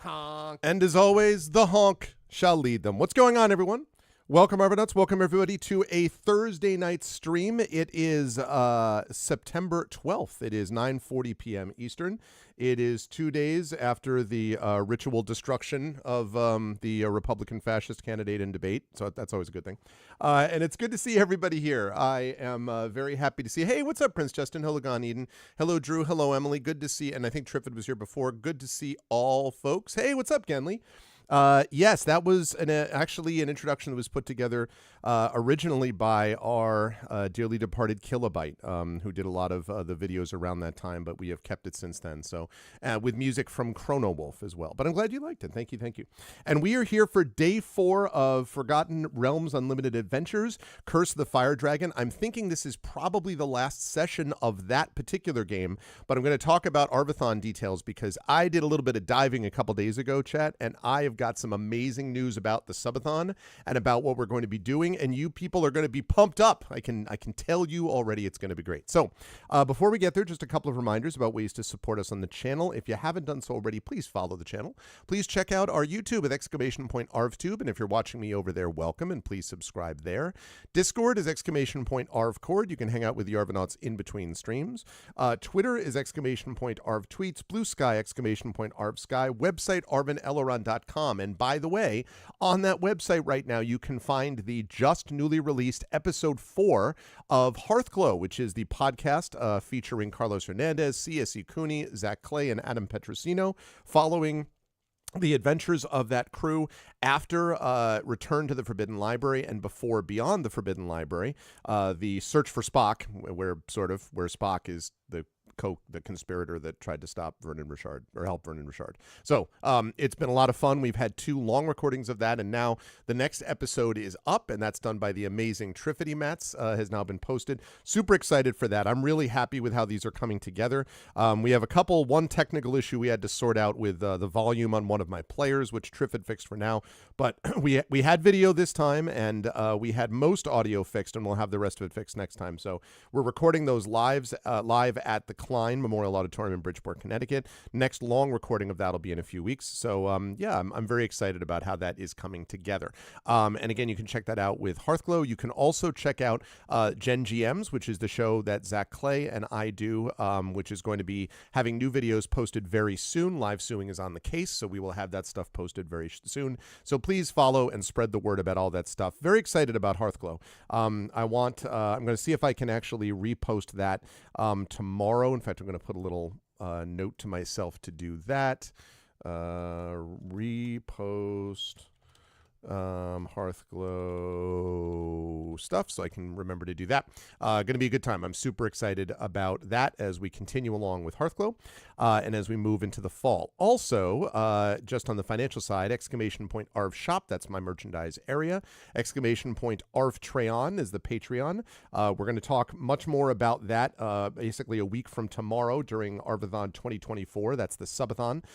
Honk. And as always, the honk shall lead them. What's going on, everyone? Welcome, Argonauts. Welcome, everybody, to a Thursday night stream. It is September 12th. It is 9:40 p.m. Eastern. It is 2 days after the ritual destruction of the Republican fascist candidate in debate. So that's always a good thing. And it's good to see everybody here. I am very happy to see. Hey, what's up, Prince Justin? Hello, Gon Eden. Hello, Drew. Hello, Emily. Good to see. And I think Triffid was here before. Good to see all folks. Hey, what's up, Genly? Yes, that was actually an introduction that was put together originally by our dearly departed Kilobyte, who did a lot of the videos around that time, but we have kept it since then. So with music from Chrono Wolf as well. But I'm glad you liked it. Thank you. Thank you. And we are here for day 4 of Forgotten Realms Unlimited Adventures, Curse of the Fire Dragon. I'm thinking this is probably the last session of that particular game, but I'm going to talk about Arvathon details because I did a little bit of diving a couple days ago, chat, and I have got some amazing news about the subathon and about what we're going to be doing, and you people are going to be pumped up. I can tell you already it's going to be great. So before we get there, just a couple of reminders about ways to support us on the channel. If you haven't done so already, please follow the channel. Please check out our YouTube with !ArvTube, and if you're watching me over there, welcome, and please subscribe there. Discord is !ArvCord. You can hang out with the Arvanauts in between streams. Twitter is !ArvTweets. Blue Sky !ArvSky. Website arvaneleron.com. And by the way, on that website right now, you can find the just newly released episode 4 of Hearthglow, which is the podcast featuring Carlos Hernandez, C.S.E. Cooney, Zach Clay, and Adam Petrosino, following the adventures of that crew after Return to the Forbidden Library and before Beyond the Forbidden Library, the search for Spock, where Spock is the conspirator that tried to stop Vernon Richard or help Vernon Richard. So it's been a lot of fun. We've had 2 long recordings of that, and now the next episode is up, and that's done by the amazing Triffity Mats, has now been posted. Super excited for that. I'm really happy with how these are coming together. We have one technical issue we had to sort out with the volume on one of my players, which Triffid fixed for now, but we had video this time, and we had most audio fixed, and we'll have the rest of it fixed next time. So we're recording those live at the Klein Memorial Auditorium in Bridgeport, Connecticut. Next long recording of that will be in a few weeks. So yeah, I'm very excited about how that is coming together. And again, you can check that out with Hearthglow. You can also check out Gen GMs, which is the show that Zach Clay and I do, which is going to be having new videos posted very soon. Live suing is on the case, so we will have that stuff posted very soon. So please follow and spread the word about all that stuff. Very excited about Hearthglow. I'm going to see if I can actually repost that tomorrow. In fact, I'm going to put a little note to myself to do that. Repost Hearthglow stuff, so I can remember to do that. Going to be a good time. I'm super excited about that as we continue along with Hearthglow and as we move into the fall. Also, just on the financial side, !Arv Shop, that's my merchandise area. !Arv Treon is the Patreon. We're going to talk much more about that basically a week from tomorrow during Arvathon 2024. That's the subathon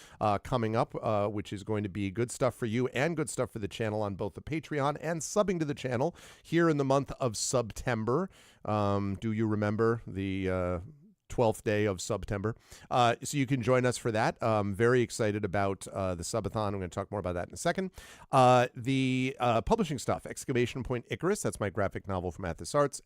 coming up, which is going to be good stuff for you and good stuff for the channel on both the Patreon and subbing to the channel here in the month of September. Do you remember the 12th day of September? So you can join us for that. Very excited about the subathon. I'm going to talk more about that in a second. The publishing stuff, Icarus, that's my graphic novel from Athos Arts.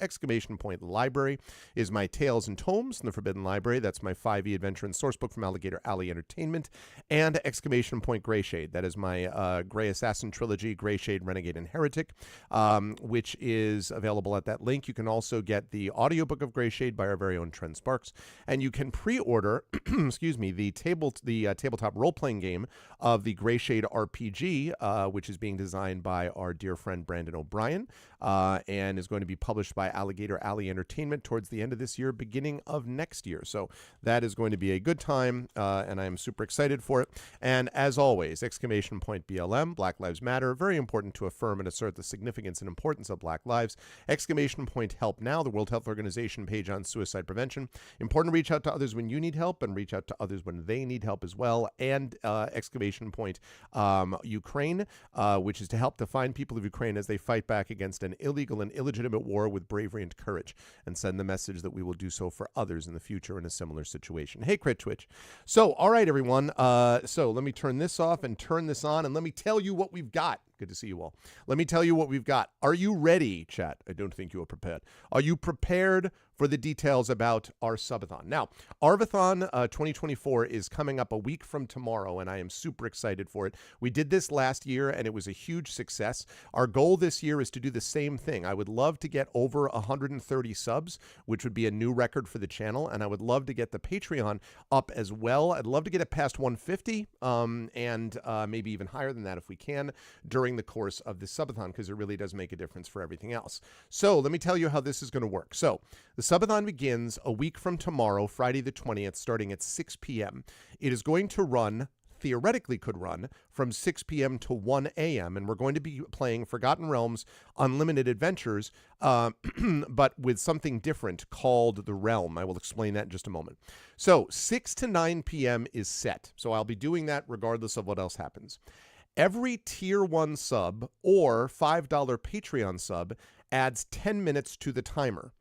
Library is my Tales and Tomes from the Forbidden Library. That's my 5e adventure and sourcebook from Alligator Alley Entertainment. And Greyshade, that is my Grey Assassin trilogy, Greyshade, Renegade, and Heretic, which is available at that link. You can also get the audiobook of Greyshade by our very own Trent Sparks. And you can pre-order, excuse me, the tabletop role-playing game of the Greyshade RPG, which is being designed by our dear friend Brandon O'Brien, and is going to be published by Alligator Alley Entertainment towards the end of this year, beginning of next year. So that is going to be a good time, and I am super excited for it. And as always, BLM, Black Lives Matter, very important to affirm and assert the significance and importance of Black lives. Help Now, the World Health Organization page on suicide prevention. important to reach out to others when you need help and reach out to others when they need help as well. And exclamation point, Ukraine, which is to help the fine people of Ukraine as they fight back against an illegal and illegitimate war with bravery and courage, and send the message that we will do so for others in the future in a similar situation. Hey, Crit Twitch. So, all right, everyone. So let me turn this off and turn this on, and let me tell you what we've got. Good to see you all. Let me tell you what we've got. Are you ready, chat? I don't think you are prepared. Are you prepared for the details about our subathon? Now, Arvathon 2024 is coming up a week from tomorrow, and I am super excited for it. We did this last year, and it was a huge success. Our goal this year is to do the same thing. I would love to get over 130 subs, which would be a new record for the channel, and I would love to get the Patreon up as well. I'd love to get it past 150, and maybe even higher than that if we can, during the course of the subathon, because it really does make a difference for everything else. So let me tell you how this is going to work. So the subathon begins a week from tomorrow, Friday the 20th, starting at 6 p.m. It is going to run, theoretically could run, from 6 p.m. to 1 a.m., and we're going to be playing Forgotten Realms Unlimited Adventures, but with something different called The Realm. I will explain that in just a moment. So 6 to 9 p.m. is set, so I'll be doing that regardless of what else happens. Every Tier 1 sub or $5 Patreon sub adds 10 minutes to the timer.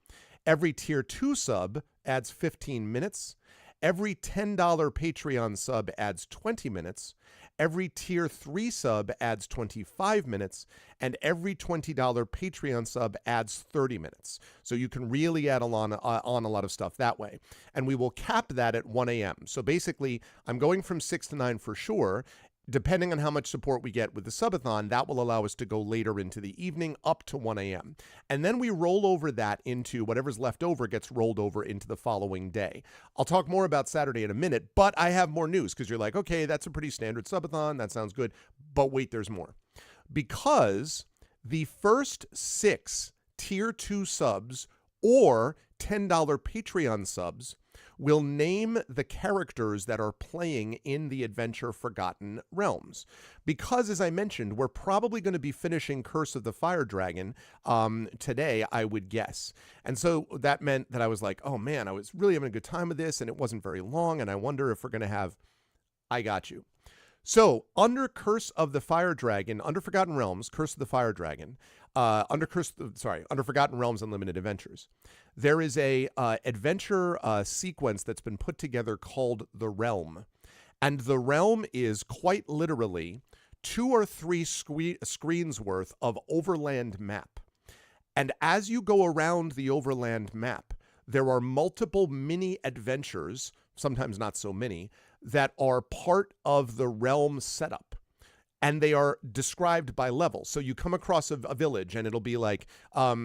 Every Tier 2 sub adds 15 minutes. Every $10 Patreon sub adds 20 minutes. Every Tier 3 sub adds 25 minutes. And every $20 Patreon sub adds 30 minutes. So you can really add on a lot of stuff that way. And we will cap that at 1 a.m. So basically, I'm going from 6 to 9 for sure. Depending on how much support we get with the subathon, that will allow us to go later into the evening up to 1 a.m. And then we roll over that into whatever's left over gets rolled over into the following day. I'll talk more about Saturday in a minute, but I have more news because you're like, okay, that's a pretty standard subathon. That sounds good. But wait, there's more. Because the first 6 Tier 2 subs or $10 Patreon subs will name the characters that are playing in the adventure Forgotten Realms. Because, as I mentioned, we're probably going to be finishing Curse of the Fire Dragon today, I would guess. And so that meant that I was like, oh man, I was really having a good time with this, and it wasn't very long, and I wonder if we're going to have... I got you. So, under Curse of the Fire Dragon, under Forgotten Realms, Curse of the Fire Dragon, under Forgotten Realms Unlimited Adventures, there is a adventure sequence that's been put together called The Realm. And The Realm is quite literally 2 or 3 screens worth of overland map. And as you go around the overland map, there are multiple mini adventures, sometimes not so many, that are part of the realm setup. And they are described by level. So you come across a village and it'll be like, a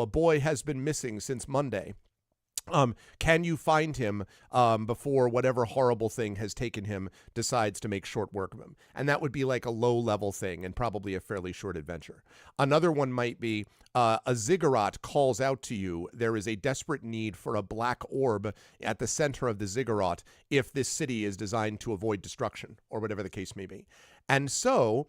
boy has been missing since Monday. Can you find him before whatever horrible thing has taken him decides to make short work of him? And that would be like a low-level thing and probably a fairly short adventure. Another one might be a ziggurat calls out to you. There is a desperate need for a black orb at the center of the ziggurat if this city is designed to avoid destruction, or whatever the case may be. And so...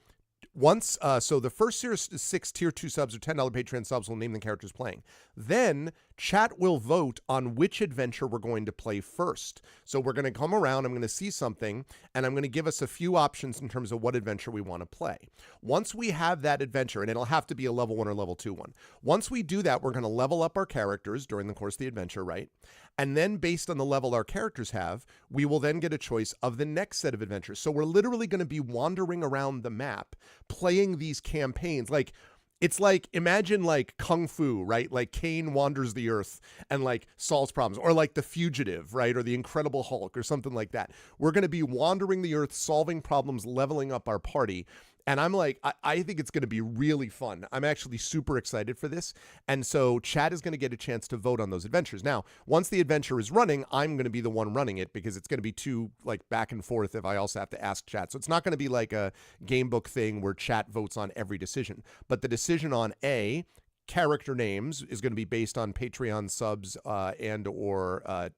so the first 6 Tier 2 subs or $10 Patreon subs will name the characters playing. Then chat will vote on which adventure we're going to play first. So we're going to come around, I'm going to see something, and I'm going to give us a few options in terms of what adventure we want to play. Once we have that adventure, and it'll have to be a level 1 or level 2 one. Once we do that, we're going to level up our characters during the course of the adventure, right? And then based on the level our characters have, we will then get a choice of the next set of adventures. So we're literally going to be wandering around the map, playing these campaigns. Like, it's like, imagine like Kung Fu, right? Like Kane wanders the earth and like solves problems, or like The Fugitive, right? Or The Incredible Hulk or something like that. We're going to be wandering the earth, solving problems, leveling up our party. And I'm like, I think it's going to be really fun. I'm actually super excited for this. And so chat is going to get a chance to vote on those adventures. Now, once the adventure is running, I'm going to be the one running it because it's going to be too like back and forth if I also have to ask chat. So it's not going to be like a game book thing where chat votes on every decision. But the decision on character names is going to be based on Patreon subs and or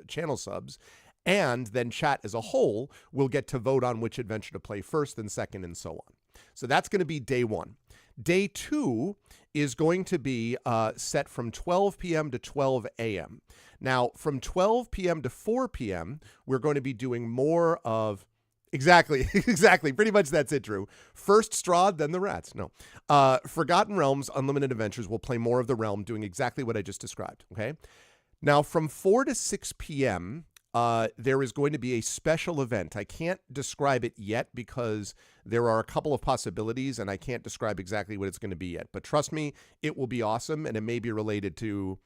channel subs. And then chat as a whole will get to vote on which adventure to play first and second and so on. So that's going to be day 1. Day 2 is going to be set from 12 p.m. to 12 a.m. Now, from 12 p.m. to 4 p.m., we're going to be doing more of exactly. Pretty much that's it, Drew. First Strahd, then the rats. No. Forgotten Realms Unlimited Adventures will play more of the realm, doing exactly what I just described. Okay. Now, from 4 to 6 p.m., there is going to be a special event. I can't describe it yet because there are a couple of possibilities, and I can't describe exactly what it's going to be yet. But trust me, it will be awesome, and it may be related to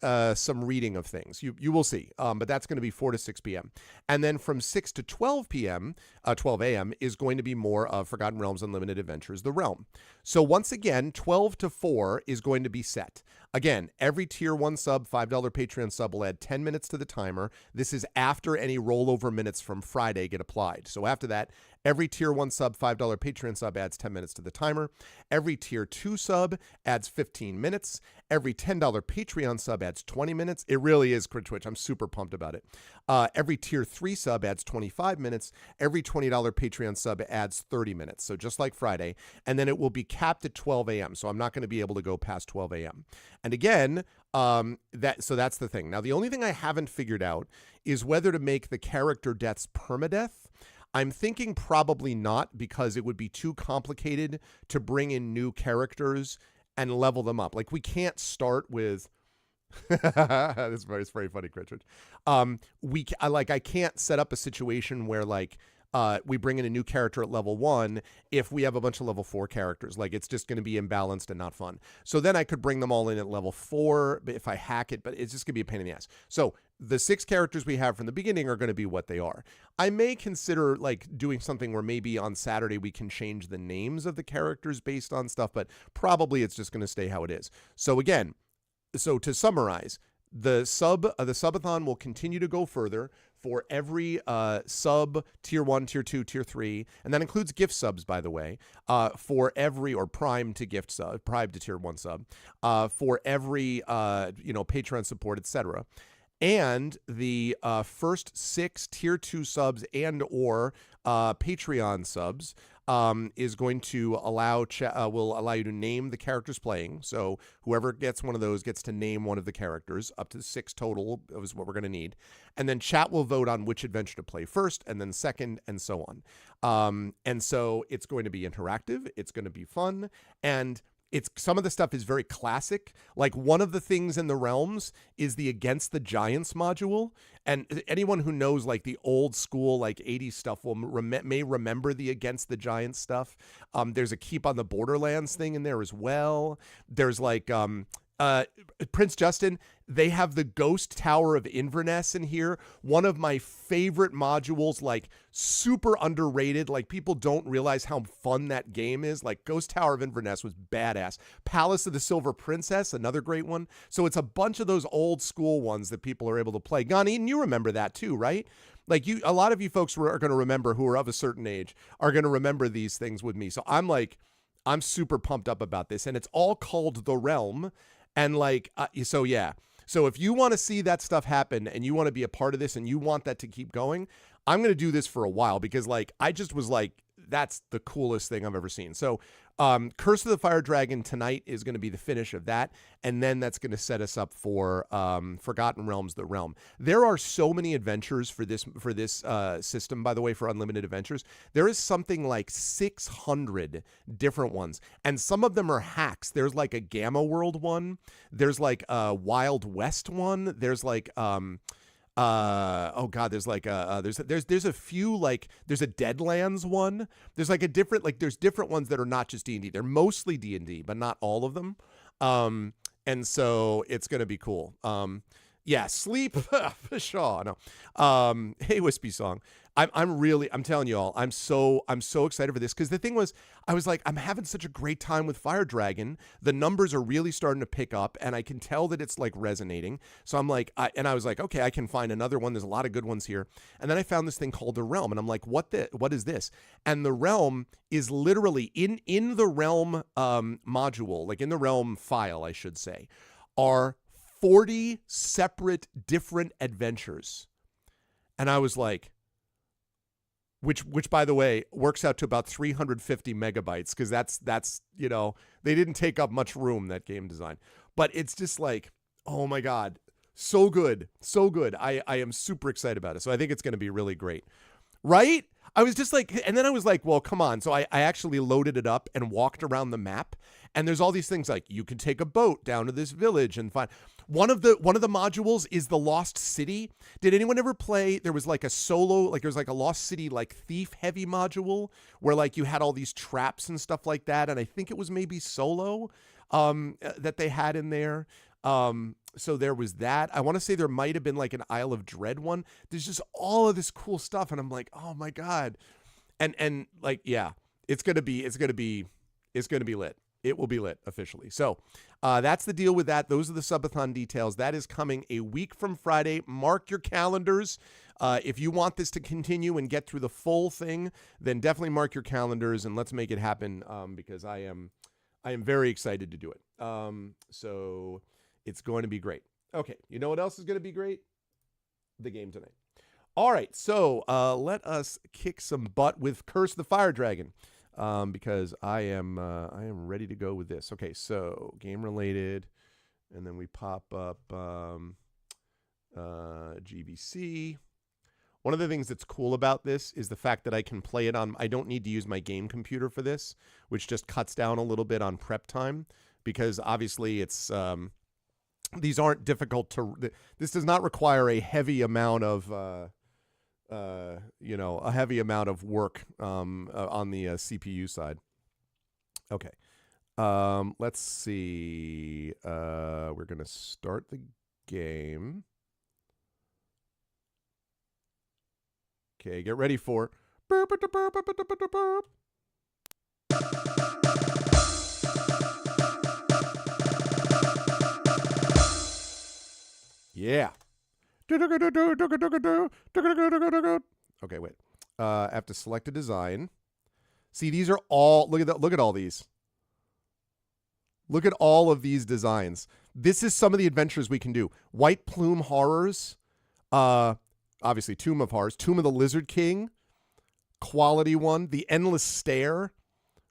some reading of things. You will see. But that's going to be 4 to 6 p.m. And then from 6 to 12 p.m., 12 a.m. is going to be more of Forgotten Realms Unlimited Adventures, The Realm. So once again, 12 to 4 is going to be set. Again, every tier 1 sub, $5 Patreon sub will add 10 minutes to the timer. This is after any rollover minutes from Friday get applied. So after that, every tier 1 sub, $5 Patreon sub adds 10 minutes to the timer. Every tier 2 sub adds 15 minutes. Every $10 Patreon sub adds 20 minutes. It really is Crit Twitch. I'm super pumped about it. Every tier 3 sub adds 25 minutes. Every $20 Patreon sub adds 30 minutes. So just like Friday. And then it will be capped at 12 a.m. So I'm not going to be able to go past 12 a.m. And again, that's the thing. Now, the only thing I haven't figured out is whether to make the character deaths permadeath. I'm thinking probably not, because it would be too complicated to bring in new characters and level them up. Like, we can't start with it's very funny, Richard. I can't set up a situation where we bring in a new character at level 1 if we have a bunch of level 4 characters. Like, it's just going to be imbalanced and not fun. So then I could bring them all in at level 4 if I hack it, but it's just going to be a pain in the ass. So the 6 characters we have from the beginning are going to be what they are. I may consider doing something where maybe on Saturday we can change the names of the characters based on stuff, but probably it's just going to stay how it is. So again, to summarize, the subathon will continue to go further for every sub, tier 1, tier 2, tier 3, and that includes gift subs, by the way, for every, or prime to gift sub, prime to tier 1 sub, for every Patreon support, etc. And the first 6 tier 2 subs and or Patreon subs is going to will allow you to name the characters playing. So whoever gets one of those gets to name one of the characters. Up to 6 total is what we're going to need. And then chat will vote on which adventure to play first and then second and so on. And so it's going to be interactive. It's going to be fun. And some of the stuff is very classic. Like, one of the things in the realms is the Against the Giants module. And anyone who knows the old school 80s stuff may remember the Against the Giants stuff. There's a Keep on the Borderlands thing in there as well. There's Prince Justin, they have the Ghost Tower of Inverness in here. One of my favorite modules, super underrated. People don't realize how fun that game is. Ghost Tower of Inverness was badass. Palace of the Silver Princess, another great one. So it's a bunch of those old school ones that people are able to play. Gon Eden, you remember that too, right? A lot of you folks are going to remember, who are of a certain age, are going to remember these things with me. So I'm super pumped up about this, and it's all called The Realm. And so if you want to see that stuff happen and you want to be a part of this and you want that to keep going, I'm going to do this for a while, because I just was that's the coolest thing I've ever seen. So Curse of the Fire Dragon tonight is going to be the finish of that. And then that's going to set us up for Forgotten Realms, The Realm. There are so many adventures for this system, by the way, for Unlimited Adventures. There is something like 600 different ones. And some of them are hacks. There's a Gamma World one. There's a Wild West one. There's there's a few, there's a Deadlands one. There's there's different ones that are not just D&D. They're mostly D&D, but not all of them. And so it's going to be cool. Sleep. Shaw. No. Hey, Wispy Song. I'm telling you all, I'm so excited for this, because the thing was, I was I'm having such a great time with Fire Dragon. The numbers are really starting to pick up, and I can tell that it's resonating. So I'm I was okay, I can find another one. There's a lot of good ones here. And then I found this thing called The Realm, and I'm what is this? And The Realm is literally in the Realm module, in the Realm file, I should say, are 40 separate different adventures. And I was which by the way works out to about 350 megabytes, because that's they didn't take up much room, that game design. But it's just like, oh my god, so good, so good. I am super excited about it. So I think it's going to be really great, right? I was just like, and then I was like, well, come on. So I actually loaded it up and walked around the map, and there's all these things like you can take a boat down to this village and find one of the modules is the Lost City. Did anyone ever play? There was like a solo, like there was like a Lost City like thief heavy module where like you had all these traps and stuff like that, and I think it was maybe Solo that they had in there. So there was that. I want to say there might have been like an Isle of Dread one. There's just all of this cool stuff, and I'm like, oh my god, and like, yeah, it's gonna be lit. It will be lit officially. So that's the deal with that. Those are the subathon details. That is coming a week from Friday. Mark your calendars. If you want this to continue and get through the full thing, then definitely mark your calendars and let's make it happen, because I am very excited to do it. So it's going to be great. Okay, you know what else is going to be great? The game tonight. All right, so let us kick some butt with Curse the Fire Dragon. Because I am ready to go with this. Okay, so game related, and then we pop up GBC. One of the things that's cool about this is the fact that I can play it on. I don't need to use my game computer for this, which just cuts down a little bit on prep time, because obviously it's these aren't difficult to. This does not require a heavy amount of. A heavy amount of work on the CPU side. Okay. Let's see. We're going to start the game. Okay, get ready for... Yeah. Okay, wait. I have to select a design. See, these are all, look at all these. Look at all of these designs. This is some of the adventures we can do. White Plume Horrors, obviously Tomb of Horrors, Tomb of the Lizard King, quality one, The Endless Stare,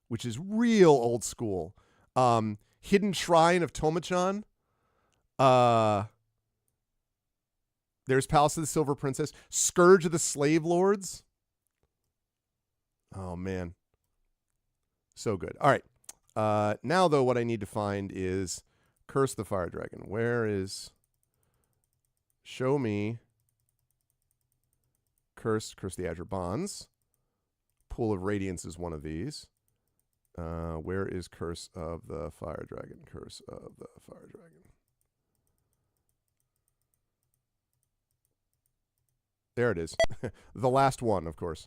which is real old school. Hidden Shrine of Tomachan. There's Palace of the Silver Princess. Scourge of the Slave Lords. Oh, man. So good. All right. Now, though, what I need to find is Curse the Fire Dragon. Where is... Show me Curse the Azure Bonds. Pool of Radiance is one of these. Where is Curse of the Fire Dragon? Curse of the Fire Dragon. There it is. The last one, of course.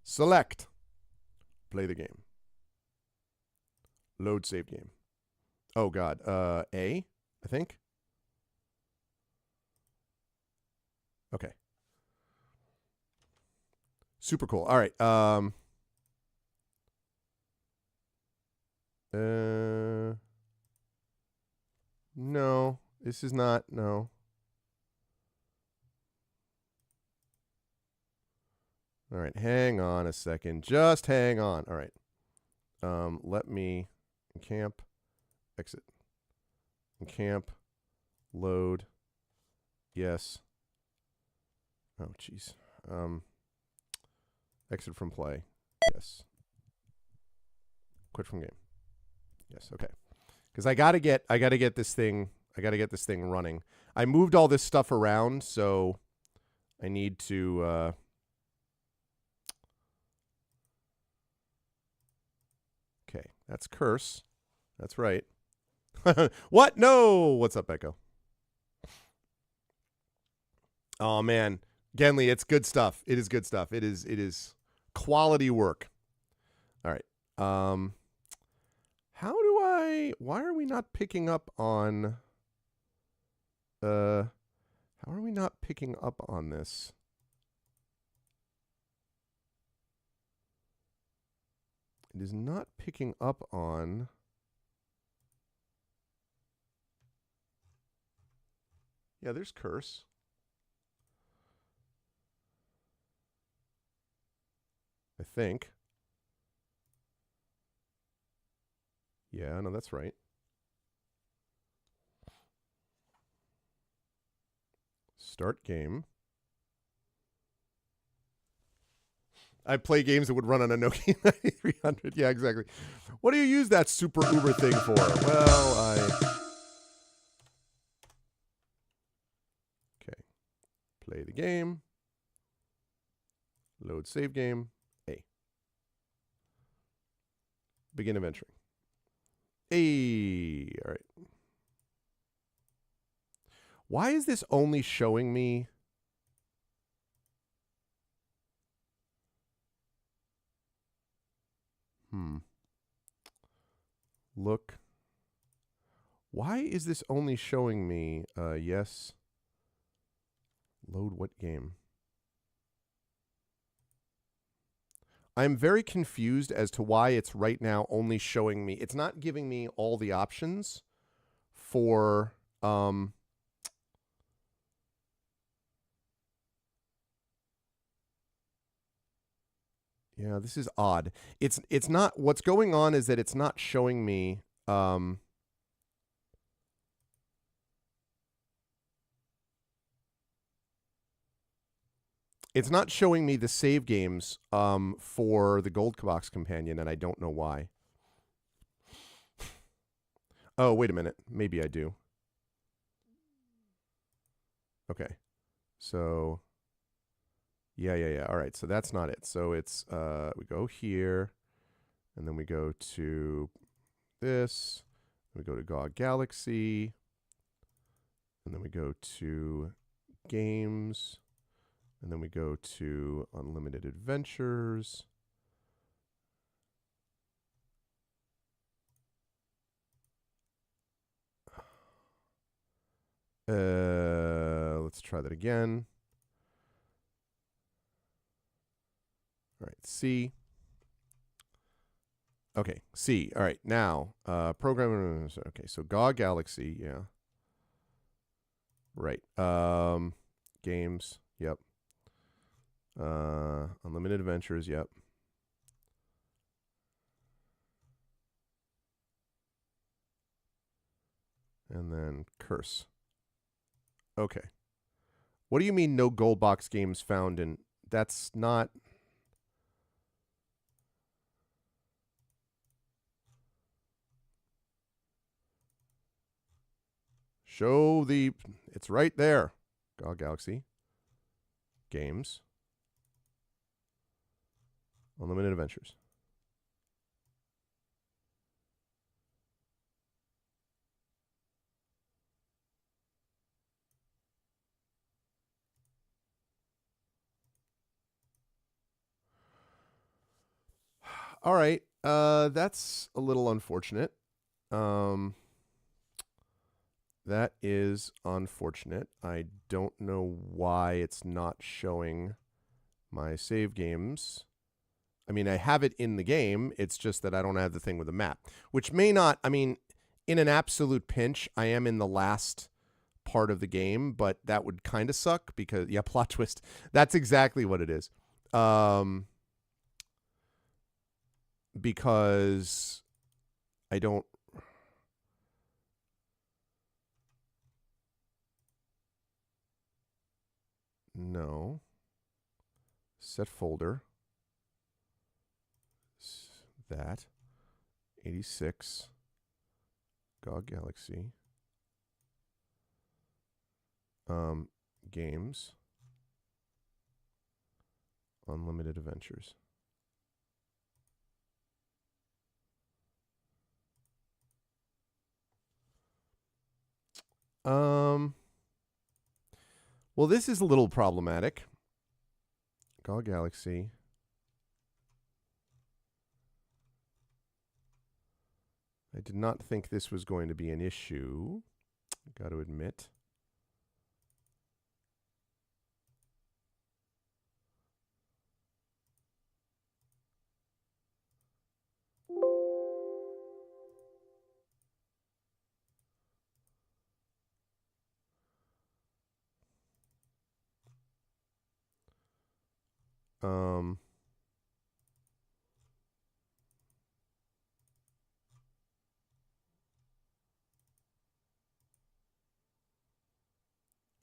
Select. Play the game. Load save game. Oh, God. A, I think. Okay. Super cool. All right. No. This is not. No. All right, hang on a second. Just hang on. All right. Let me encamp, exit, encamp, load. Yes. Oh, jeez. Exit from play. Yes. Quit from game. Yes. Okay. Because I gotta get this thing running. I moved all this stuff around, so I need to. Okay, that's Curse. That's right. What? No. What's up, Echo? Oh man, Genly, it's good stuff. It is good stuff. It is quality work. All right. Why are we not picking up on how are we not picking up on this? It is not picking up on. Yeah, there's Curse. think. Yeah, no, that's right. Start game. I play games that would run on a Nokia 9300. Yeah, exactly. What do you use that super Uber thing for? Well, okay. Play the game. Load save game. A. Begin adventuring. A. All right. Why is this only showing me? Look. Why is this only showing me, yes. Load what game? I'm very confused as to why it's right now only showing me. It's not giving me all the options for, yeah, this is odd. It's not, what's going on is that it's not showing me, it's not showing me the save games for the Gold Box Companion, and I don't know why. Oh, wait a minute. Maybe I do. Okay. So, yeah. All right, so that's not it. So it's, we go here, and then we go to this. We go to GOG Galaxy, and then we go to games, and then we go to Unlimited Adventures. Let's try that again. All right, C. Okay, C. All right, now, program. Okay, so GOG Galaxy, yeah. Right. Games, yep. Unlimited Adventures, yep. And then Curse. Okay. What do you mean no gold box games found in? That's not. Show the. It's right there. GOG Galaxy. Games. Unlimited Adventures. All right. That's a little unfortunate. That is unfortunate. I don't know why it's not showing my save games. I mean, I have it in the game. It's just that I don't have the thing with the map, which may not, I mean, in an absolute pinch, I am in the last part of the game, but that would kind of suck because, yeah, plot twist. That's exactly what it is. Because I don't. No. Set folder. That. 86. GOG Galaxy. Games. Unlimited Adventures. Well, this is a little problematic. GOG Galaxy. I did not think this was going to be an issue. Got to admit.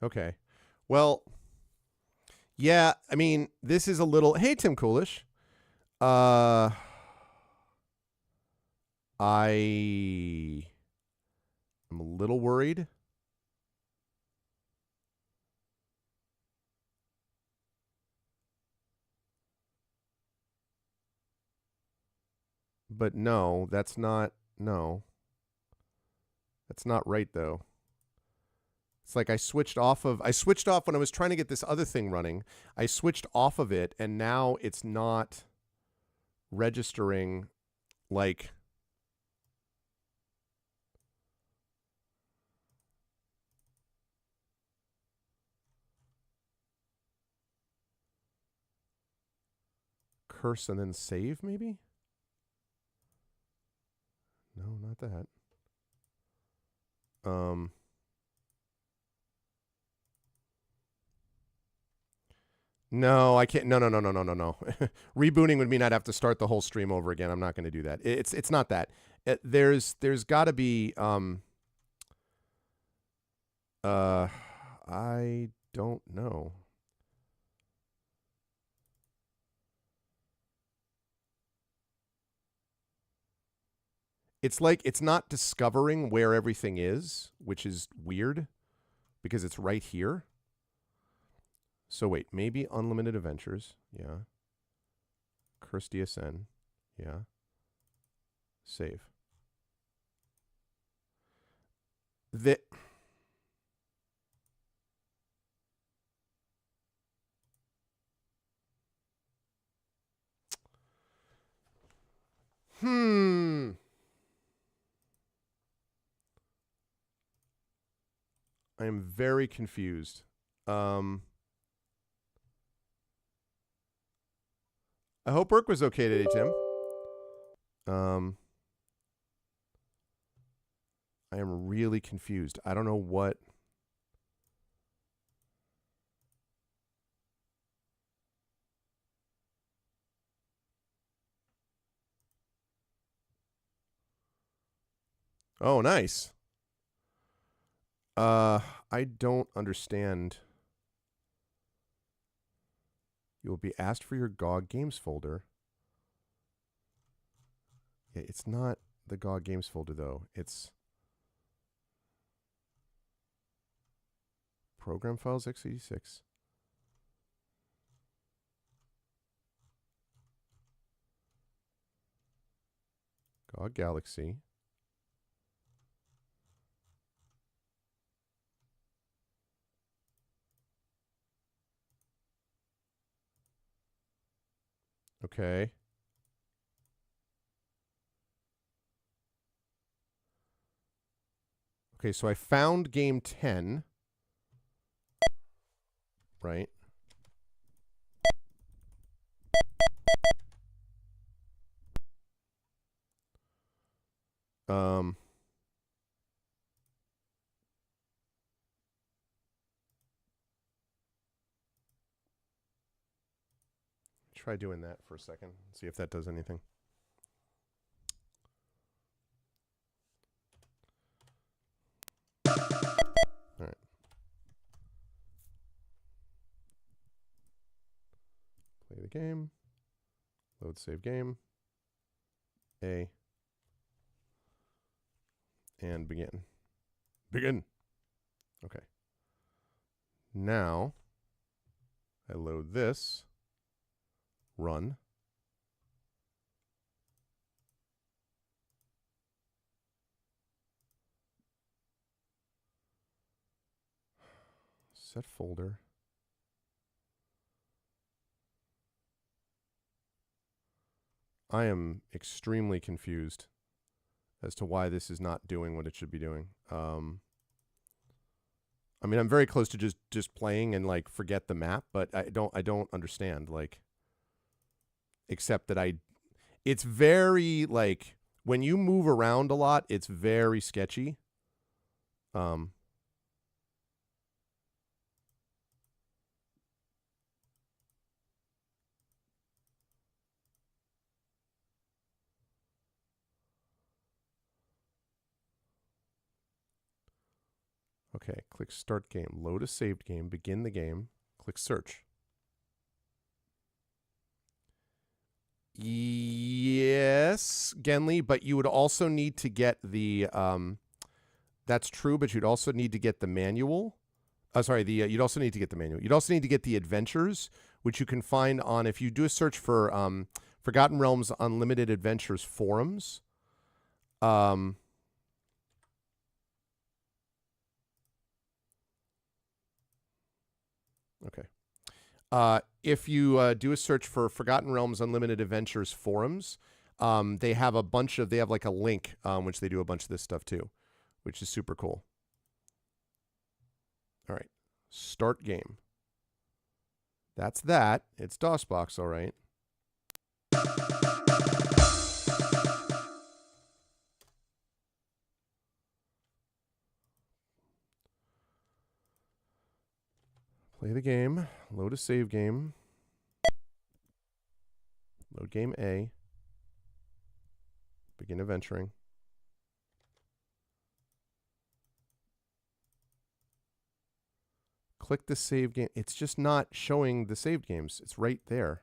Okay. Well, yeah, I mean, this is a little. Hey, Tim Coolish. I am a little worried. But no, that's not. No. That's not right, though. It's like I switched off when I was trying to get this other thing running. I switched off of it, and now it's not registering like. Curse and then save, maybe? No, not that. No, I can't. No, no, no, no, no, no, no. Rebooting would mean I'd have to start the whole stream over again. I'm not going to do that. It's not that. There's got to be I don't know. It's like it's not discovering where everything is, which is weird because it's right here. So wait, maybe Unlimited Adventures. Yeah. Curse DSN. Yeah. Save. The I am very confused. I hope work was okay today, Tim. I am really confused. I don't know what. Oh, nice. I don't understand. You will be asked for your GOG Games folder. Yeah, it's not the GOG Games folder, though. It's Program Files x86. GOG Galaxy. Okay. Okay, so I found game 10. Right. Try doing that for a second. See if that does anything. All right. Play the game. Load save game. A. And begin. Begin. Okay. Now, I load this. Run. Set folder. I am extremely confused as to why this is not doing what it should be doing. I mean, I'm very close to just playing and like forget the map, but I don't understand, like, except that it's very like when you move around a lot, it's very sketchy. Okay, click start game. Load a saved game. Begin the game. Click search. Yes, Genly, but you would also need to get the that's true, but you'd also need to get the manual. You'd also need to get the manual. You'd also need to get the adventures, which you can find on, if you do a search for Forgotten Realms Unlimited Adventures forums. Okay. If you do a search for Forgotten Realms Unlimited Adventures forums, they have like a link which they do a bunch of this stuff too, which is super cool. All right, start game. That's that. It's DOSBox, all right. Play the game. Load a save game. Load game A. Begin adventuring. Click the save game. It's just not showing the saved games. It's right there.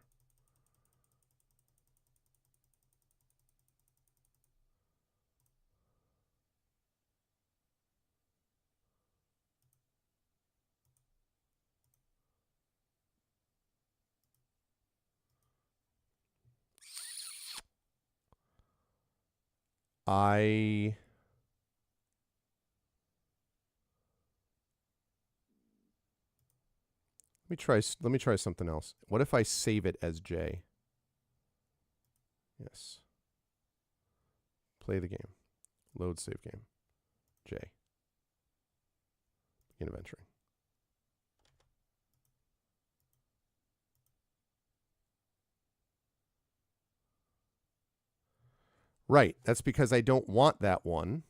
Let me try something else. What if I save it as J? Yes. Play the game. Load save game. J. Begin adventuring. Right. That's because I don't want that one.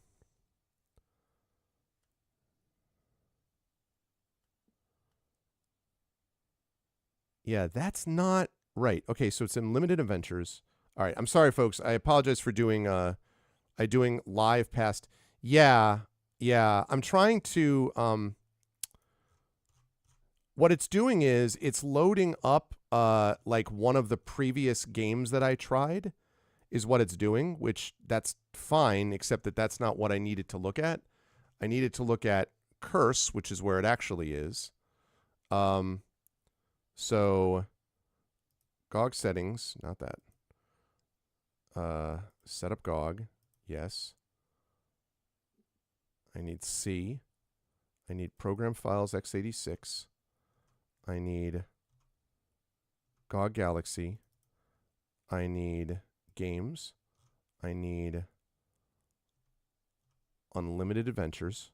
Yeah, that's not right. Okay, so it's in limited adventures. All right. I'm sorry, folks. I apologize for doing doing live past. Yeah. I'm trying to what it's doing is it's loading up like one of the previous games that I tried is what it's doing, which that's fine, except that that's not what I needed to look at. I needed to look at Curse, which is where it actually is. So GOG settings, not that. Set up GOG, yes. I need C. I need program files x86. I need GOG Galaxy. I need games. I need Unlimited Adventures.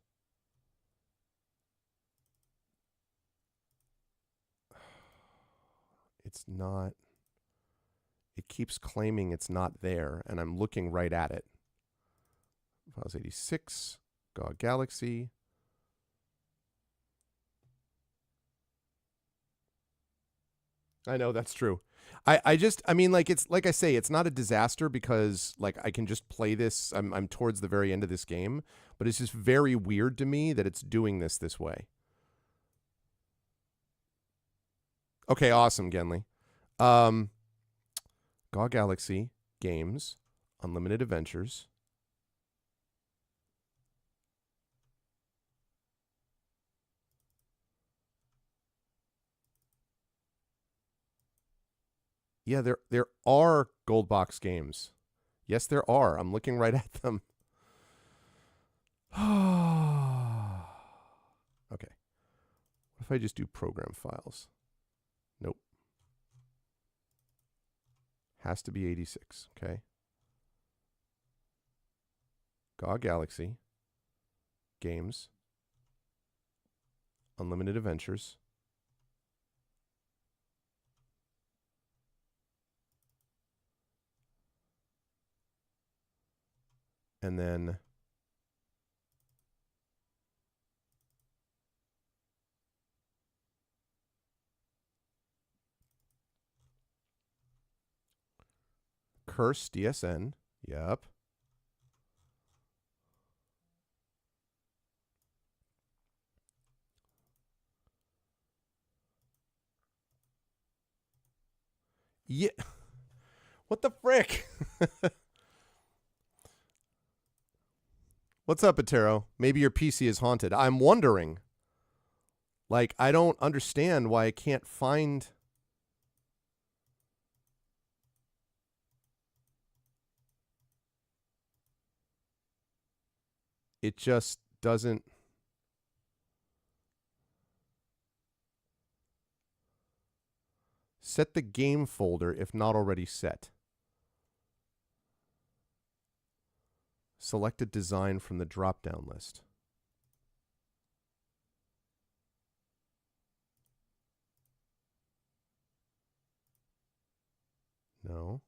It's not. It keeps claiming it's not there, and I'm looking right at it. Files 86, GOG Galaxy. I know, that's true. I mean, like, it's like I say, it's not a disaster because like I can just play this. I'm towards the very end of this game, but it's just very weird to me that it's doing this way. Okay, awesome, Genly. GOG Galaxy, games, Unlimited Adventures. Yeah, there are gold box games. Yes, there are. I'm looking right at them. Okay. What if I just do program files? Nope. Has to be 86. Okay. GOG Galaxy. Games. Unlimited Adventures. And then Curse DSN. Yep. Yeah. What the frick? What's up, Atero? Maybe your PC is haunted. I'm wondering. Like, I don't understand why I can't find... It just doesn't... Set the game folder if not already set. Select a design from the drop-down list. No.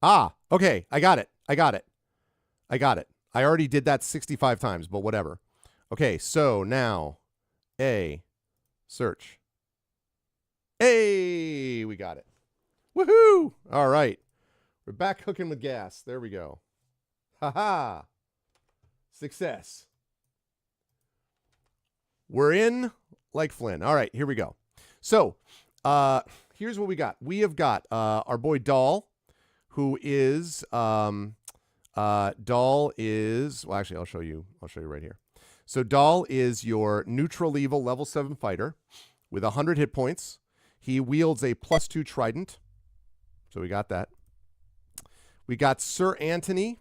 Ah, okay. I got it. I got it. I got it. I already did that 65 times, but whatever. Okay, so now, search. Hey, we got it. Woohoo! All right. We're back cooking with gas. There we go. Ha-ha. Success. We're in like Flynn. All right, here we go. So, here's what we got. We have got our boy Doll, who is Doll is, well, actually, I'll show you right here. So Doll is your neutral evil level 7 fighter with 100 hit points. He wields a +2 trident. So we got that. We got Sir Anthony,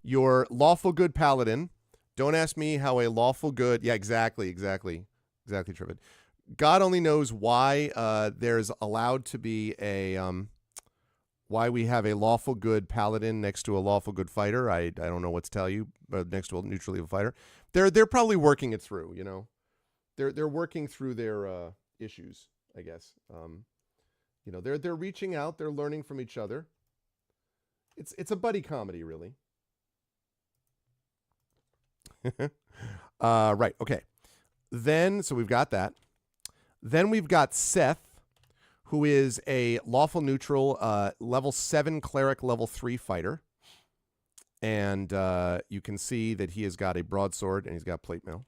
your lawful good paladin. Don't ask me how a lawful good, yeah, exactly, Trivet. God only knows why there's allowed to be a, why we have a lawful good paladin next to a lawful good fighter. I don't know what to tell you, but next to a neutral evil fighter. They're probably working it through, you know. They're working through their issues, I guess. You know, they're reaching out, they're learning from each other. It's a buddy comedy, really. Right, okay. Then, so we've got that. Then we've got Seth, who is a lawful neutral, level 7 cleric, level 3 fighter. And you can see that he has got a broadsword and he's got plate mail.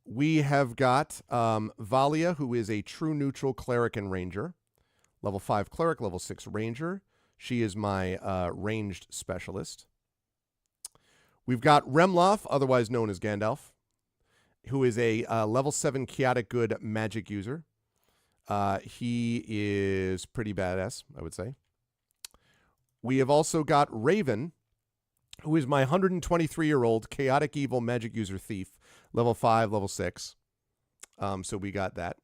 We have got Valia, who is a true neutral cleric and ranger. Level 5 cleric, level 6 ranger. She is my ranged specialist. We've got Remloff, otherwise known as Gandalf, who is a level 7 chaotic good magic user. He is pretty badass, I would say. We have also got Raven, who is my 123-year-old chaotic evil magic user thief, level 5, level 6. So we got that.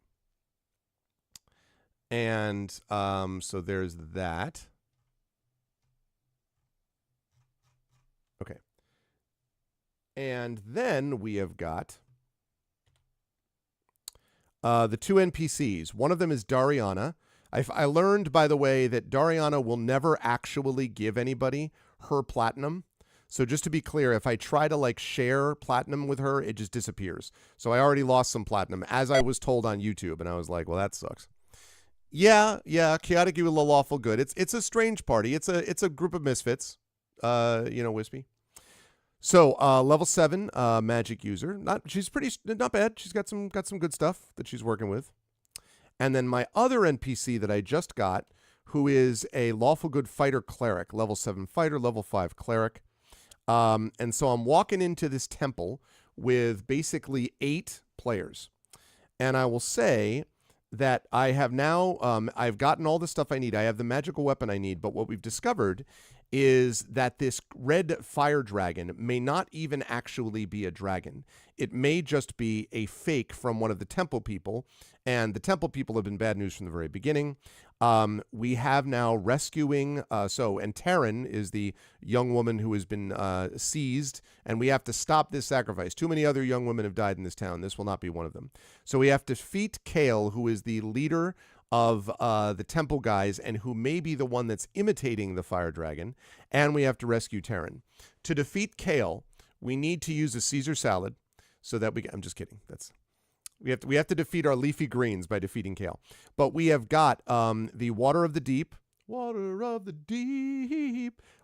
And so there's that. Okay. And then we have got the 2 NPCs. One of them is Dariana. I learned, by the way, that Dariana will never actually give anybody her platinum. So just to be clear, if I try to like share platinum with her, it just disappears. So I already lost some platinum, as I was told on YouTube, and I was like, well, that sucks. Yeah, chaotic evil, lawful good. It's a strange party. It's a group of misfits. You know, Wispy. So level 7 magic user. She's not bad. She's got some good stuff that she's working with. And then my other NPC that I just got, who is a lawful good fighter cleric, level 7 fighter, level 5 cleric. And so I'm walking into this temple with basically 8 players. And I will say that I have now, I've gotten all the stuff I need. I have the magical weapon I need. But what we've discovered is that this red fire dragon may not even actually be a dragon. It may just be a fake from one of the temple people. And the temple people have been bad news from the very beginning. We have now rescuing, and Taryn is the young woman who has been seized, and we have to stop this sacrifice. Too many other young women have died in this town. This will not be one of them. So we have to defeat Kale, who is the leader of the temple guys and who may be the one that's imitating the fire dragon, and we have to rescue Taryn. To defeat Kale, we need to use a Caesar salad. so that I'm just kidding. We have to defeat our leafy greens by defeating Kale. But we have got the Water of the Deep,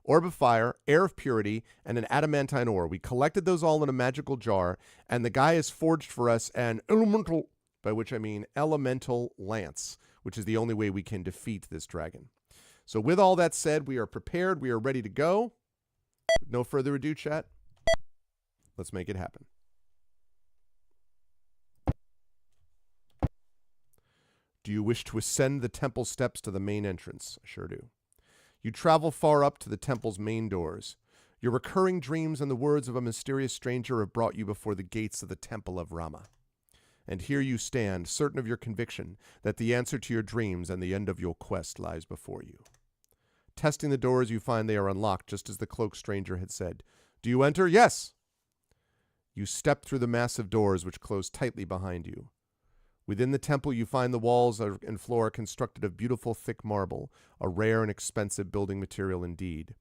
Orb of Fire, Air of Purity, and an Adamantine Ore. We collected those all in a magical jar, and the guy has forged for us an elemental, by which I mean elemental lance, which is the only way we can defeat this dragon. So with all that said, we are prepared. We are ready to go. No further ado, chat. Let's make it happen. Do you wish to ascend the temple steps to the main entrance? I sure do. You travel far up to the temple's main doors. Your recurring dreams and the words of a mysterious stranger have brought you before the gates of the Temple of Rama. And here you stand, certain of your conviction that the answer to your dreams and the end of your quest lies before you. Testing the doors, you find they are unlocked, just as the cloaked stranger had said. Do you enter? Yes! You step through the massive doors, which close tightly behind you. Within the temple, you find the walls and floor constructed of beautiful, thick marble, a rare and expensive building material indeed.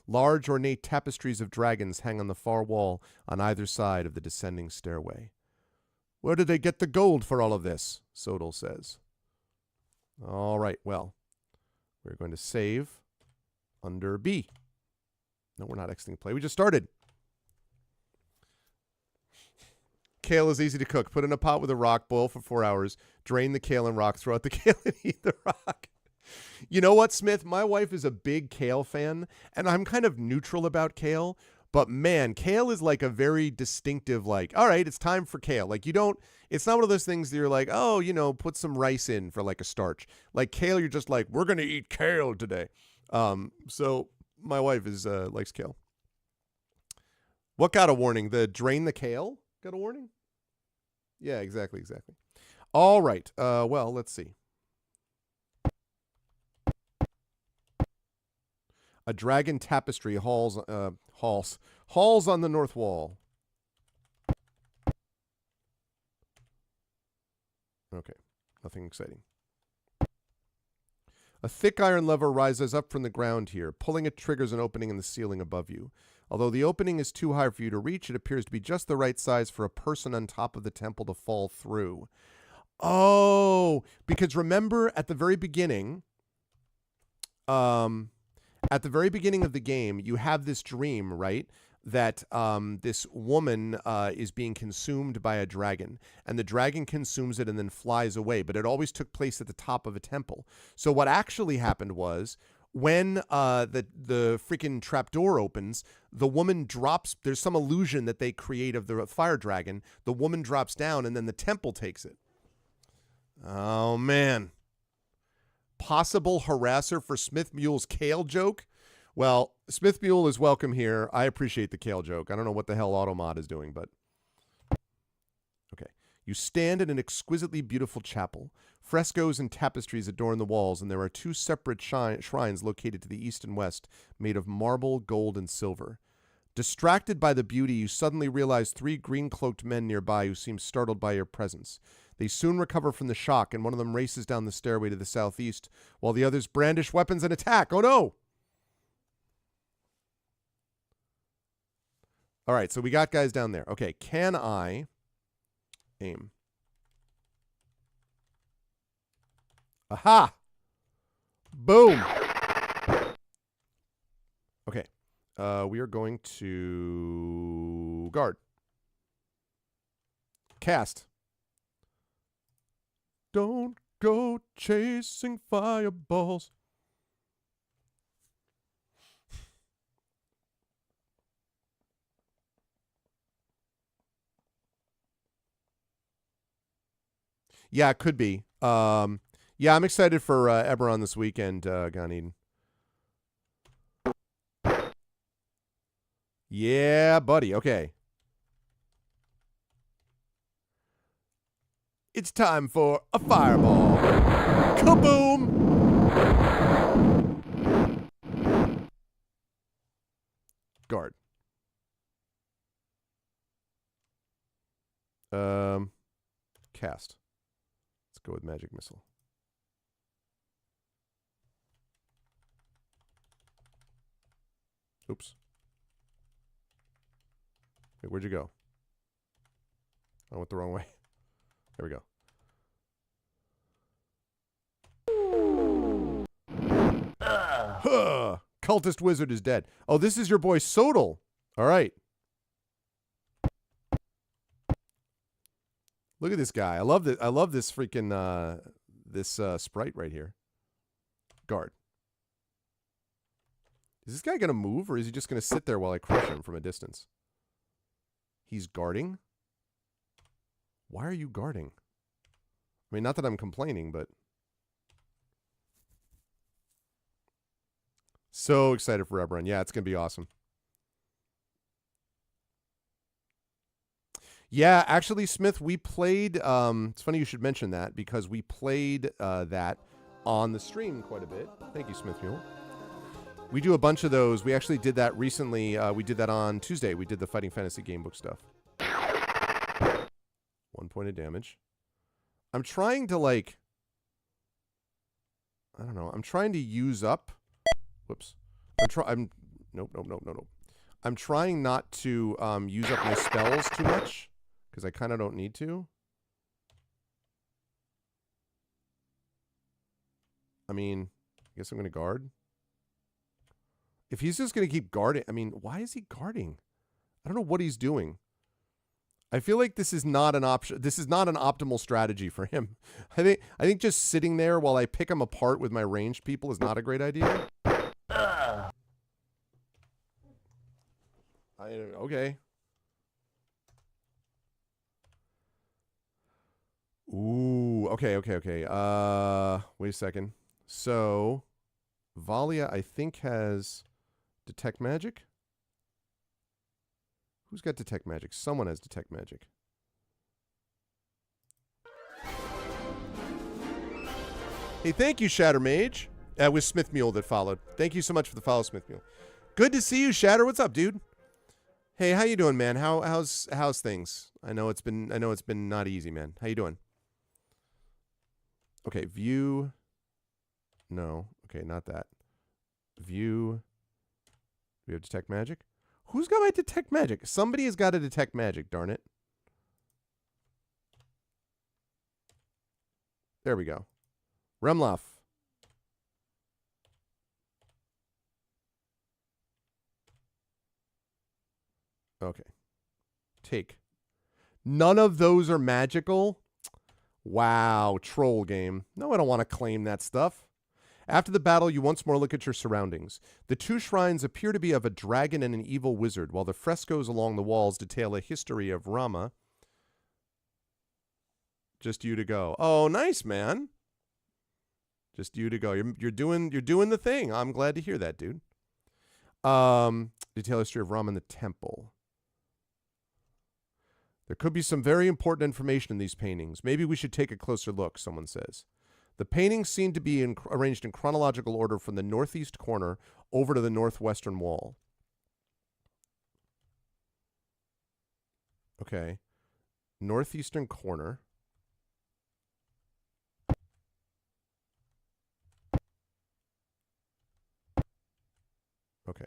Large, ornate tapestries of dragons hang on the far wall on either side of the descending stairway. Where did they get the gold for all of this? Sodal says. All right, well, we're going to save under B. No, we're not exiting play. We just started. Kale is easy to cook. Put in a pot with a rock, boil for 4 hours, drain the kale and rock, throw out the kale and eat the rock. You know what, Smith? My wife is a big kale fan, and I'm kind of neutral about kale, but man, kale is like a very distinctive, like, all right, it's time for kale. Like, it's not one of those things that you're like, oh, put some rice in for like a starch. Like kale, you're just like, we're going to eat kale today. So my wife likes kale. What got a warning? The drain the kale got a warning? Yeah, exactly. All right. Well, let's see. A dragon tapestry halls on the north wall. Okay, nothing exciting. A thick iron lever rises up from the ground here. Pulling it triggers an opening in the ceiling above you. Although the opening is too high for you to reach, it appears to be just the right size for a person on top of the temple to fall through. Oh, because remember at the very beginning, of the game, you have this dream, right? That this woman is being consumed by a dragon, and the dragon consumes it and then flies away. But it always took place at the top of a temple. So what actually happened was, when the freaking trapdoor opens, the woman drops. There's some illusion that they create of the fire dragon. The woman drops down, and then the temple takes it. Oh, man. Possible harasser for Smith Mule's kale joke? Well, Smith Mule is welcome here. I appreciate the kale joke. I don't know what the hell Automod is doing, but... Okay. You stand in an exquisitely beautiful chapel. Frescoes and tapestries adorn the walls, and there are two separate shrines located to the east and west, made of marble, gold, and silver. Distracted by the beauty, you suddenly realize 3 green-cloaked men nearby who seem startled by your presence. They soon recover from the shock, and one of them races down the stairway to the southeast, while the others brandish weapons and attack. Oh, no! All right, so we got guys down there. Okay, can I aim? Aha! Boom! Okay, we are going to guard. Cast. Don't go chasing fireballs. Yeah, it could be. Yeah, I'm excited for Eberron this weekend, Ganeden. Yeah, buddy. Okay. It's time for a fireball. Kaboom! Guard. Cast. Let's go with Magic Missile. Oops. Wait, where'd you go? I went the wrong way. There we go. Huh. Cultist wizard is dead. Oh, this is your boy Sodal. All right. Look at this guy. I love this. I love this freaking this sprite right here. Guard. Is this guy gonna move, or is he just gonna sit there while I crush him from a distance? He's guarding. Why are you guarding? I mean, not that I'm complaining, but so excited for Eberron. Yeah, it's gonna be awesome. Yeah, actually, Smith, we played. It's funny you should mention that because we played that on the stream quite a bit. Thank you, Smith Mule. We do a bunch of those. We actually did that recently. We did that on Tuesday. We did the Fighting Fantasy Gamebook stuff. 1 point of damage. I'm trying to I don't know. I'm trying to use up. Whoops. Nope. I'm trying not to use up my spells too much because I kind of don't need to. I mean, I guess I'm going to guard. If he's just going to keep guarding, I mean, why is he guarding? I don't know what he's doing. I feel like this is not an option. This is not an optimal strategy for him. I think just sitting there while I pick him apart with my ranged people is not a great idea. Okay. Ooh, okay. Wait a second. So, Valia, I think, has Detect Magic. Who's got Detect Magic? Someone has Detect Magic. Hey, thank you, Shatter Mage. With Smith Mule that followed. Thank you so much for the follow, Smith Mule. Good to see you, Shatter. What's up, dude? Hey, how you doing, man? How's things? I know it's been not easy, man. How you doing? Okay, view. No. Okay, not that. View. Do we have Detect Magic? Who's got my Detect Magic? Somebody has got to Detect Magic, darn it. There we go. Remloff. Okay. Take. None of those are magical? Wow, troll game. No, I don't want to claim that stuff. After the battle, you once more look at your surroundings. The two shrines appear to be of a dragon and an evil wizard, while the frescoes along the walls detail a history of Rama. Just you to go. Oh, nice, man. Just you to go. You're doing the thing. I'm glad to hear that, dude. Detail history of Rama in the temple. There could be some very important information in these paintings. Maybe we should take a closer look, someone says. The paintings seem to be arranged in chronological order from the northeast corner over to the northwestern wall. Okay. Northeastern corner. Okay.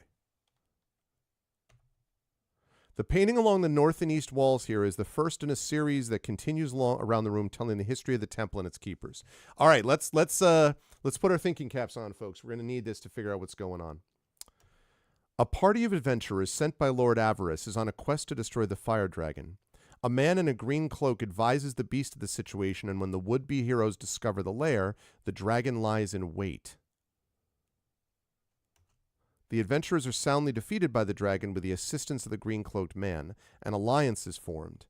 The painting along the north and east walls here is the first in a series that continues around the room, telling the history of the temple and its keepers. All right, let's put our thinking caps on, folks. We're going to need this to figure out what's going on. A party of adventurers sent by Lord Avarice is on a quest to destroy the fire dragon. A man in a green cloak advises the beast of the situation, and when the would-be heroes discover the lair, the dragon lies in wait. The adventurers are soundly defeated by the dragon with the assistance of the green-cloaked man. An alliance is formed.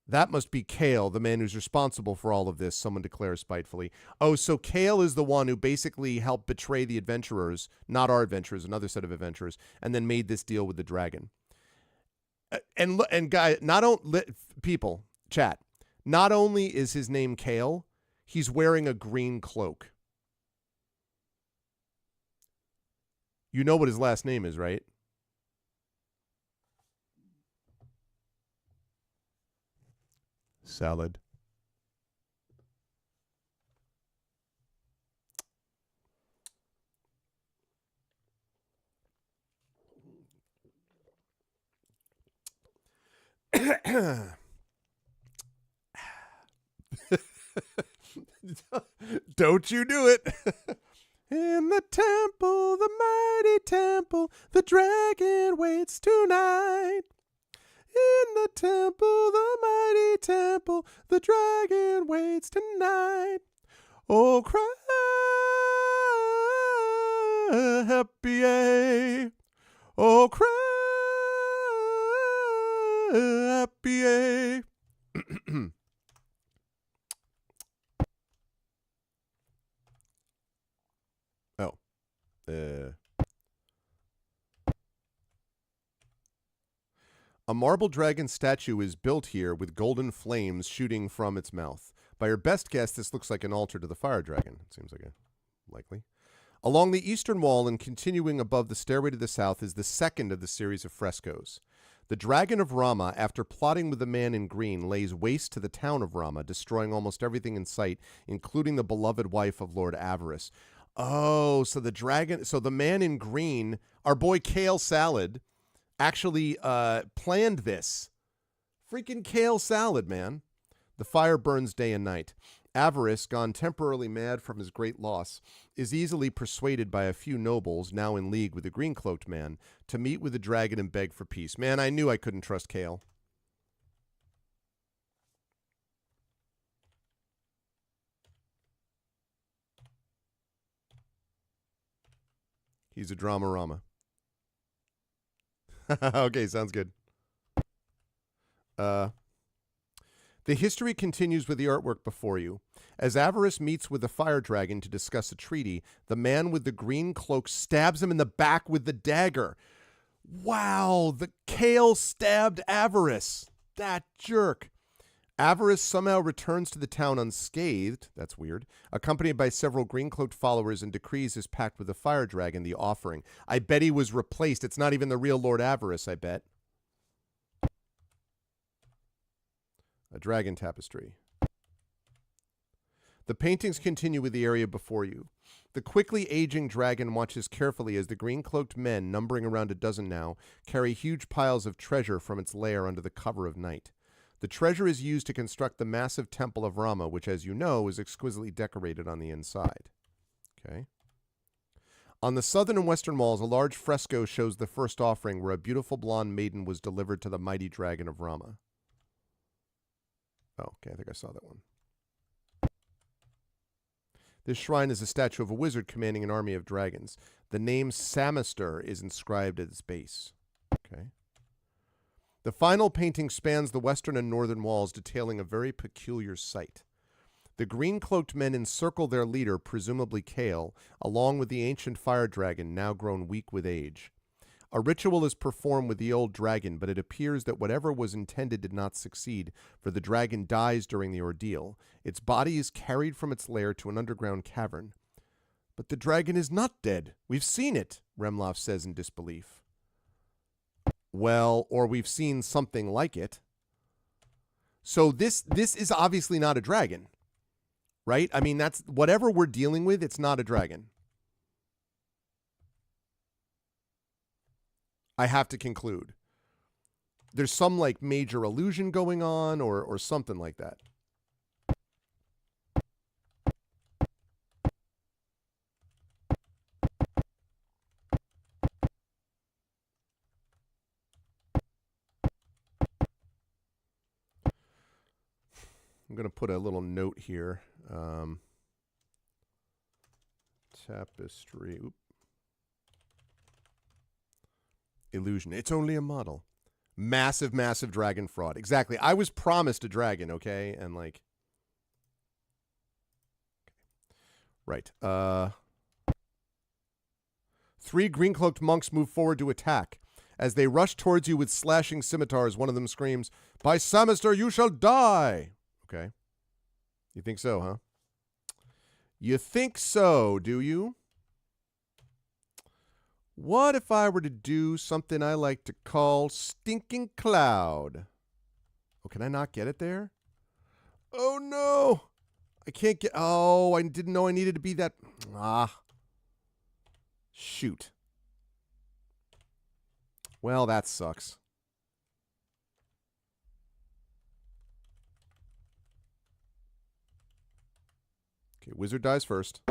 That must be Kale, the man who's responsible for all of this, someone declares spitefully. Oh, so Kale is the one who basically helped betray the adventurers, not our adventurers, another set of adventurers, and then made this deal with the dragon. And guy, people, chat, not only is his name Kale, he's wearing a green cloak. You know what his last name is, right? Salad. Don't you do it. In the temple, the mighty temple, the dragon waits tonight. In the temple, the mighty temple, the dragon waits tonight. Oh, cry happy, a. Oh, cry happy, a. Oh. A marble dragon statue is built here with golden flames shooting from its mouth. By your best guess, this looks like an altar to the fire dragon. It seems like a likely. Along the eastern wall and continuing above the stairway to the south is the second of the series of frescoes. The dragon of Rama, after plotting with the man in green, lays waste to the town of Rama, destroying almost everything in sight, including the beloved wife of Lord Avarice. Oh, so the man in green, our boy Kale Salad, actually planned this. Freaking Kale Salad, man. The fire burns day and night. Avarice, gone temporarily mad from his great loss, is easily persuaded by a few nobles, now in league with the green-cloaked man, to meet with the dragon and beg for peace. Man, I knew I couldn't trust Kale. He's a drama-rama. Okay, sounds good. The history continues with the artwork before you. As Avarice meets with the fire dragon to discuss a treaty, the man with the green cloak stabs him in the back with the dagger. Wow, the Kale stabbed Avarice. That jerk. Avarice somehow returns to the town unscathed, that's weird, accompanied by several green-cloaked followers, and decrees his pact with the fire dragon, the offering. I bet he was replaced. It's not even the real Lord Avarice, I bet. A dragon tapestry. The paintings continue with the area before you. The quickly aging dragon watches carefully as the green-cloaked men, numbering around a dozen now, carry huge piles of treasure from its lair under the cover of night. The treasure is used to construct the massive temple of Rama, which, as you know, is exquisitely decorated on the inside. Okay. On the southern and western walls, a large fresco shows the first offering, where a beautiful blonde maiden was delivered to the mighty dragon of Rama. Oh, okay, I think I saw that one. This shrine is a statue of a wizard commanding an army of dragons. The name Samister is inscribed at its base. Okay. The final painting spans the western and northern walls, detailing a very peculiar sight. The green-cloaked men encircle their leader, presumably Kale, along with the ancient fire dragon, now grown weak with age. A ritual is performed with the old dragon, but it appears that whatever was intended did not succeed, for the dragon dies during the ordeal. Its body is carried from its lair to an underground cavern. But the dragon is not dead. We've seen it, Remloff says in disbelief. Well, or we've seen something like it. So this is obviously not a dragon, right? I mean, that's whatever we're dealing with, it's not a dragon. I have to conclude. There's some like major illusion going on or something like that. I'm going to put a little note here. Tapestry. Oop. Illusion. It's only a model. Massive, massive dragon fraud. Exactly. I was promised a dragon, okay? And like... Right. 3 green-cloaked monks move forward to attack. As they rush towards you with slashing scimitars, one of them screams, "By Samister, you shall die!" Okay. You think so, huh? You think so, do you? What if I were to do something I like to call Stinking Cloud? Oh, can I not get it there? Oh, no. I can't get... Oh, I didn't know I needed to be that... Ah. Shoot. Well, that sucks. Wizard dies first.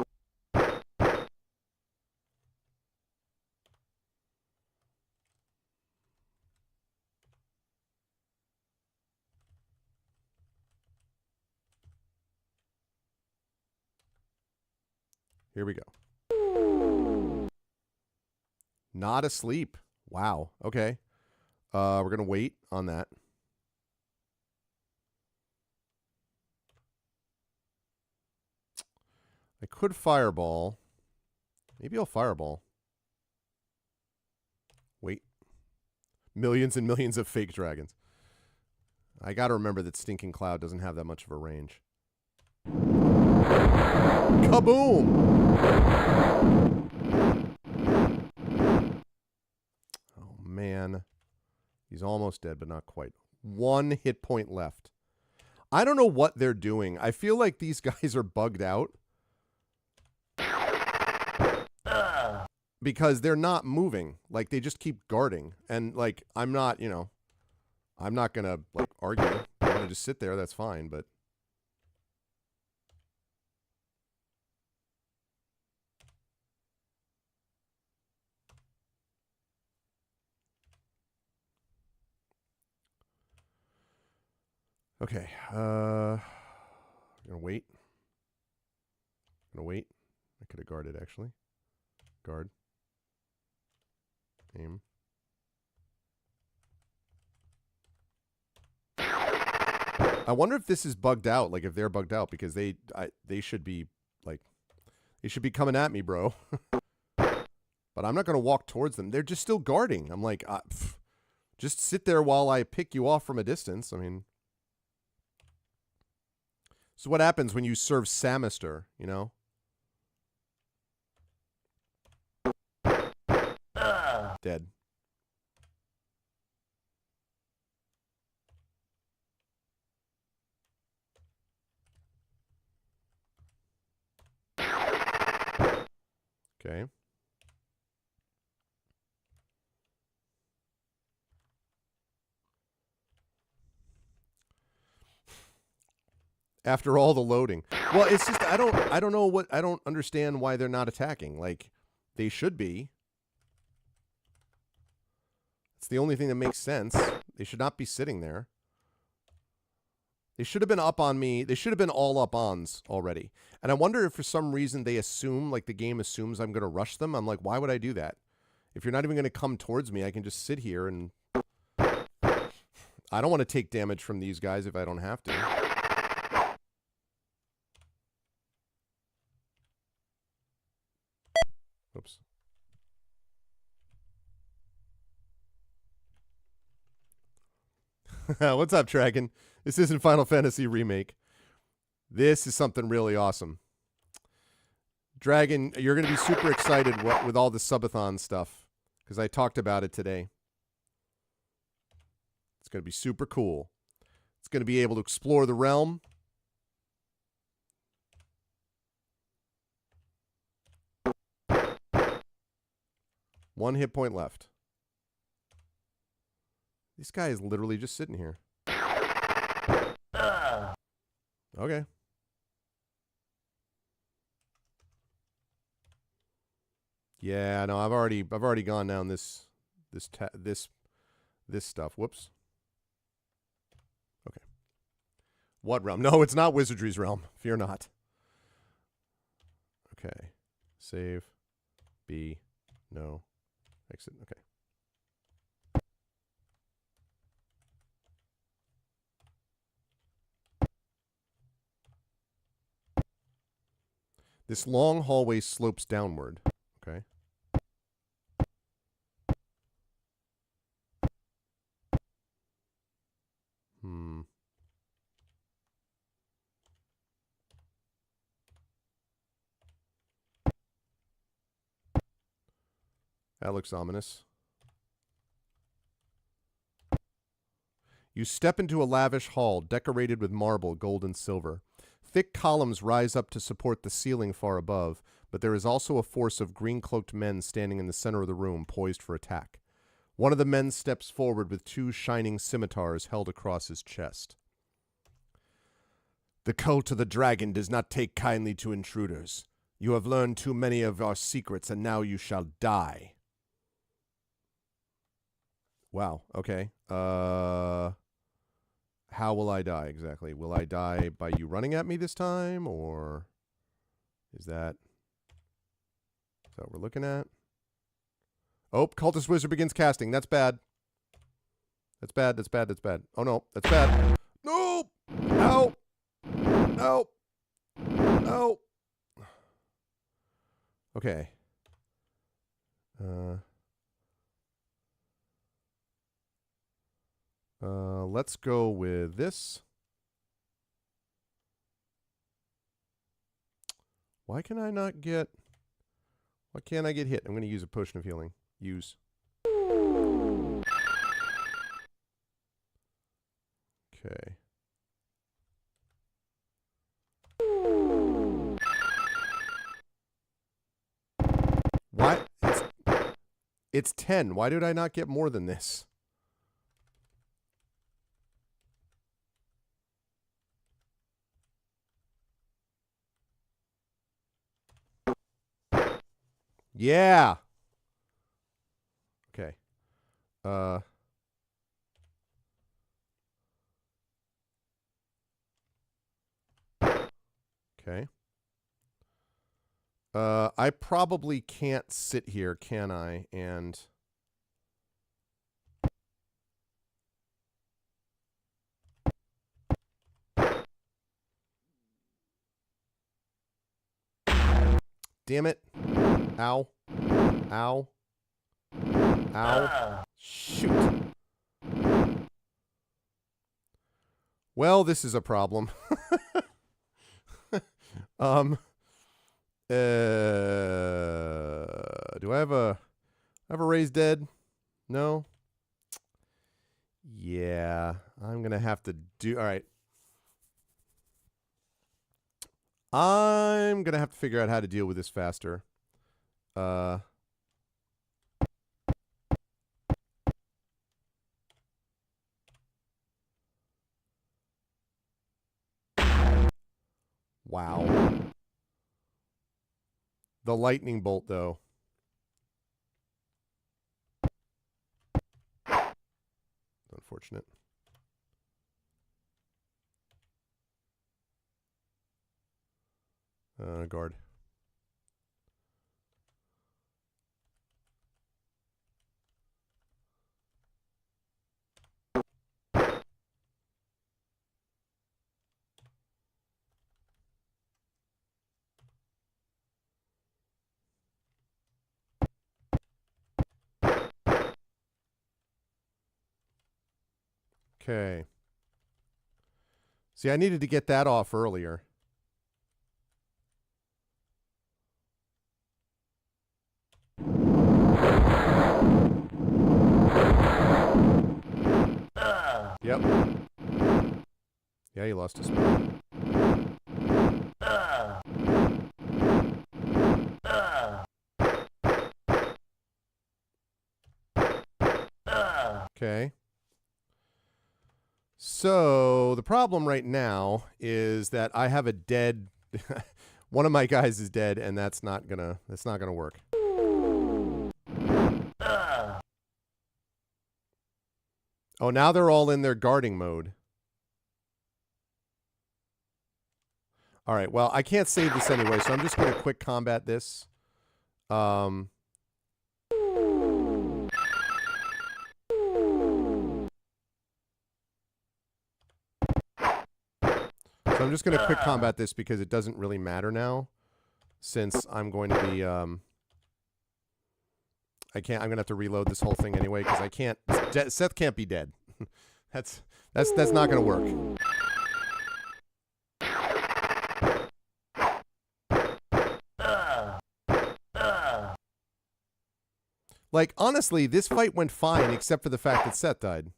Here we go. Not asleep. Wow. Okay. We're going to wait on that. I could fireball. Maybe I'll fireball. Wait. Millions and millions of fake dragons. I got to remember that Stinking Cloud doesn't have that much of a range. Kaboom! Oh, man. He's almost dead, but not quite. 1 hit point left. I don't know what they're doing. I feel like these guys are bugged out. Because they're not moving. Like, they just keep guarding. And, like, I'm not, you know, I'm not going to, like, argue. If I want to just sit there, that's fine, but... Okay, I'm gonna wait. I could have guarded, actually. Guard. Aim. I wonder if this is bugged out, like if they're bugged out, because they should be, like, they should be coming at me, bro. But I'm not gonna walk towards them. They're just still guarding. I'm like, just sit there while I pick you off from a distance. I mean... So what happens when you serve Samister, you know? Dead. Okay. After all the loading. Well, it's just I don't understand why they're not attacking. Like, they should be. It's the only thing that makes sense. They should not be sitting there. They should have been up on me. They should have been all up ons already. And I wonder if for some reason they assume, like the game assumes I'm going to rush them. I'm like, why would I do that? If you're not even going to come towards me, I can just sit here and... I don't want to take damage from these guys if I don't have to. Oops. What's up, Dragon? This isn't Final Fantasy Remake. This is something really awesome. Dragon, you're going to be super excited with all the subathon stuff, because I talked about it today. It's going to be super cool. It's going to be able to explore the realm. One hit point left. This guy is literally just sitting here. Okay. Yeah, no, I've already gone down this stuff. Whoops. Okay. What realm? No, it's not Wizardry's realm. Fear not. Okay. Save. B. No. Exit. Okay. This long hallway slopes downward. Okay. That looks ominous. You step into a lavish hall decorated with marble, gold, and silver. Thick columns rise up to support the ceiling far above, but there is also a force of green-cloaked men standing in the center of the room, poised for attack. One of the men steps forward with 2 shining scimitars held across his chest. The cult of the dragon does not take kindly to intruders. You have learned too many of our secrets, and now you shall die. Wow, okay. How will I die exactly? Will I die by you running at me this time, or is that what we're looking at? Oh, Cultist Wizard begins casting. That's bad. That's bad, that's bad, that's bad. Oh no, that's bad. No! No! No! No! Okay. Let's go with this. Why can't I get hit? I'm going to use a potion of healing. Use. Okay. Why? It's 10. Why did I not get more than this? Yeah. Okay. Okay. I probably can't sit here, can I? And damn it. Ow. Ow. Ow. Shoot. Well, this is a problem. Do I have a raised dead? No? Yeah, I'm gonna have to do, all right. I'm gonna have to figure out how to deal with this faster. Wow. The lightning bolt, though. Unfortunate. Guard. Okay. See, I needed to get that off earlier. Yep. Yeah, he lost his spell. Okay. So the problem right now is that I have a dead one of my guys is dead, and that's not gonna work. Oh, now they're all in their guarding mode. All right, well, I can't save this anyway, so I'm just going to quick combat this. So I'm just going to quick combat this because it doesn't really matter now, since I'm going to be, I'm going to have to reload this whole thing anyway, because I can't, Seth can't be dead. That's not going to work. Like, honestly, this fight went fine except for the fact that Seth died.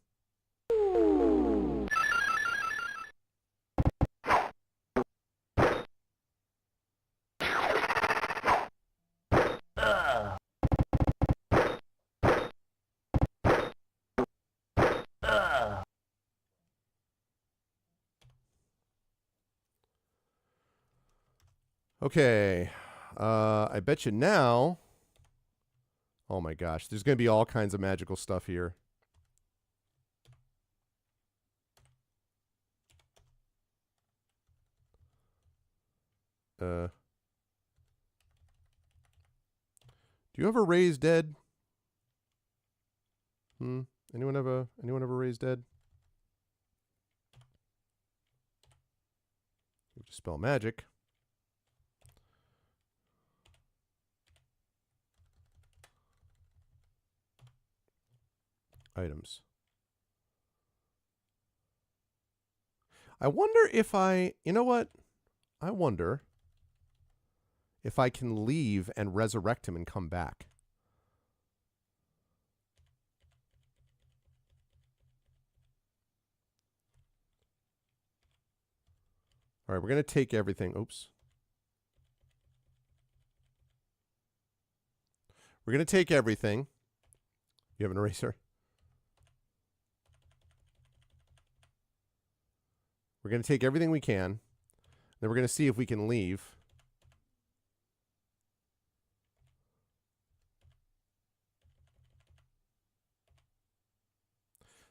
Okay. I bet you now. Oh my gosh. There's going to be all kinds of magical stuff here. Do you have a raised dead? Anyone have a raised dead? You just spell magic. Items. I wonder if you know what? I wonder if I can leave and resurrect him and come back. All right, we're going to take everything. Oops. We're going to take everything. You have an eraser? We're going to take everything we can. Then we're going to see if we can leave.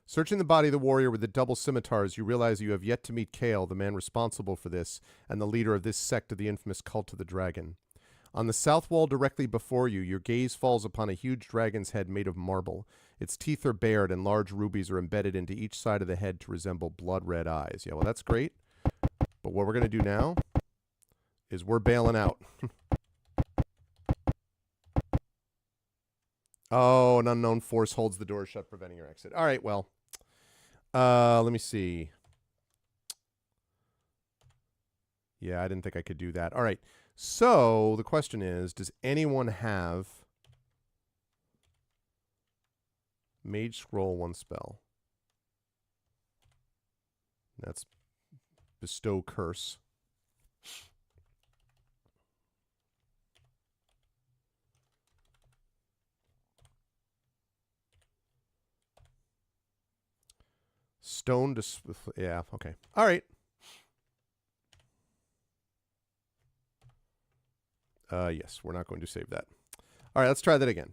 Searching the body of the warrior with the double scimitars, you realize you have yet to meet Kale, the man responsible for this, and the leader of this sect of the infamous Cult of the Dragon. On the south wall directly before you, your gaze falls upon a huge dragon's head made of marble. Its teeth are bared and large rubies are embedded into each side of the head to resemble blood-red eyes. Yeah, well, that's great. But what we're going to do now is we're bailing out. Oh, an unknown force holds the door shut, preventing your exit. All right, well. Let me see. Yeah, I didn't think I could do that. All right. So the question is, does anyone have Mage Scroll 1 spell? That's Bestow Curse. Stone to... Yeah, okay. All right. Yes, we're not going to save that. All right, let's try that again.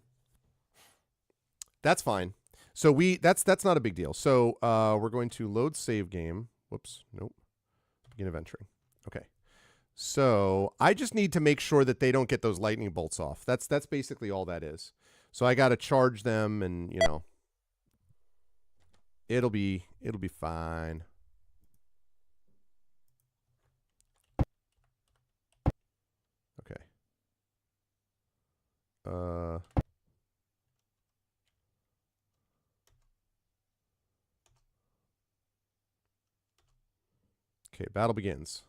That's fine. So that's not a big deal. So we're going to load save game. Whoops, nope. Begin of entering. Okay. So I just need to make sure that they don't get those lightning bolts off. That's basically all that is. So I got to charge them, and you know, it'll be fine. Okay. Okay, battle begins.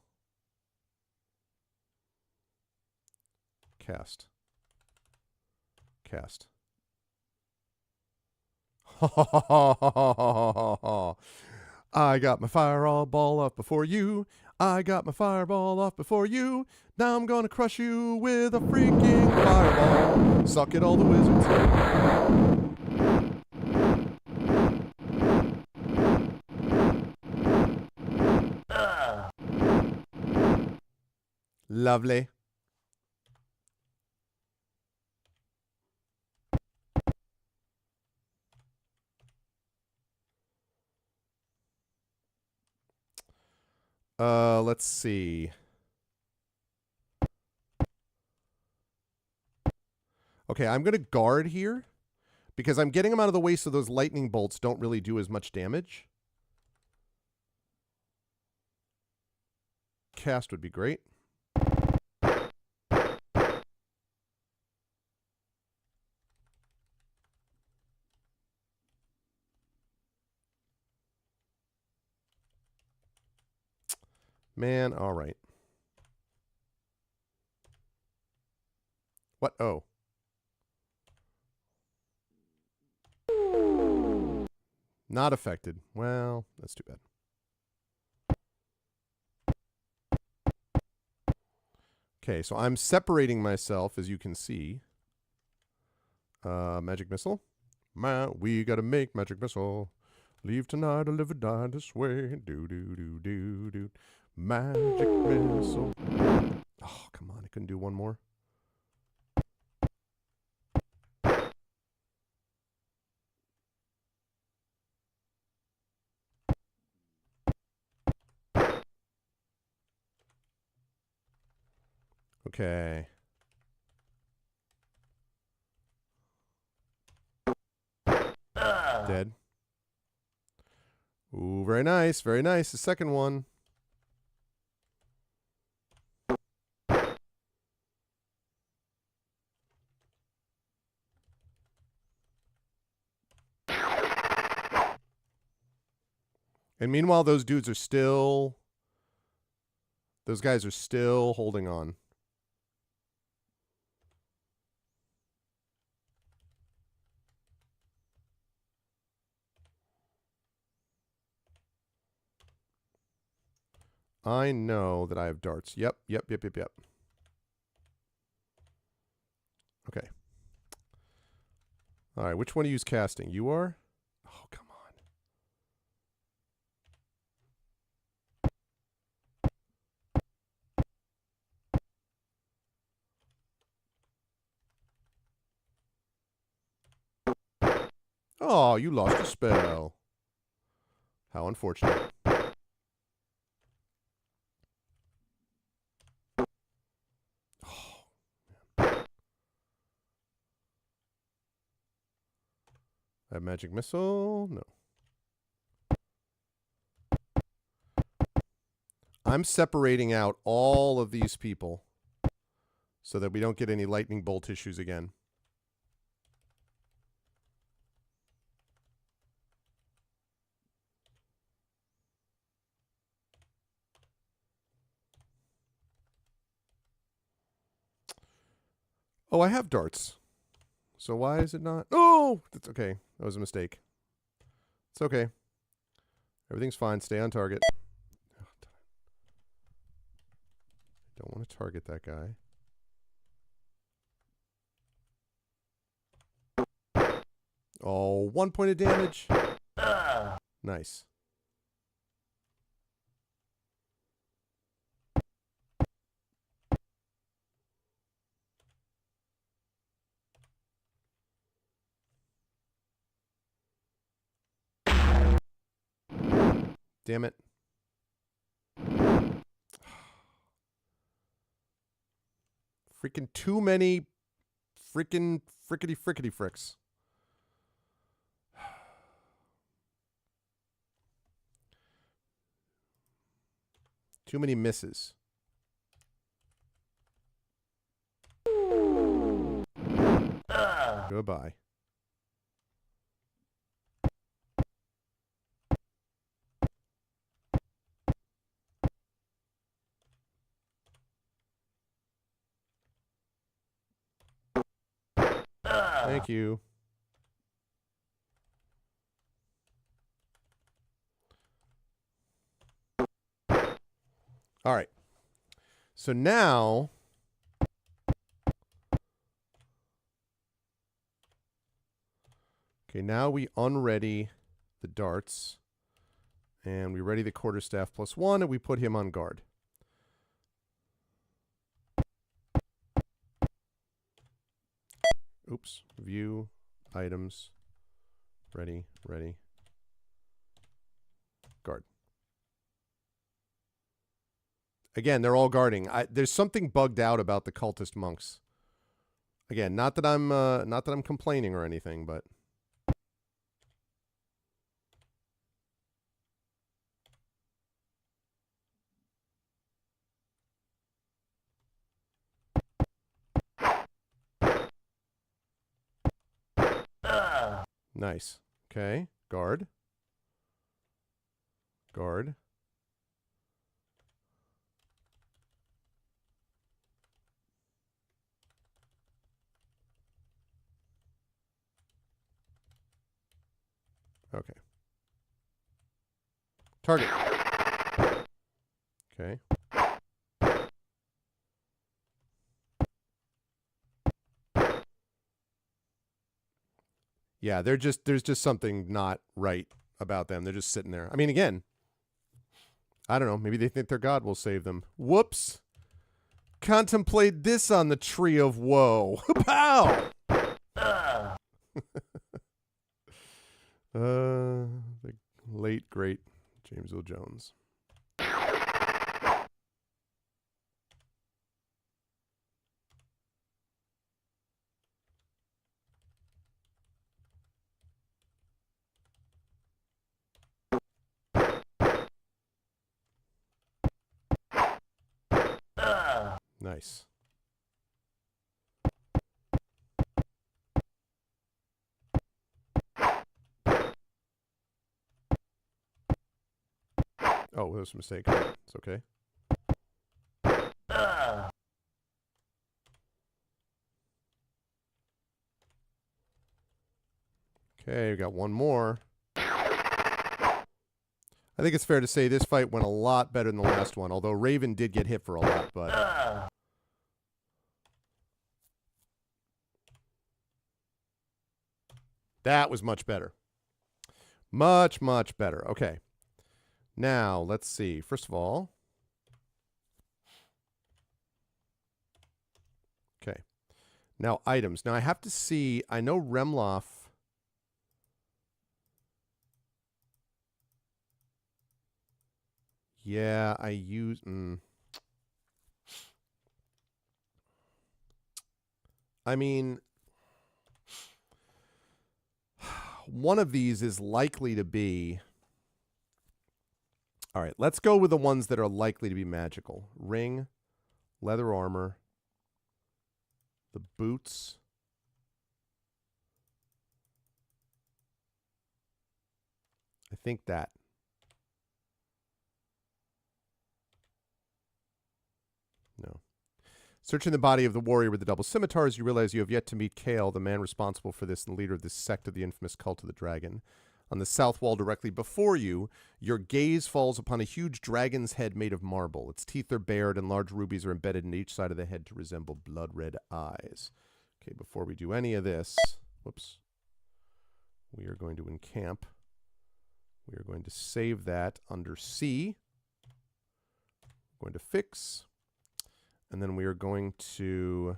Cast. Cast. I got my fireball off before you. I got my fireball off before you. Now I'm gonna crush you with a freaking fireball. Suck it, all the wizards. Lovely. Let's see. Okay, I'm going to guard here because I'm getting them out of the way so those lightning bolts don't really do as much damage. Cast would be great. Man, all right. What? Oh. Not affected. Well, that's too bad. Okay, so I'm separating myself, as you can see. Magic missile. We gotta make magic missile. Leave tonight or live or die this way. Do, do, do, do, do. Magic missile. Oh, come on. I couldn't do one more. Okay. Dead. Ooh, very nice. Very nice. The second one. And meanwhile, those dudes are still... Those guys are still holding on. I know that I have darts. Yep. Okay. All right, which one are you casting? You are? Oh, come on. Oh, you lost a spell. How unfortunate. I have magic missile? No. I'm separating out all of these people so that we don't get any lightning bolt issues again. Oh, I have darts. So why is it not? Oh, that's okay. That was a mistake. It's okay. Everything's fine. Stay on target. Oh, don't want to target that guy. Oh, 1 point of damage. Nice. Damn it. Freaking too many freaking frickety fricks. Too many misses. Goodbye. Thank you. All right. So now... Okay, now we unready the darts. And we ready the quarterstaff +1, and we put him on guard. Oops. View, items, ready, guard. Again, they're all guarding. There's something bugged out about the cultist monks. Again, not that I'm complaining or anything, but nice. Okay, guard. Guard. Okay. Target. Okay. Yeah, there's just something not right about them. They're just sitting there. I mean, again, I don't know. Maybe they think their god will save them. Whoops. Contemplate this on the tree of woe. Pow! The late, great James Earl Jones. Nice. Oh, that was a mistake. It's okay. Okay, we got one more. I think it's fair to say this fight went a lot better than the last one, although Raven did get hit for a lot, but... That was much better. Much, much better. Okay. Now, let's see. First of all... Okay. Now, items. Now, I have to see... I know Remloff... Yeah, I use... I mean... One of these is likely to be... All right, let's go with the ones that are likely to be magical. Ring, leather armor, the boots. I think that. No. Searching the body of the warrior with the double scimitars, you realize you have yet to meet Kale, the man responsible for this and leader of this sect of the infamous cult of the dragon. On the south wall directly before you, your gaze falls upon a huge dragon's head made of marble. Its teeth are bared and large rubies are embedded in each side of the head to resemble blood-red eyes. Okay, before we do any of this, whoops, we are going to encamp. We are going to save that under C. We're going to fix. And then we are going to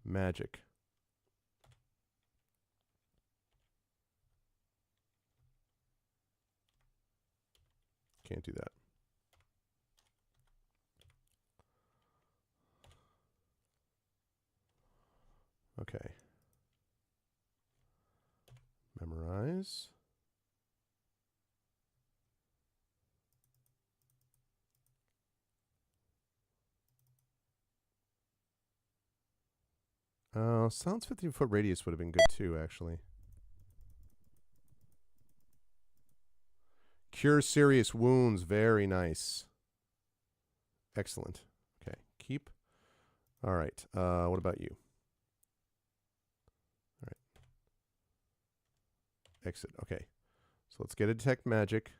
magic. Can't do that. Okay. Memorize. Sounds 15-foot radius would have been good too, actually. Cure serious wounds. Very nice. Excellent. Okay. Keep. All right. What about you? All right. Exit. Okay. So let's get a detect magic.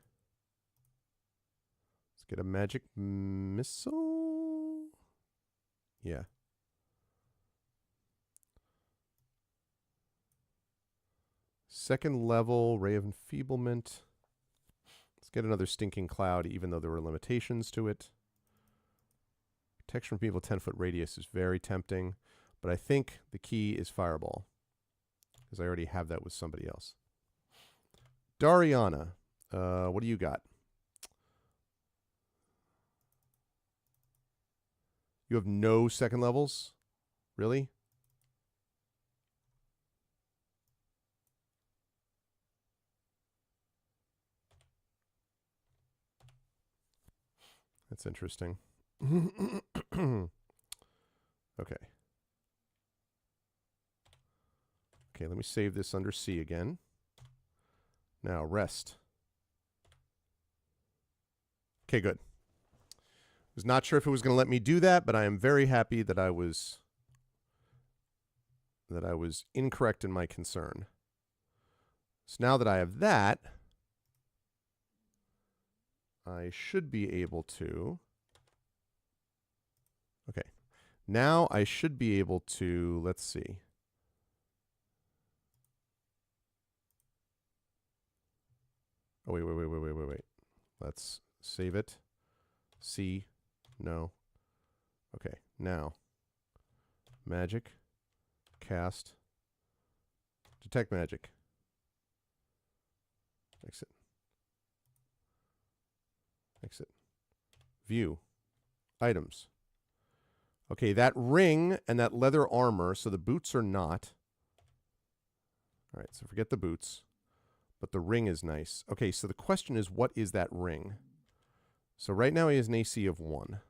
Let's get a magic missile. Yeah. Second level, ray of enfeeblement. Let's get another stinking cloud, even though there were limitations to it. Protection from evil 10-foot radius is very tempting, but I think the key is fireball, because I already have that with somebody else. Dariana, what do you got? You have no second levels? Really? That's interesting. Okay. Okay, let me save this under C again. Now, rest. Okay, good. Was not sure if it was going to let me do that, but I am very happy that I was incorrect in my concern. So now that I have that, I should be able to... Okay. Now I should be able to... Let's see. Oh, wait. Let's save it. C. No. Okay, now. Magic. Cast. Detect magic. Exit. Exit. View. Items. Okay, that ring and that leather armor, so the boots are not. All right, so forget the boots. But the ring is nice. Okay, so the question is, what is that ring? So right now he has an AC of 1.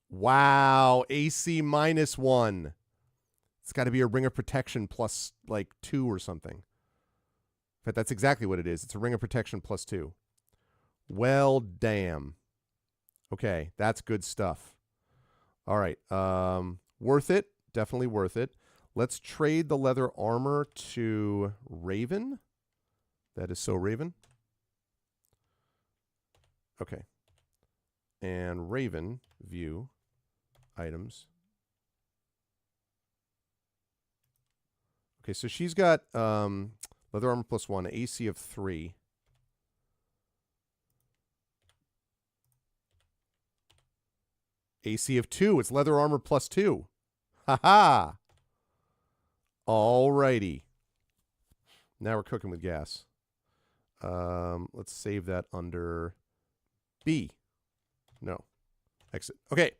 Wow, AC -1. It's got to be a ring of protection plus, like, 2 or something. In fact, that's exactly what it is. It's a ring of protection plus 2. Well, damn. Okay, that's good stuff. All right, worth it. Definitely worth it. Let's trade the leather armor to Raven. That is so Raven. Okay. And Raven, view, items. Okay, so she's got leather armor plus 1, AC of 3. AC of 2. It's leather armor plus 2. Ha-ha! Alrighty. Now we're cooking with gas. Let's save that under B. No. Exit. Okay.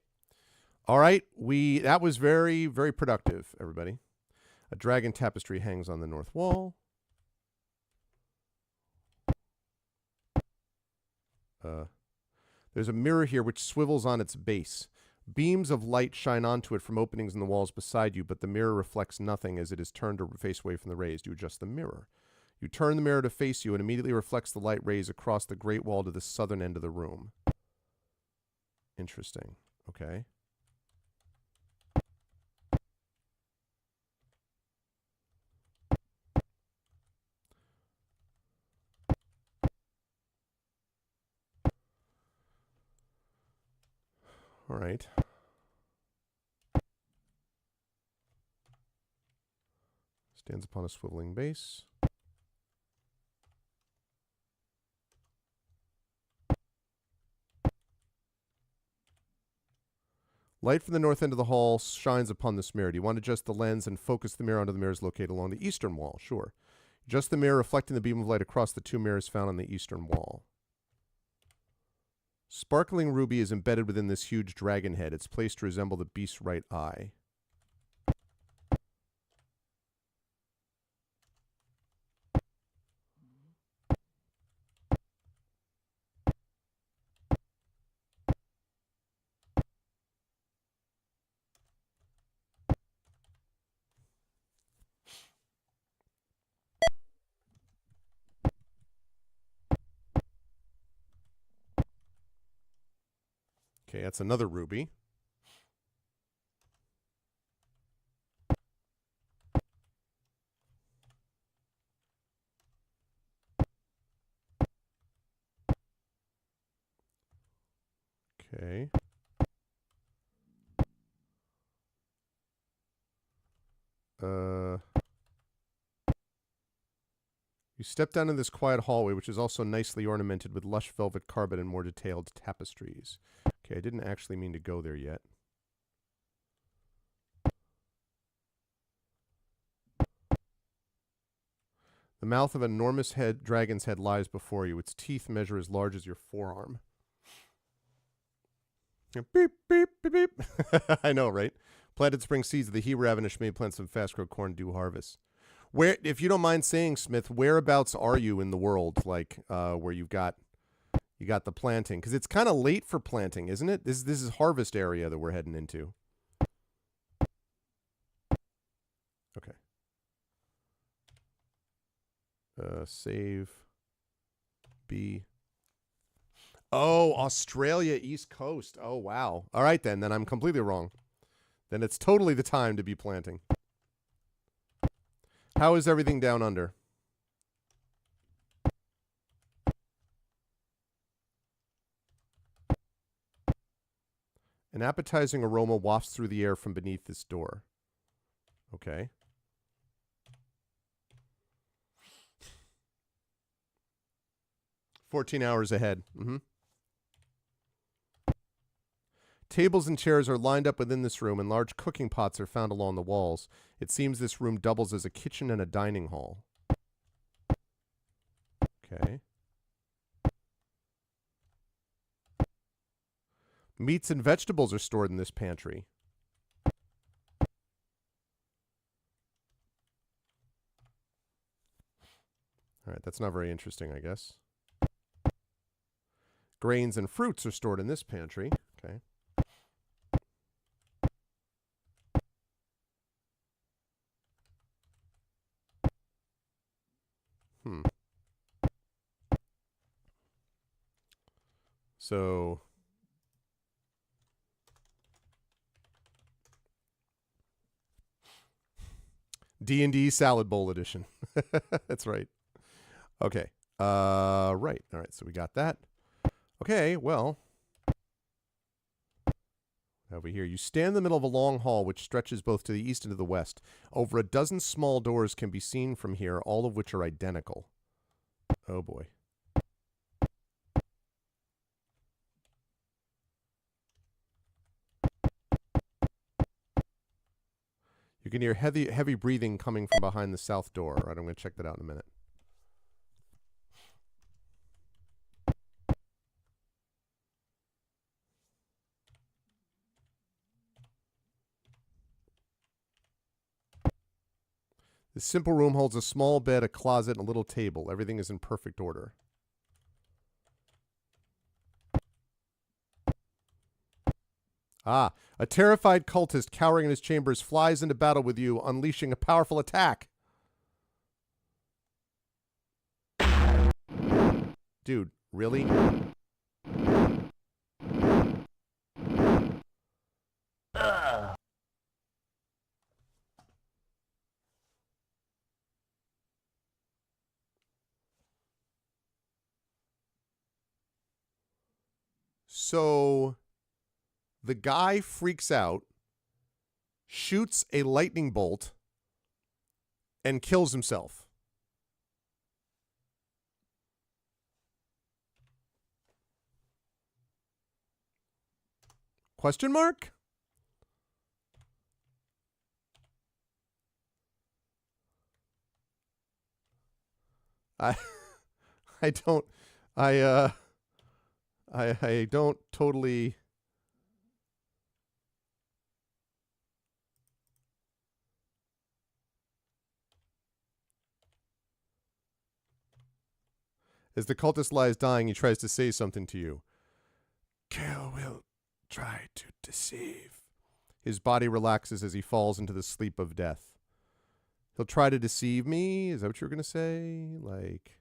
All right. That was very, very productive, everybody. A dragon tapestry hangs on the north wall. There's a mirror here which swivels on its base. Beams of light shine onto it from openings in the walls beside you, but the mirror reflects nothing as it is turned to face away from the rays. You adjust the mirror. You turn the mirror to face you and immediately reflects the light rays across the great wall to the southern end of the room. Interesting. Okay. All right. Stands upon a swiveling base. Light from the north end of the hall shines upon this mirror. Do you want to adjust the lens and focus the mirror onto the mirrors located along the eastern wall? Sure. Adjust the mirror, reflecting the beam of light across the 2 mirrors found on the eastern wall. Sparkling ruby is embedded within this huge dragon head. It's placed to resemble the beast's right eye. Okay, that's another ruby. Okay. You step down in this quiet hallway, which is also nicely ornamented with lush velvet carpet and more detailed tapestries. Okay, I didn't actually mean to go there yet. The mouth of an enormous dragon's head lies before you. Its teeth measure as large as your forearm. Beep, beep, beep, beep. I know, right? Planted spring seeds of the he ravenous may plant some fast grow corn due harvest. Where, if you don't mind saying, Smith, whereabouts are you in the world? Like, where you got the planting? Because it's kind of late for planting, isn't it? This is harvest area that we're heading into. Okay. Save. B. Oh, Australia, East Coast. Oh, wow. All right, then I'm completely wrong. Then it's totally the time to be planting. How is everything down under? An appetizing aroma wafts through the air from beneath this door. Okay. "14 hours ahead. Mm-hmm. Tables and chairs are lined up within this room, and large cooking pots are found along the walls. It seems this room doubles as a kitchen and a dining hall. Okay. Meats and vegetables are stored in this pantry. All right, that's not very interesting, I guess. Grains and fruits are stored in this pantry. Okay. So D&D Salad Bowl edition. That's right. Okay. Right. All right. So we got that. Okay. Well, over here, you stand in the middle of a long hall which stretches both to the east and to the west. Over a dozen small doors can be seen from here, all of which are identical. Oh boy. You can hear heavy breathing coming from behind the south door. All right, I'm going to check that out in a minute. This simple room holds a small bed, a closet, and a little table. Everything is in perfect order. Ah, a terrified cultist cowering in his chambers flies into battle with you, unleashing a powerful attack. Dude, really? So the guy freaks out, shoots a lightning bolt, and kills himself. Question mark? I I don't I don't totally. As the cultist lies dying, he tries to say something to you. Kale will try to deceive. His body relaxes as he falls into the sleep of death. He'll try to deceive me? Is that what you were going to say? Like...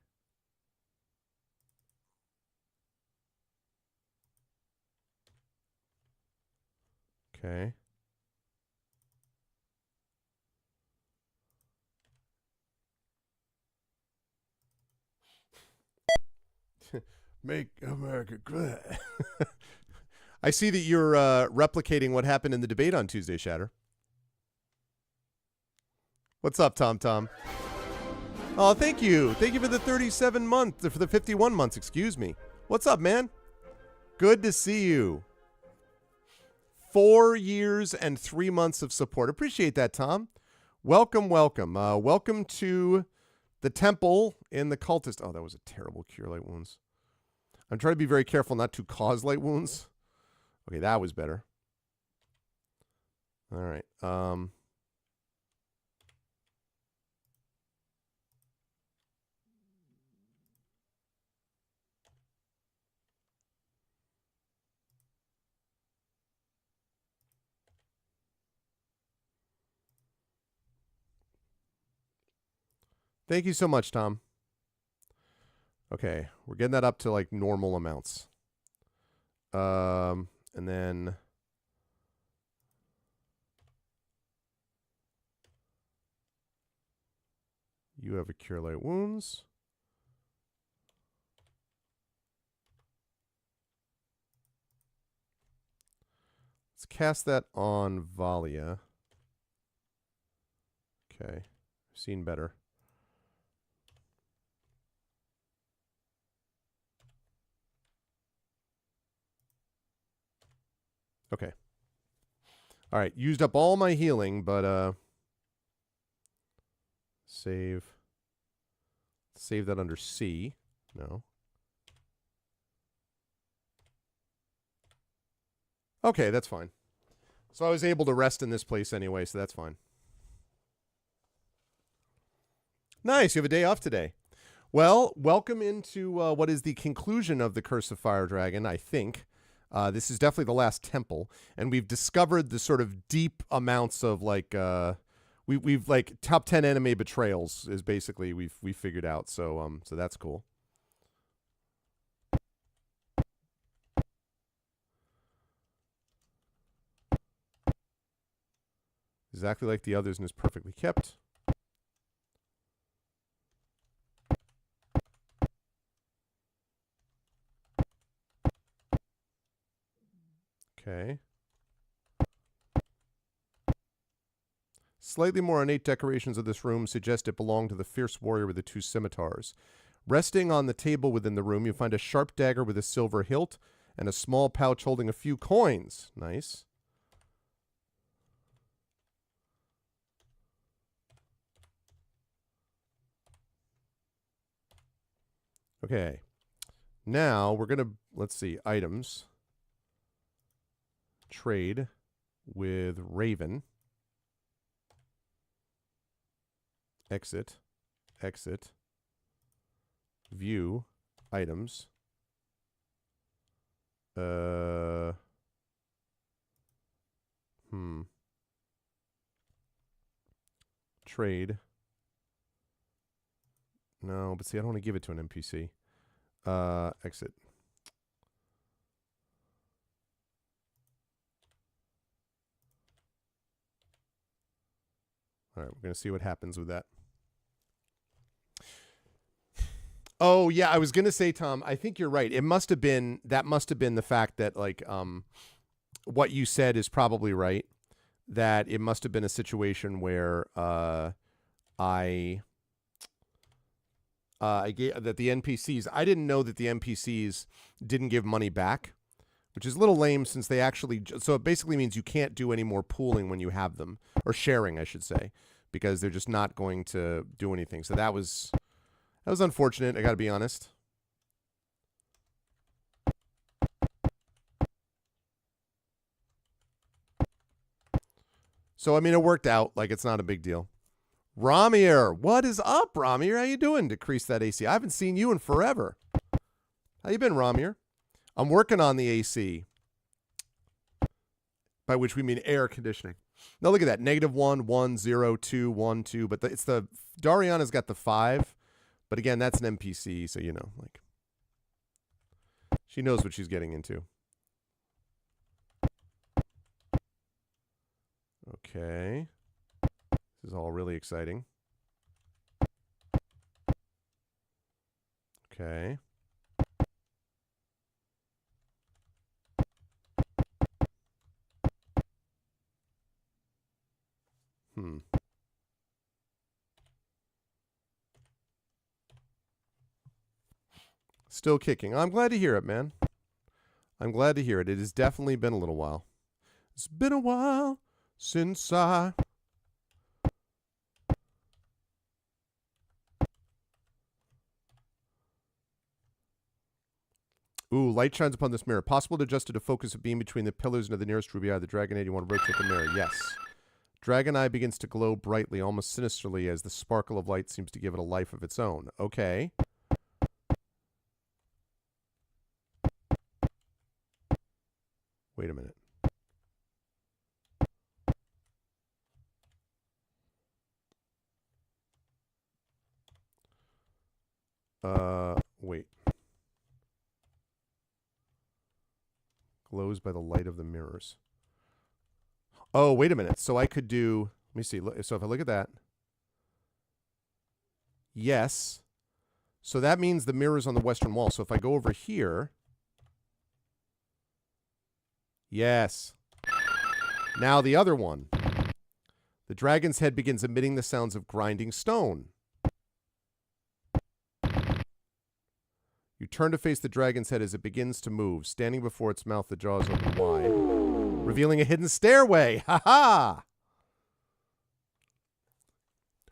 Okay. Make America great. I see that you're replicating what happened in the debate on Tuesday, Shatter. What's up, Tom Tom? Oh, thank you. Thank you for the 37 months, for the 51 months, excuse me. What's up, man? Good to see you. 4 years and 3 months of support. Appreciate that, Tom. Welcome, welcome. Welcome to the temple in the cultist. Oh, that was a terrible cure light wounds. I'm trying to be very careful not to cause light wounds. Okay, that was better. All right. Thank you so much, Tom. Okay, we're getting that up to like normal amounts. And then you have a cure light wounds. Let's cast that on Valia. Okay, seen better. Okay. All right. Used up all my healing, but save. Save that under C. No. Okay, that's fine. So I was able to rest in this place anyway, so that's fine. Nice. You have a day off today. Well, welcome into what is the conclusion of the Curse of Fire Dragon, I think. This is definitely the last temple, and we've discovered the sort of deep amounts of like we've like top 10 anime betrayals is basically we've figured out. So so that's cool. Exactly like the others and is perfectly kept. Okay. Slightly more ornate decorations of this room suggest it belonged to the fierce warrior with the two scimitars. Resting on the table within the room, you find a sharp dagger with a silver hilt and a small pouch holding a few coins. Nice. Okay. Now we're going to, let's see, items. Trade with Raven. Exit. Exit. View. Items. Trade. No, but see, I don't want to give it to an NPC. Exit. All right, we're going to see what happens with that. Oh, yeah, I was going to say, Tom, I think you're right. It must have been, that must have been the fact that, like, what you said is probably right. That it must have been a situation where that the NPCs, I didn't know that the NPCs didn't give money back, which is a little lame since they actually, so it basically means you can't do any more pooling when you have them, or sharing, I should say, because they're just not going to do anything. So that was unfortunate, I got to be honest. So, I mean, it worked out. Like, it's not a big deal. Ramir, what is up, Ramir? How you doing? Decrease that AC. I haven't seen you in forever. How you been, Ramir? I'm working on the AC, by which we mean air conditioning. Now, look at that. -1, 1, 0, 2, 1, 2. But it's the Dariana's got the 5. But again, that's an NPC, so, you know, like, she knows what she's getting into. Okay. This is all really exciting. Okay. Still kicking. I'm glad to hear it, man. I'm glad to hear it. It has definitely been a little while. It's been a while since I... Ooh, light shines upon this mirror. Possible to adjust it to focus a beam between the pillars and the nearest ruby eye. The dragon eye, you want to rotate the mirror. Yes. Dragon eye begins to glow brightly, almost sinisterly, as the sparkle of light seems to give it a life of its own. Okay. Wait a minute. Wait. Glows by the light of the mirrors. Oh, wait a minute. So I could do... Let me see. So if I look at that... Yes. So that means the mirror's on the western wall. So if I go over here... Yes. Now the other one. The dragon's head begins emitting the sounds of grinding stone. You turn to face the dragon's head as it begins to move. Standing before its mouth, the jaws open wide. Revealing a hidden stairway. Ha ha!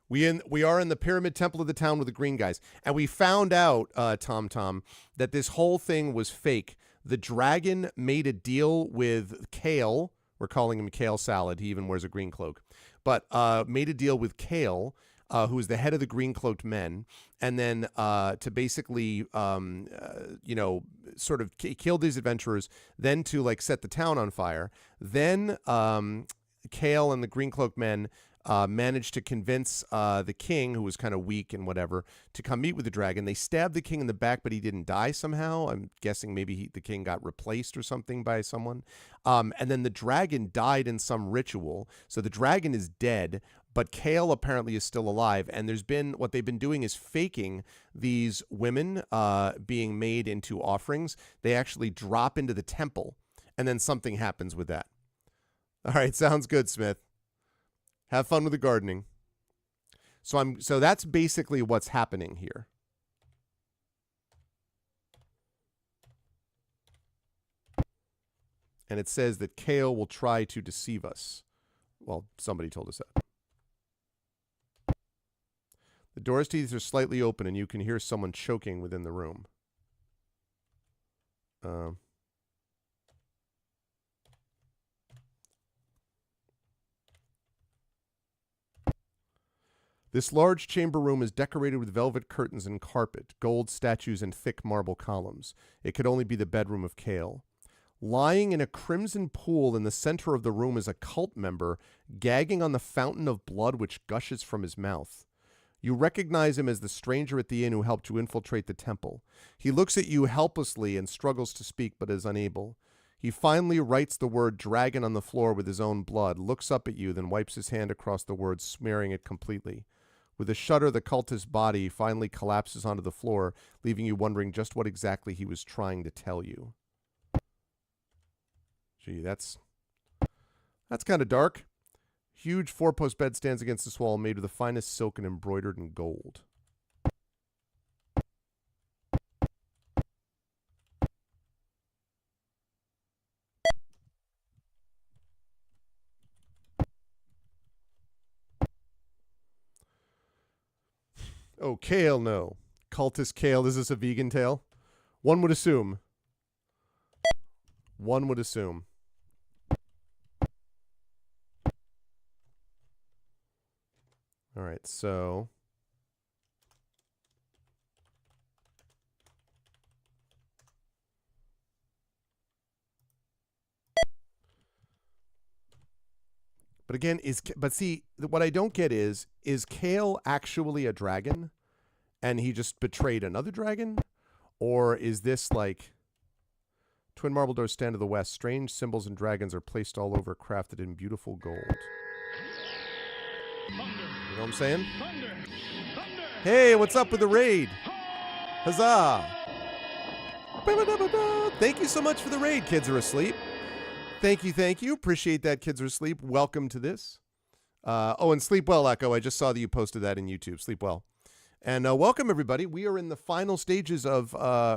We are in the Pyramid Temple of the town with the green guys. And we found out, Tom, that this whole thing was fake. The dragon made a deal with Kale. We're calling him Kale Salad. He even wears a green cloak. But made a deal with Kale, who is the head of the green cloaked men, and then to basically, sort of kill these adventurers, then to like set the town on fire. Then Kale and the green cloaked men managed to convince the king, who was kind of weak and whatever, to come meet with the dragon. They stabbed the king in the back, but he didn't die somehow. I'm guessing maybe the king got replaced or something by someone. And then the dragon died in some ritual. So the dragon is dead, but Kale apparently is still alive. And what they've been doing is faking these women being made into offerings. They actually drop into the temple, and then something happens with that. All right, sounds good, Smith. Have fun with the gardening. So that's basically what's happening here. And it says that Kale will try to deceive us. Well, somebody told us that. The door's teeth are slightly open, and you can hear someone choking within the room. This large chamber room is decorated with velvet curtains and carpet, gold statues, and thick marble columns. It could only be the bedroom of Kale. Lying in a crimson pool in the center of the room is a cult member, gagging on the fountain of blood which gushes from his mouth. You recognize him as the stranger at the inn who helped you infiltrate the temple. He looks at you helplessly and struggles to speak, but is unable. He finally writes the word dragon on the floor with his own blood, looks up at you, then wipes his hand across the words, smearing it completely. With a shudder, the cultist's body finally collapses onto the floor, leaving you wondering just what exactly he was trying to tell you. Gee, that's kind of dark. Huge four-post bed stands against this wall, made of the finest silk and embroidered in gold. Oh, Kale, no. Cultist Kale, is this a vegan tale? One would assume. One would assume. All right, so... But again, see, what I don't get is Kale actually a dragon and he just betrayed another dragon? Or is this like twin marble doors stand to the west, strange symbols and dragons are placed all over, crafted in beautiful gold. You know what I'm saying? Hey, what's up with the raid? Huzzah! Thank you so much for the raid, Kids Are Asleep. Thank you. Appreciate that, Kids Are Asleep. Welcome to this. And sleep well, Echo. I just saw that you posted that in YouTube. Sleep well. And welcome, everybody. We are in the final stages of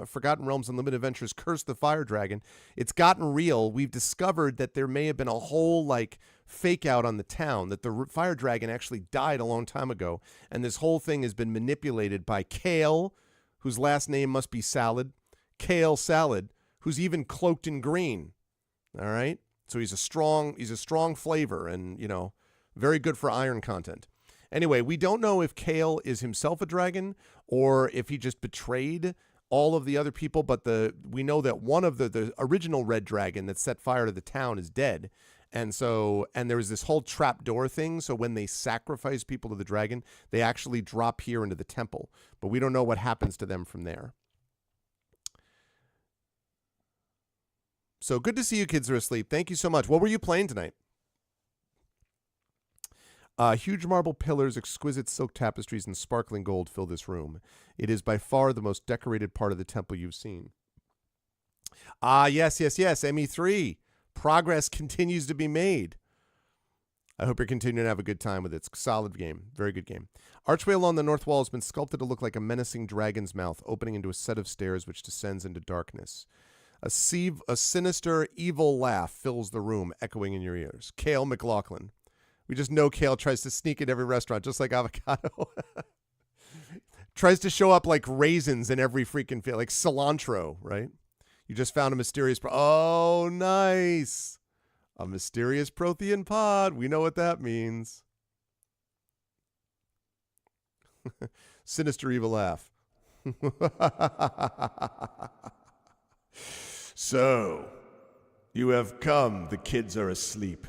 Forgotten Realms Unlimited Adventures Curse the Fire Dragon. It's gotten real. We've discovered that there may have been a whole, fake out on the town, that the fire dragon actually died a long time ago. And this whole thing has been manipulated by Kale, whose last name must be Salad. Kale Salad, who's even cloaked in green. All right, so he's a strong flavor, and very good for iron content. Anyway, we don't know if Kale is himself a dragon or if he just betrayed all of the other people. But we know that one of the original red dragon that set fire to the town is dead, and there was this whole trapdoor thing. So when they sacrifice people to the dragon, they actually drop here into the temple. But we don't know what happens to them from there. So good to see you, Kids Are Asleep. Thank you so much. What were you playing tonight? Huge marble pillars, exquisite silk tapestries, and sparkling gold fill this room. It is by far the most decorated part of the temple you've seen. Yes. ME3. Progress continues to be made. I hope you're continuing to have a good time with it. It's a solid game. Very good game. Archway along the north wall has been sculpted to look like a menacing dragon's mouth, opening into a set of stairs which descends into darkness. A sinister, evil laugh fills the room, echoing in your ears. Kale MacLachlan. We just know Kale tries to sneak in every restaurant, just like Avocado. Tries to show up like raisins in every freaking field, like cilantro, right? You just found a mysterious... oh, nice. A mysterious Prothean pod. We know what that means. Sinister evil laugh. So, you have come. The kids are asleep.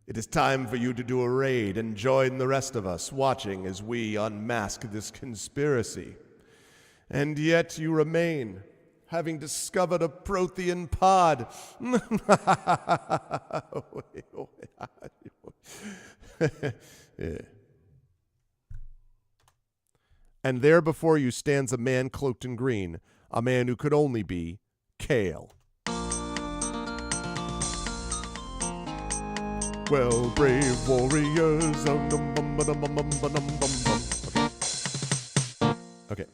It is time for you to do a raid and join the rest of us, watching as we unmask this conspiracy. And yet you remain, having discovered a Prothean pod. Yeah. And there before you stands a man cloaked in green, a man who could only be Kale. Well, brave warriors. Okay.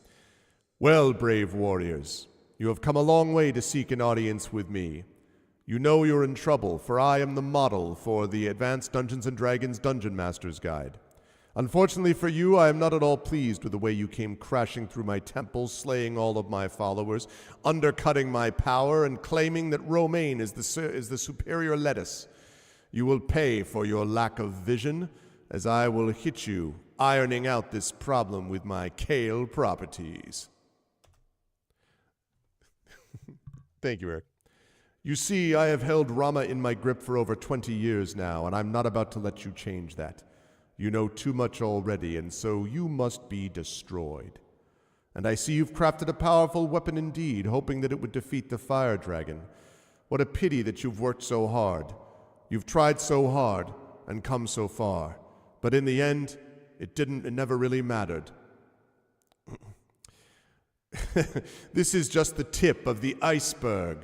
Well, brave warriors, you have come a long way to seek an audience with me. You know you're in trouble, for I am the model for the Advanced Dungeons & Dragons Dungeon Master's Guide. Unfortunately for you, I am not at all pleased with the way you came crashing through my temple, slaying all of my followers, undercutting my power, and claiming that Romaine is the superior lettuce. You will pay for your lack of vision, as I will hit you, ironing out this problem with my kale properties. Thank you, Eric. You see, I have held Rama in my grip for over 20 years now, and I'm not about to let you change that. You know too much already, and so you must be destroyed. And I see you've crafted a powerful weapon indeed, hoping that it would defeat the fire dragon. What a pity that you've worked so hard. You've tried so hard and come so far. But in the end, it never really mattered. This is just the tip of the iceberg.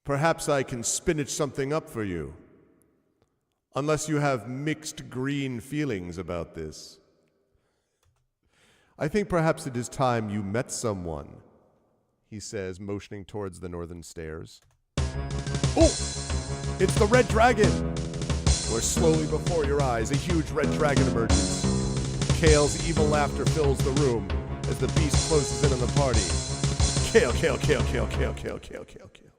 Perhaps I can spinach something up for you. Unless you have mixed green feelings about this. I think perhaps it is time you met someone, he says, motioning towards the northern stairs. Oh! It's the red dragon! Where slowly before your eyes, a huge red dragon emerges. Kale's evil laughter fills the room as the beast closes in on the party. Kale, Kale, Kale, Kale, Kale, Kale, Kale, Kale, Kale.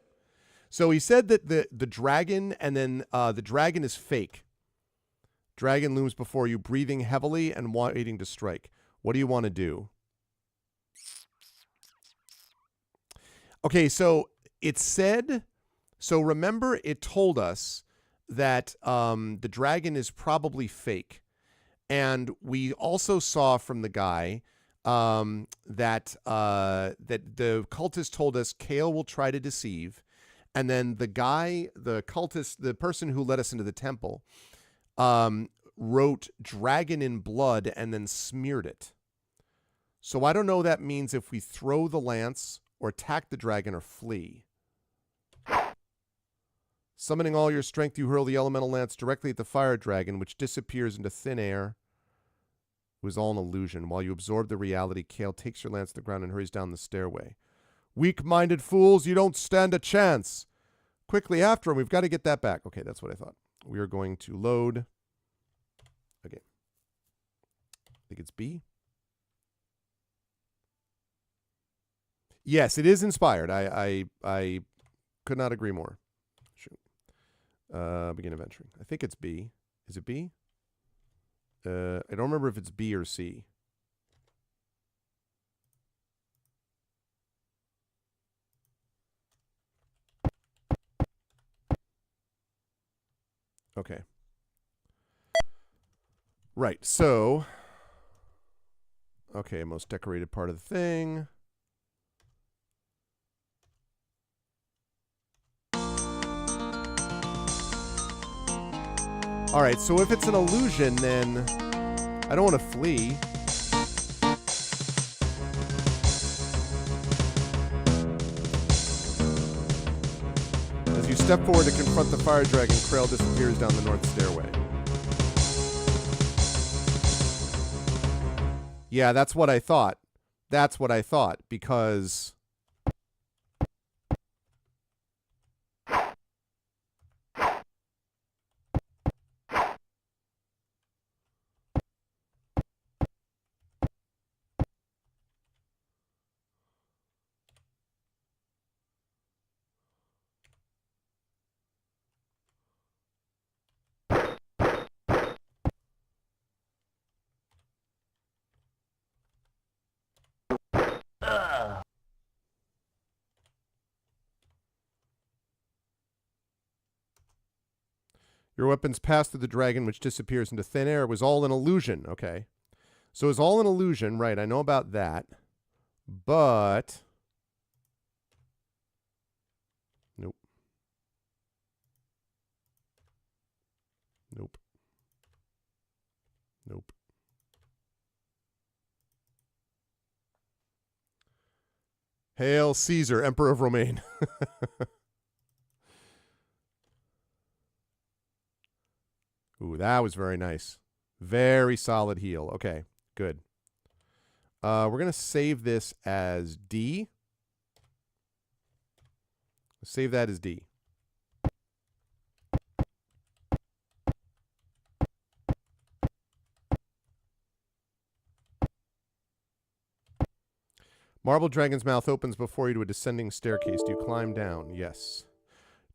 So he said that the dragon, and then the dragon is fake. Dragon looms before you, breathing heavily and waiting to strike. What do you want to do? Okay, so it said, so remember it told us that the dragon is probably fake. And we also saw from the guy that the cultist told us Kale will try to deceive. And then the guy, the cultist, the person who led us into the temple, wrote dragon in blood and then smeared it. So I don't know what that means if we throw the lance or attack the dragon or flee. Summoning all your strength, you hurl the elemental lance directly at the fire dragon, which disappears into thin air. It was all an illusion. While you absorb the reality, Kale takes your lance to the ground and hurries down the stairway. Weak-minded fools, you don't stand a chance. Quickly after him, we've got to get that back. Okay, that's what I thought. We are going to load. Okay. I think it's B. Yes, it is inspired. I could not agree more. Shoot. Begin adventuring. I think it's B. Is it B? I don't remember if it's B or C. Okay. Right, so... Okay, most decorated part of the thing. Alright, so if it's an illusion, then... I don't want to flee. As you step forward to confront the fire dragon, Krail disappears down the north stairway. Yeah, that's what I thought. That's what I thought, because Your weapons pass through the dragon, which disappears into thin air. It was all an illusion. Okay. So it was all an illusion. Right, I know about that. But... Nope. Nope. Nope. Hail Caesar, Emperor of Romaine. Ooh, that was very nice. Very solid heal. Okay, good. We're going to save this as D. Save that as D. Marble dragon's mouth opens before you to a descending staircase. Do you climb down? Yes.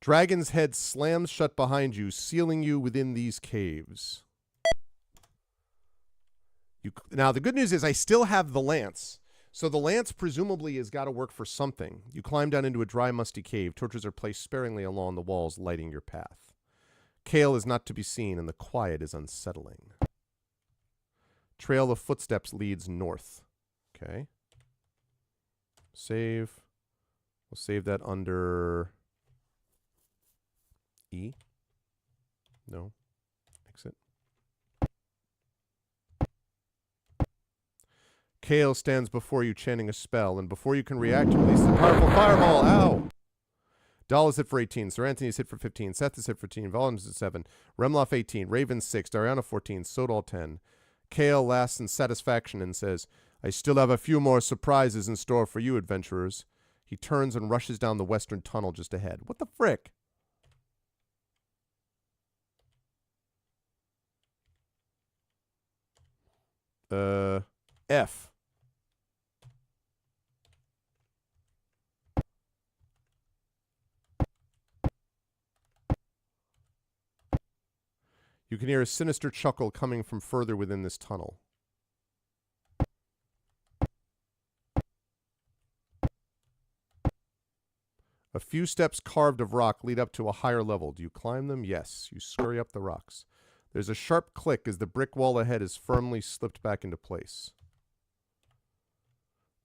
Dragon's head slams shut behind you, sealing you within these caves. Now, the good news is I still have the lance. So the lance presumably has got to work for something. You climb down into a dry, musty cave. Torches are placed sparingly along the walls, lighting your path. Kale is not to be seen, and the quiet is unsettling. Trail of footsteps leads north. Okay. Save. We'll save that under E. No. Exit. Kale stands before you chanting a spell, and before you can react, he releases a powerful fireball. Ow! Dahl is hit for 18. Sir Anthony is hit for 15. Seth is hit for 15. Volumes is 7. Remloff 18. Raven 6. Dariana 14. Sodal 10. Kale laughs in satisfaction and says, I still have a few more surprises in store for you, adventurers. He turns and rushes down the western tunnel just ahead. What the frick? F. You can hear a sinister chuckle coming from further within this tunnel. A few steps carved of rock lead up to a higher level. Do you climb them? Yes. You scurry up the rocks. There's a sharp click as the brick wall ahead is firmly slipped back into place.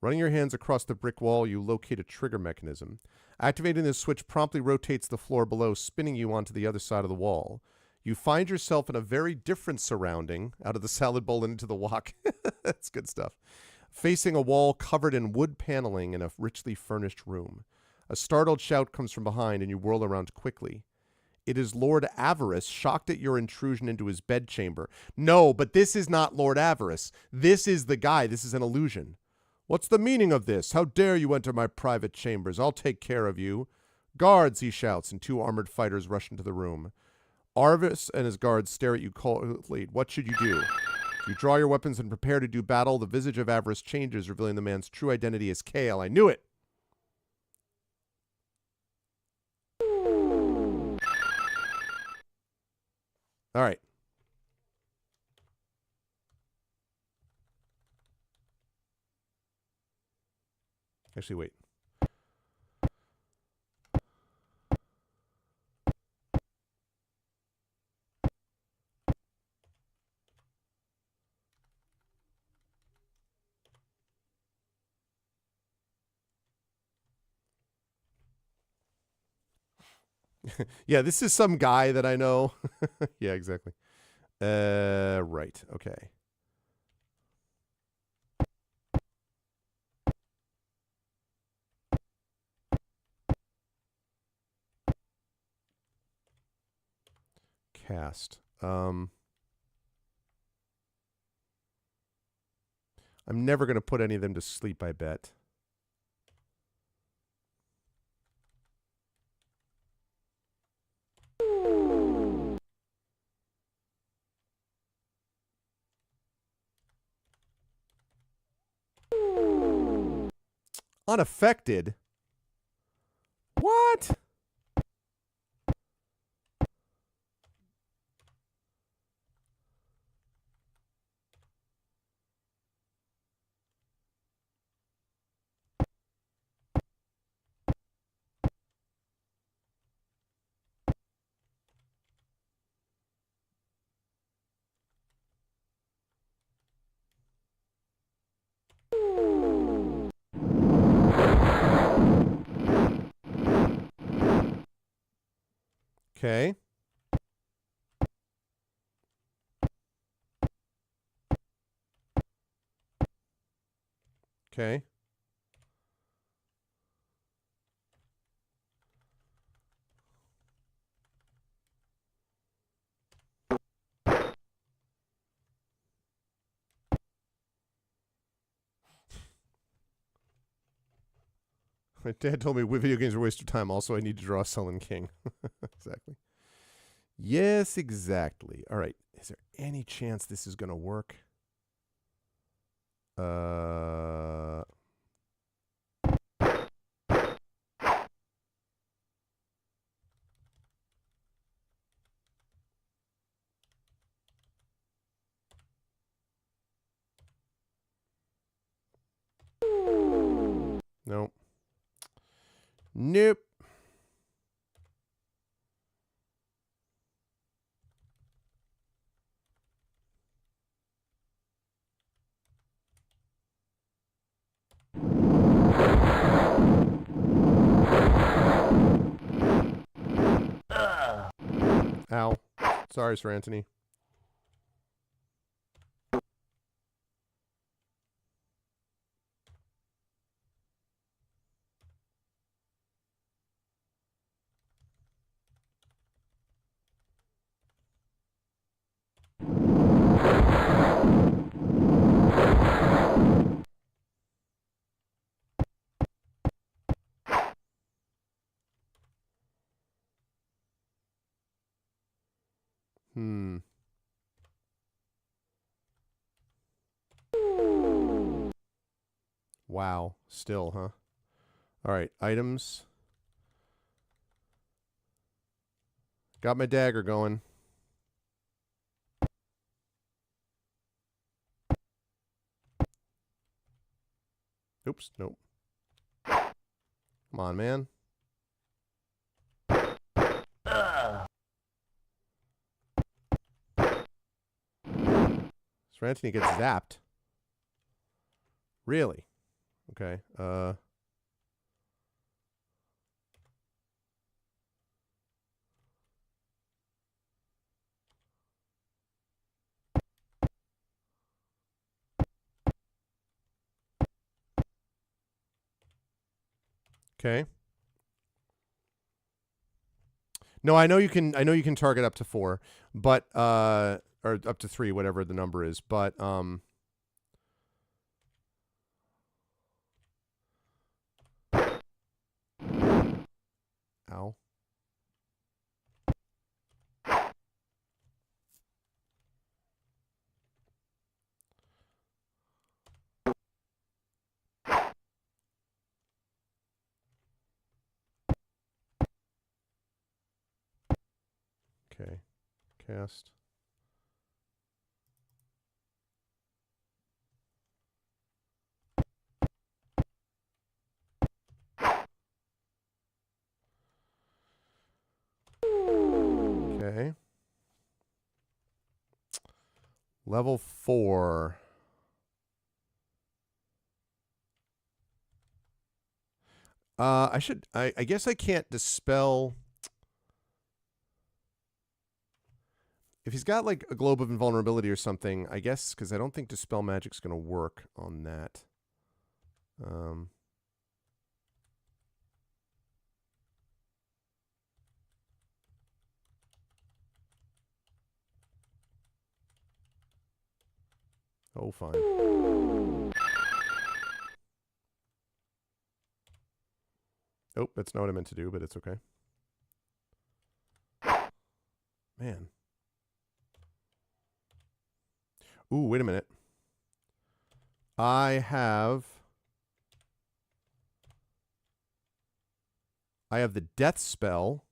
Running your hands across the brick wall, you locate a trigger mechanism. Activating this switch promptly rotates the floor below, spinning you onto the other side of the wall. You find yourself in a very different surrounding, out of the salad bowl and into the wok. That's good stuff. Facing a wall covered in wood paneling in a richly furnished room. A startled shout comes from behind, and you whirl around quickly. It is Lord Avarice, shocked at your intrusion into his bedchamber. No, but this is not Lord Avarice. This is the guy. This is an illusion. What's the meaning of this? How dare you enter my private chambers? I'll take care of you. Guards, he shouts, and 2 armored fighters rush into the room. Arvis and his guards stare at you coldly. What should you do? You draw your weapons and prepare to do battle. The visage of Avarice changes, revealing the man's true identity as Kale. I knew it. All right. Actually, wait. Yeah, this is some guy that I know. Yeah, exactly. Right. Okay. Cast. I'm never going to put any of them to sleep, I bet. Unaffected? What? Okay. Okay. My dad told me video games are a waste of time. Also, I need to draw Sullen King. Exactly. Yes, exactly. All right. Is there any chance this is going to work? Nope. Nope. Ow. Sorry, Sir Anthony. Hmm. Wow. Still, huh? All right. Items. Got my dagger going. Oops. Nope. Come on, man. Sir Anthony gets zapped. Really? Okay. Okay. No, I know you can. I know you can target up to 4, but or up to 3, whatever the number is. But ow. Okay. Cast. Okay. Level 4. I guess I can't dispel. If he's got like a globe of invulnerability or something, I guess, because I don't think dispel magic's going to work on that. Oh, fine. Oh, that's not what I meant to do, but it's okay. Man. Ooh, wait a minute. I have the death spell.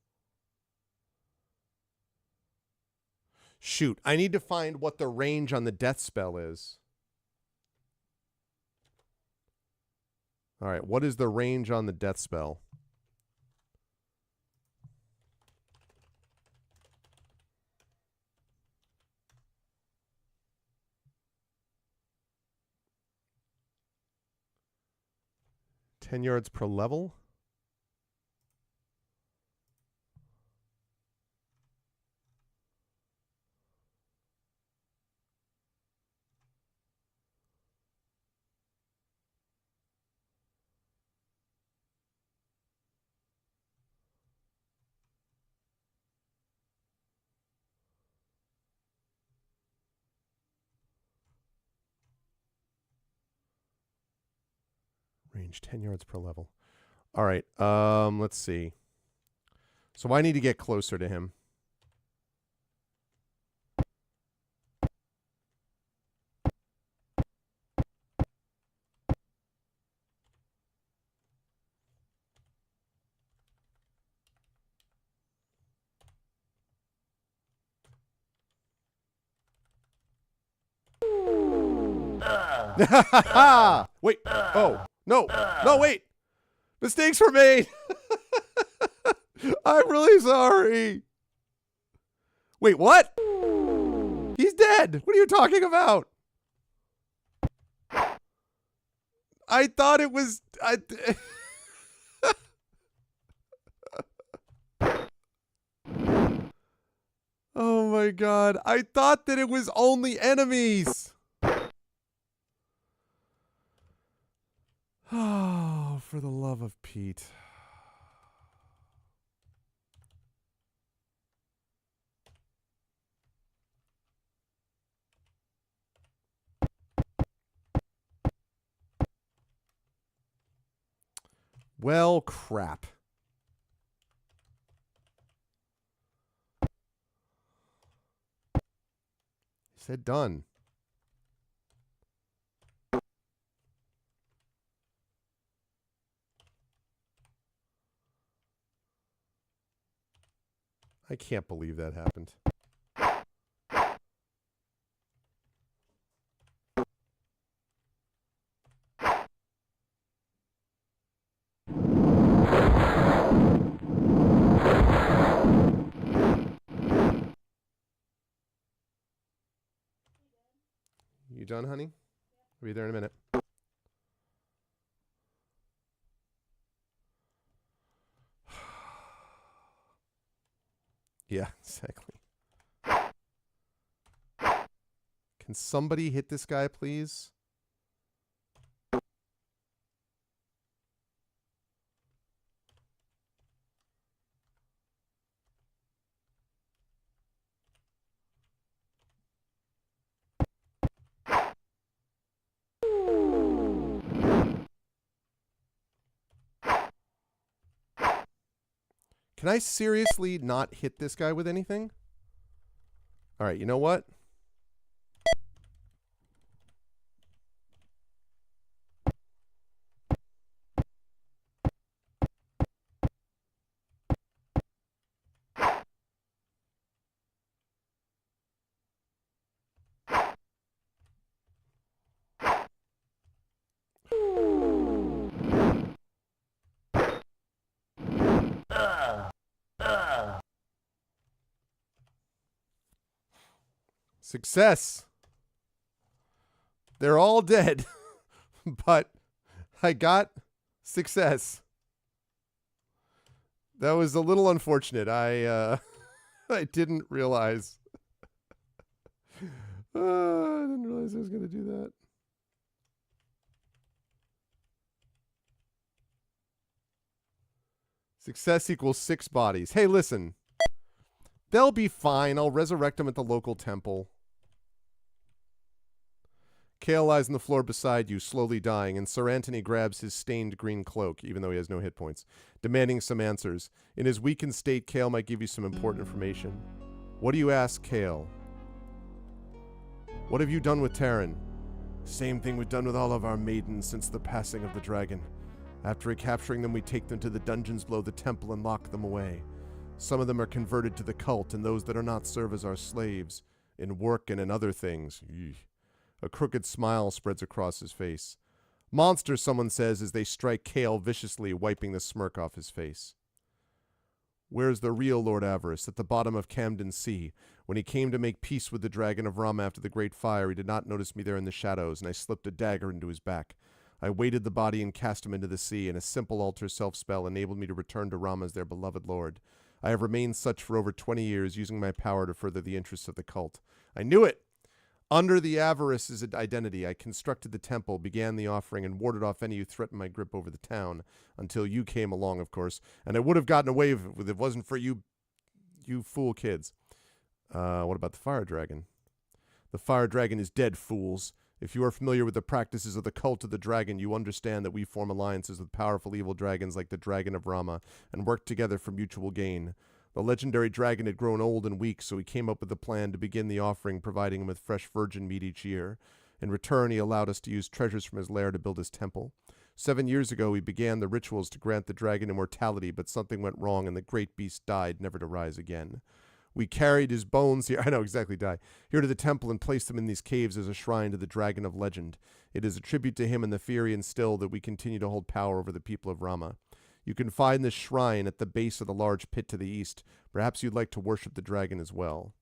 Shoot, I need to find what the range on the death spell is. All right, what is the range on the death spell? Ten yards per level? range, 10 yards per level. All right, let's see. So I need to get closer to him. Wait. Oh, no. No, wait. Mistakes were made. I'm really sorry. Wait, what? He's dead. What are you talking about? I thought it was... Oh my god. I thought that it was only enemies. Oh, for the love of Pete. Well, crap. He said done. I can't believe that happened. You done, honey? I'll be there in a minute. Yeah, exactly. Can somebody hit this guy, please? Can I seriously not hit this guy with anything? All right, you know what? Success. They're all dead, but I got success. That was a little unfortunate. I didn't realize. I didn't realize I was going to do that. Success equals 6 bodies. Hey, listen. They'll be fine. I'll resurrect them at the local temple. Kale lies on the floor beside you, slowly dying, and Sir Anthony grabs his stained green cloak, even though he has no hit points, demanding some answers. In his weakened state, Kale might give you some important information. What do you ask, Kale? What have you done with Terran? Same thing we've done with all of our maidens since the passing of the dragon. After recapturing them, we take them to the dungeons below the temple and lock them away. Some of them are converted to the cult, and those that are not serve as our slaves, in work and in other things. Eesh. A crooked smile spreads across his face. Monster, someone says as they strike Kale viciously, wiping the smirk off his face. Where's the real Lord Avarice? At the bottom of Camden Sea. When he came to make peace with the dragon of Rum after the great fire, he did not notice me there in the shadows, and I slipped a dagger into his back. I weighted the body and cast him into the sea, and a simple altar self-spell enabled me to return to Rum as their beloved lord. I have remained such for over 20 years, using my power to further the interests of the cult. I knew it! Under the Avarice's identity, I constructed the temple, began the offering, and warded off any who threatened my grip over the town, until you came along, of course, and I would have gotten away with it if it wasn't for you fool kids. What about the fire dragon? The fire dragon is dead, fools. If you are familiar with the practices of the cult of the dragon, you understand that we form alliances with powerful evil dragons like the Dragon of Rama and work together for mutual gain. The legendary dragon had grown old and weak, so he came up with a plan to begin the offering, providing him with fresh virgin meat each year. In return, he allowed us to use treasures from his lair to build his temple. 7 years ago, we began the rituals to grant the dragon immortality, but something went wrong and the great beast died, never to rise again. We carried his bones here, I know exactly, here to the temple and placed them in these caves as a shrine to the dragon of legend. It is a tribute to him and the fear he instilled that we continue to hold power over the people of Rama. You can find this shrine at the base of the large pit to the east. Perhaps you'd like to worship the dragon as well.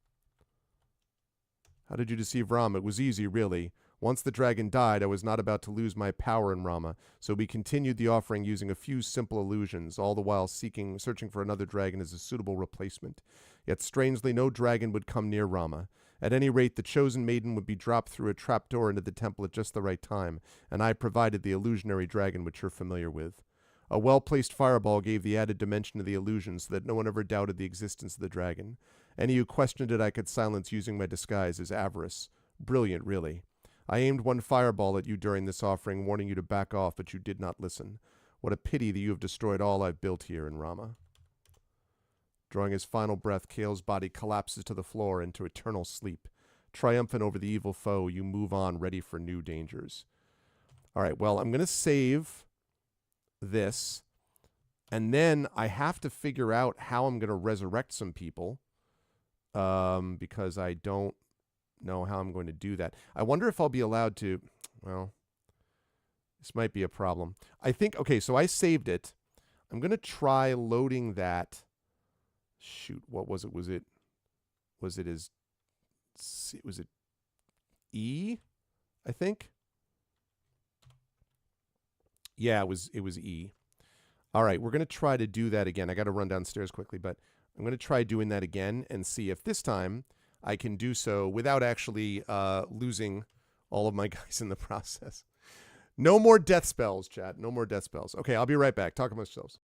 How did you deceive Rama? It was easy, really. Once the dragon died, I was not about to lose my power in Rama, so we continued the offering using a few simple illusions, all the while searching for another dragon as a suitable replacement. Yet strangely, no dragon would come near Rama. At any rate, the chosen maiden would be dropped through a trapdoor into the temple at just the right time, and I provided the illusionary dragon which you're familiar with. A well-placed fireball gave the added dimension to the illusion so that no one ever doubted the existence of the dragon. Any who questioned it I could silence using my disguise as avarice. Brilliant, really. I aimed one fireball at you during this offering, warning you to back off, but you did not listen. What a pity that you have destroyed all I've built here in Rama. Drawing his final breath, Kale's body collapses to the floor into eternal sleep. Triumphant over the evil foe, you move on, ready for new dangers. All right, well, I'm going to save this, and then I have to figure out how I'm going to resurrect some people, because I don't know how I'm going to do that. I wonder if I'll be allowed to, well, this might be a problem. I think, okay, so I saved it. I'm going to try loading that. Shoot, what was it? Was it E, I think? Yeah, it was E. All right, we're going to try to do that again. I got to run downstairs quickly, but I'm going to try doing that again and see if this time I can do so without actually losing all of my guys in the process. No more death spells, chat. No more death spells. Okay, I'll be right back. Talk amongst yourselves.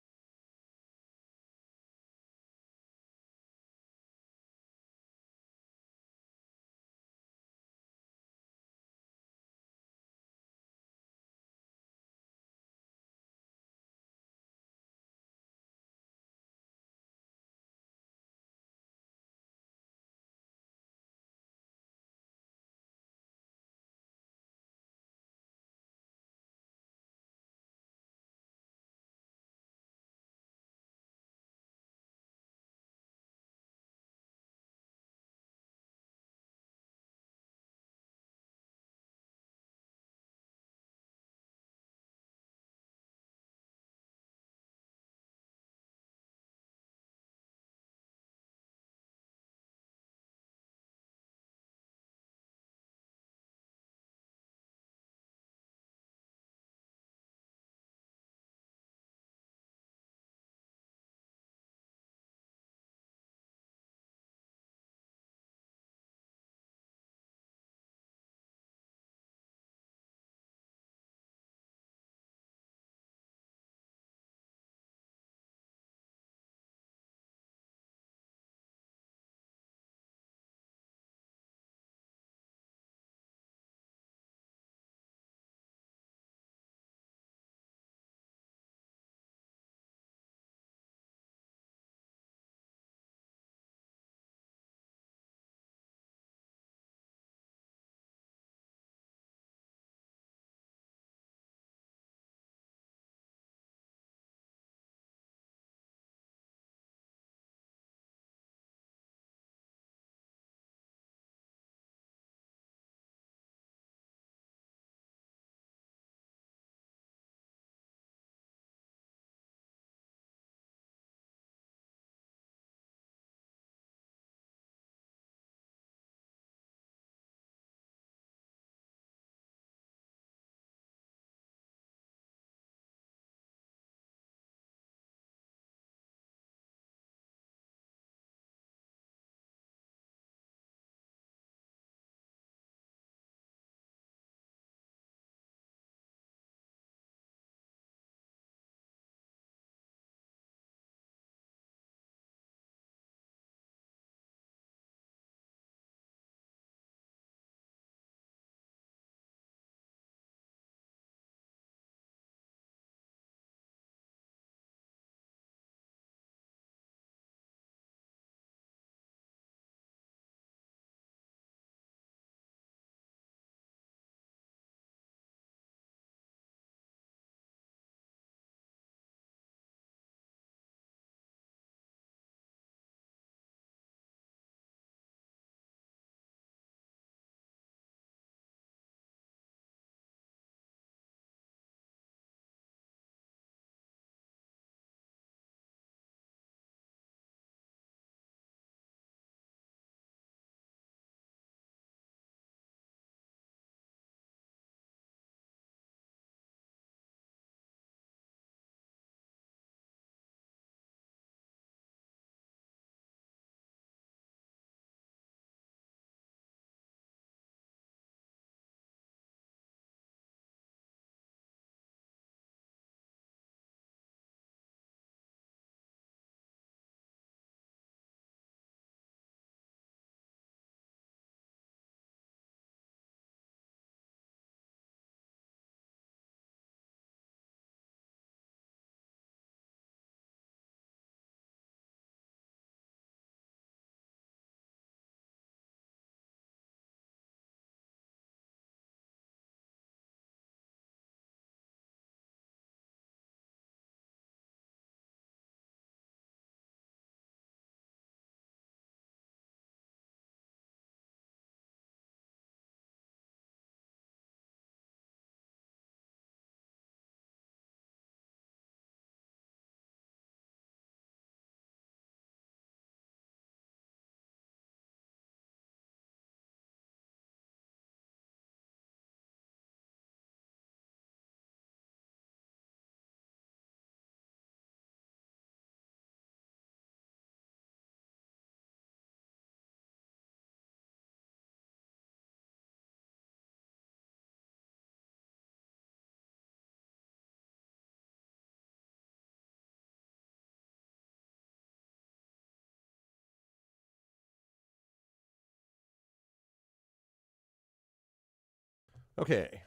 Okay,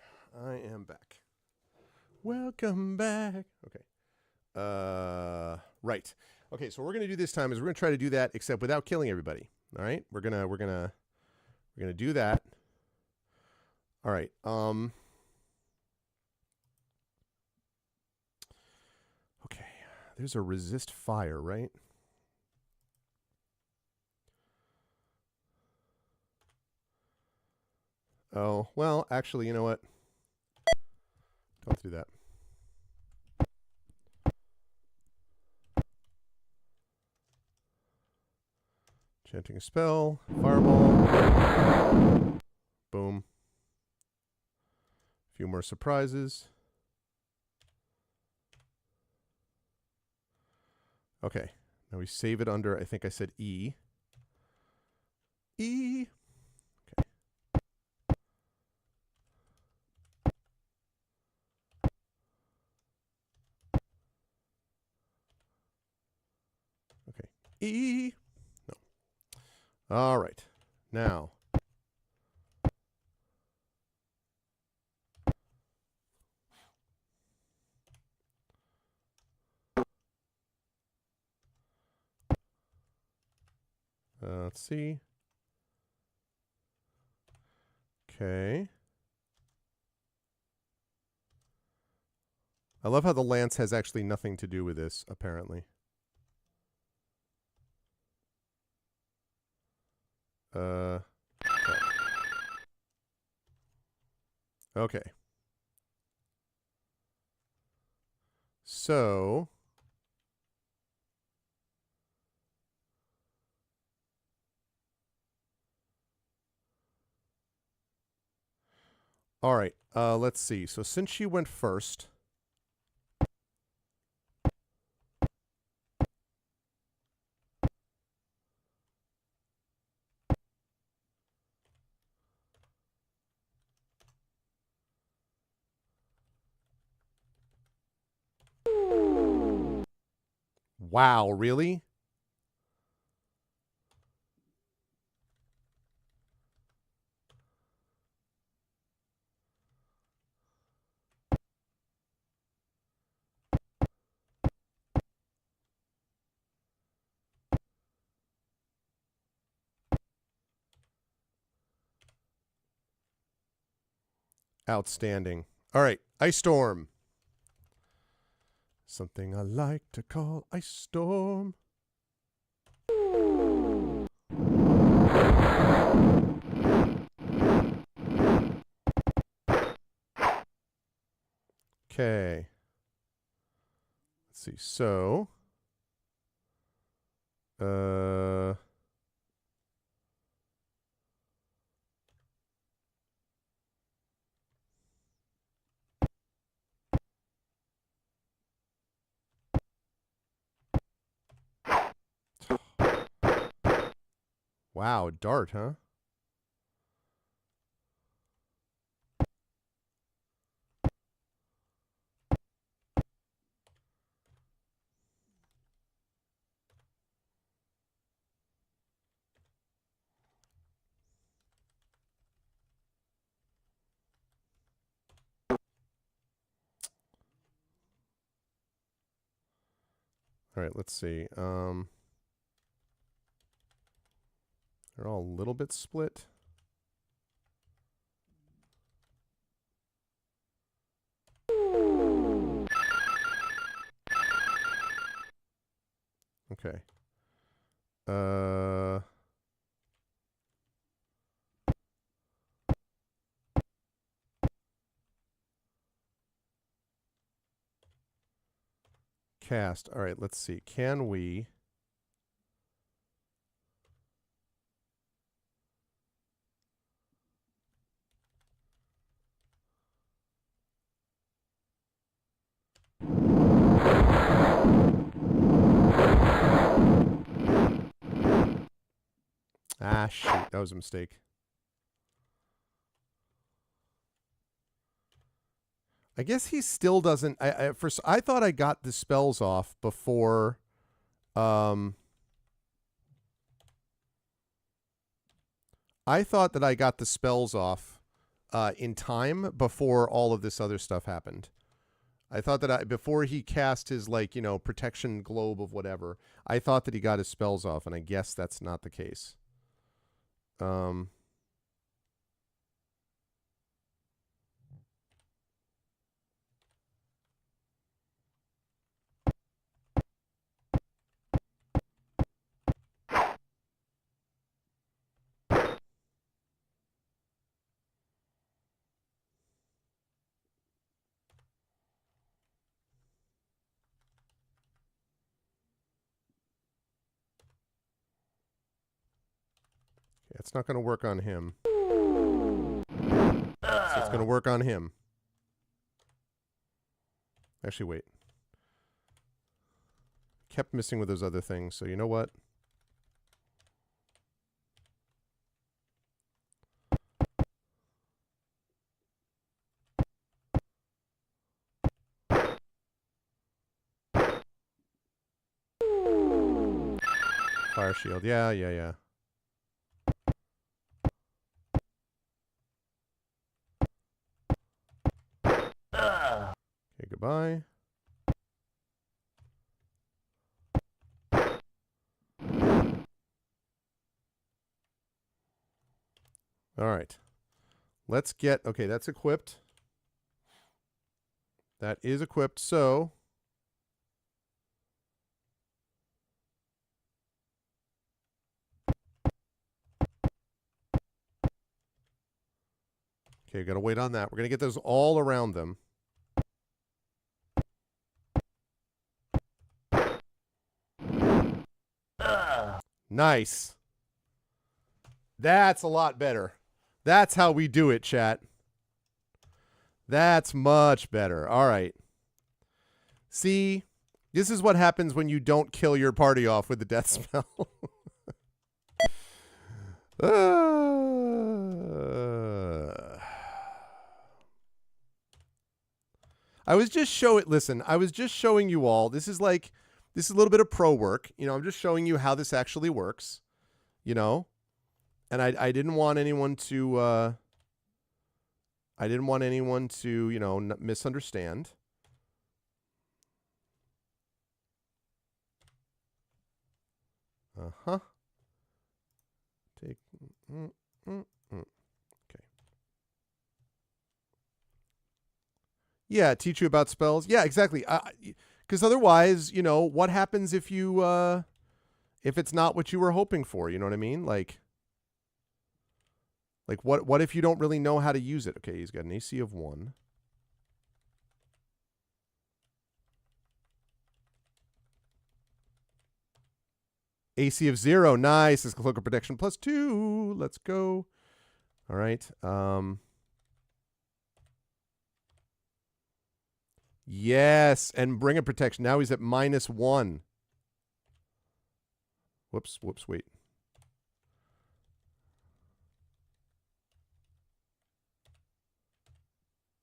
I am back. Welcome back. Okay. Right. Okay, so what we're gonna do this time is we're gonna try to do that except without killing everybody. All right, we're gonna do that. All right. Okay. There's a resist fire, right? Oh, well, actually, you know what? Don't do that. Chanting a spell. Fireball. Boom. A few more surprises. Okay. Now we save it under, I think I said E. E. Okay. Okay. E. No. All right. Now. Let's see. Okay. I love how the lance has actually nothing to do with this, apparently. Okay. Okay. So. All right. Let's see. So since she went first. Wow, really? Outstanding. All right. Ice Storm. Something I like to call Ice Storm. Okay. Let's see. So. Wow, dart, huh? All right, let's see. They're all a little bit split. Okay. Cast. All right, let's see. Can we... Ah, shoot. That was a mistake. I guess he still doesn't... I thought I got the spells off before... I thought that I got the spells off in time before all of this other stuff happened. I thought that before he cast his, like, you know, protection globe of whatever, I thought that he got his spells off, and I guess that's not the case. It's not going to work on him. So it's going to work on him. Actually, wait. Kept missing with those other things, so you know what? Fire shield. Yeah. Okay, goodbye. All right. Let's get... Okay, that's equipped. That is equipped, so... Okay, got to wait on that. We're going to get those all around them. Nice. That's a lot better. That's how we do it, chat. That's much better. All right. See, this is what happens when you don't kill your party off with the death spell. I was just showing you all. This is a little bit of pro work. You know, I'm just showing you how this actually works. You know, and I didn't want anyone to you know, misunderstand. Take. Okay. Yeah, teach you about spells. Yeah, exactly. Because otherwise, you know, what happens if you if it's not what you were hoping for? You know what I mean? Like what if you don't really know how to use it? Okay, he's got an AC of 1. AC of 0. Nice. It's Cloak of Protection +2. Let's go. All right. Yes, and bring a protection. Now he's at -1. Whoops, wait.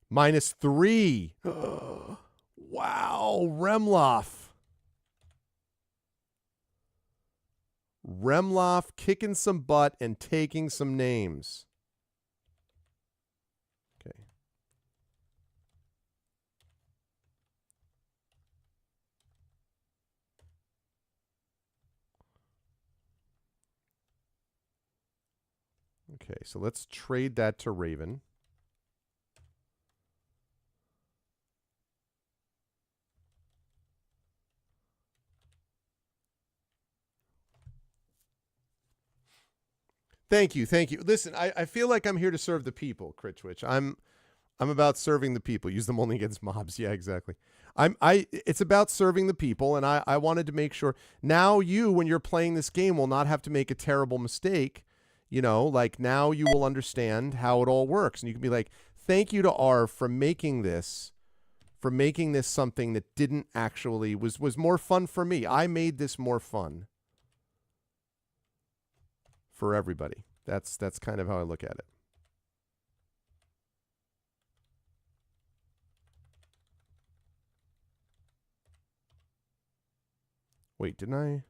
-3. Wow, Remloff. Remloff kicking some butt and taking some names. Okay. Okay, so let's trade that to Raven. Thank you. Listen, I feel like I'm here to serve the people, Crit Twitch. I'm about serving the people. Use them only against mobs. Yeah, exactly. It's about serving the people, and I wanted to make sure now you, when you're playing this game, will not have to make a terrible mistake. You know, like now you will understand how it all works, and you can be like, thank you to R for making this something that didn't actually was more fun for me. I made this more fun for everybody. That's kind of how I look at it. Wait, didn't I?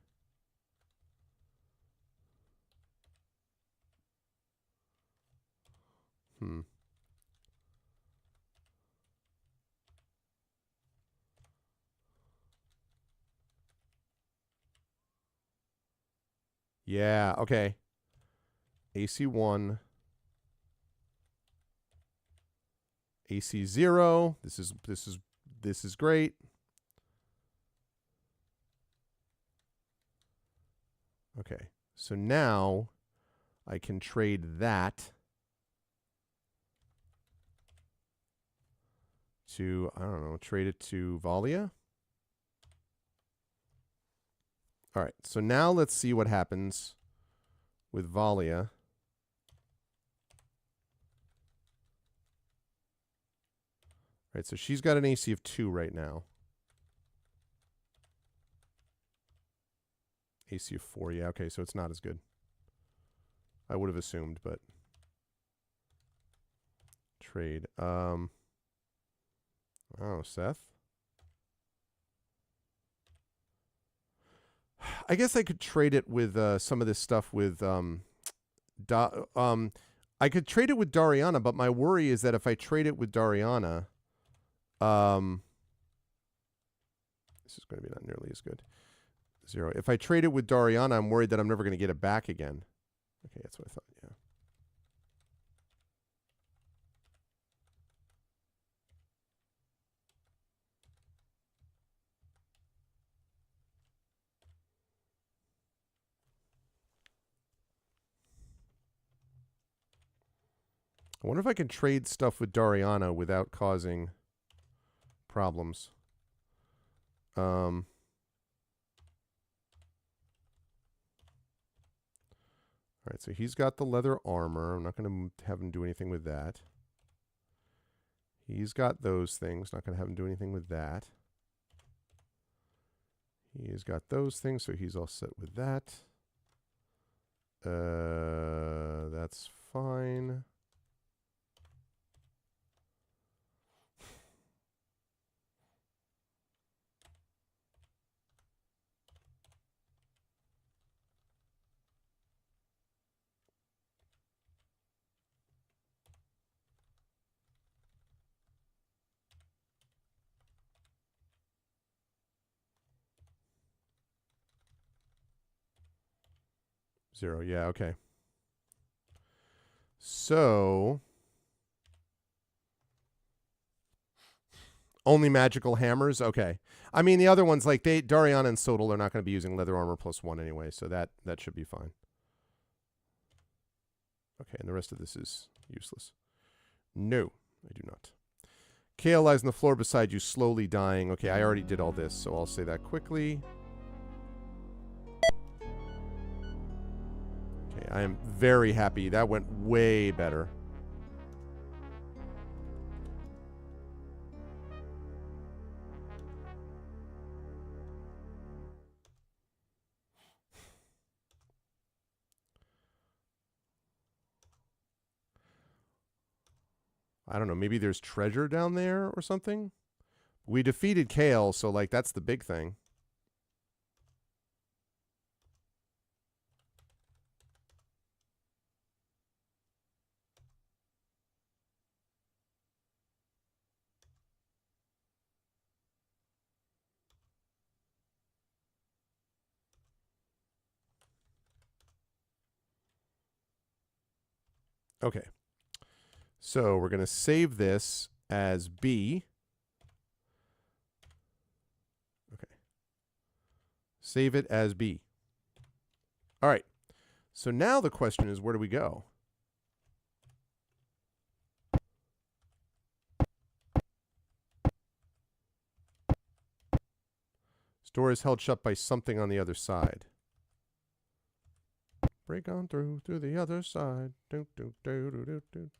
Yeah, okay. AC1. AC0. This is great. Okay. So now I can trade that to, I don't know, trade it to Valia. All right. So now let's see what happens with Valia. All right. So she's got an AC of 2 right now. AC of 4. Yeah, okay. So it's not as good. I would have assumed, but trade. Oh, Seth. I guess I could trade it with some of this stuff with I could trade it with Dariana, but my worry is that if I trade it with Dariana, this is going to be not nearly as good. 0. If I trade it with Dariana, I'm worried that I'm never going to get it back again. Okay, that's what I thought. Yeah. I wonder if I can trade stuff with Dariana without causing problems. All right, so he's got the leather armor. I'm not going to have him do anything with that. He's got those things. Not going to have him do anything with that. He's got those things, so he's all set with that. That's fine. Zero, yeah, okay. So, only magical hammers? Okay. I mean, the other ones, like Dariana and Sodal, are not going to be using leather armor +1 anyway, so that should be fine. Okay, and the rest of this is useless. No, I do not. Kale lies on the floor beside you, slowly dying. Okay, I already did all this, so I'll say that quickly. Okay, I am very happy. That went way better. I don't know, maybe there's treasure down there or something? We defeated Kale, so, like, that's the big thing. Okay. So we're going to save this as B. Okay. Save it as B. All right. So now the question is, where do we go? This door is held shut by something on the other side. Break on through the other side. Do, do, do, do, do, do.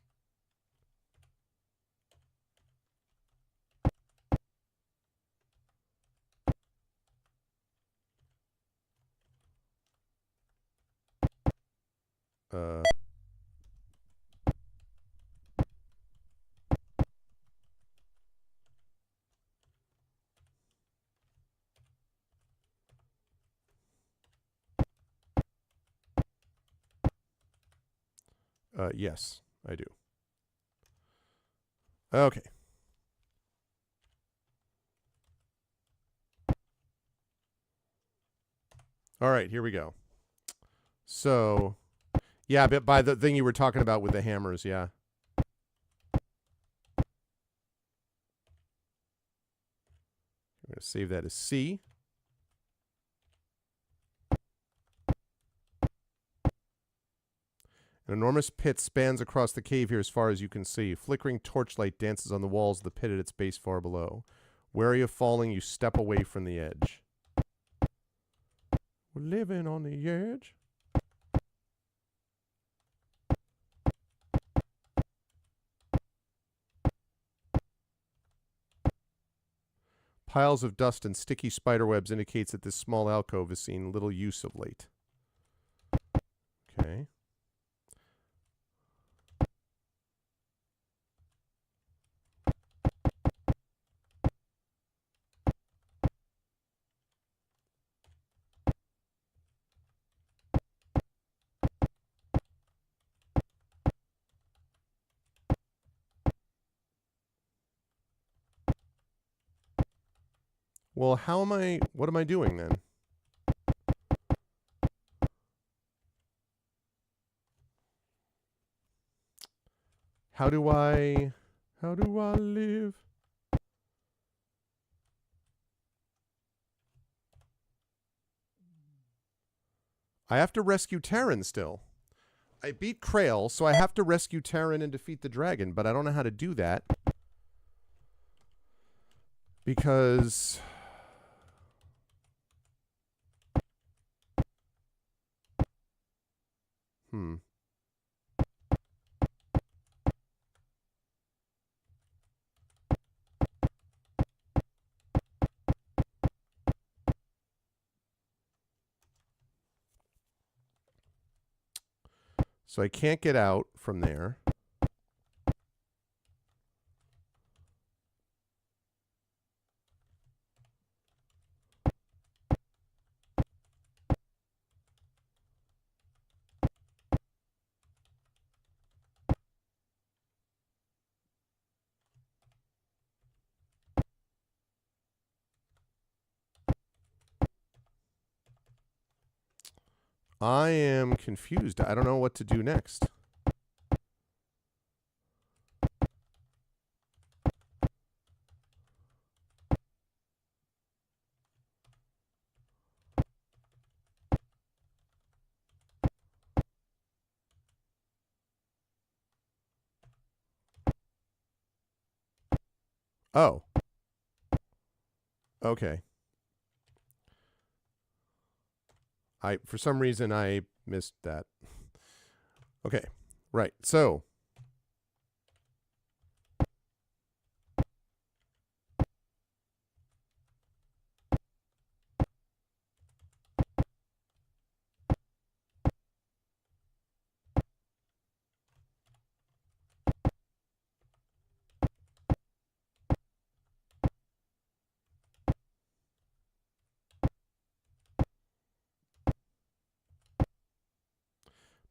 Yes, I do. Okay. All right, here we go. So, yeah, but by the thing you were talking about with the hammers, yeah. I'm going to save that as C. An enormous pit spans across the cave here as far as you can see. Flickering torchlight dances on the walls of the pit at its base far below. Wary of falling, you step away from the edge. We're living on the edge. Piles of dust and sticky spiderwebs indicates that this small alcove has seen little use of late. Okay. Well, what am I doing then? How do I live? I have to rescue Terran still. I beat Krail, so I have to rescue Terran and defeat the dragon, but I don't know how to do that. Because... So I can't get out from there. I am confused. I don't know what to do next. Oh. Okay. For some reason, I missed that. Okay. Right. So.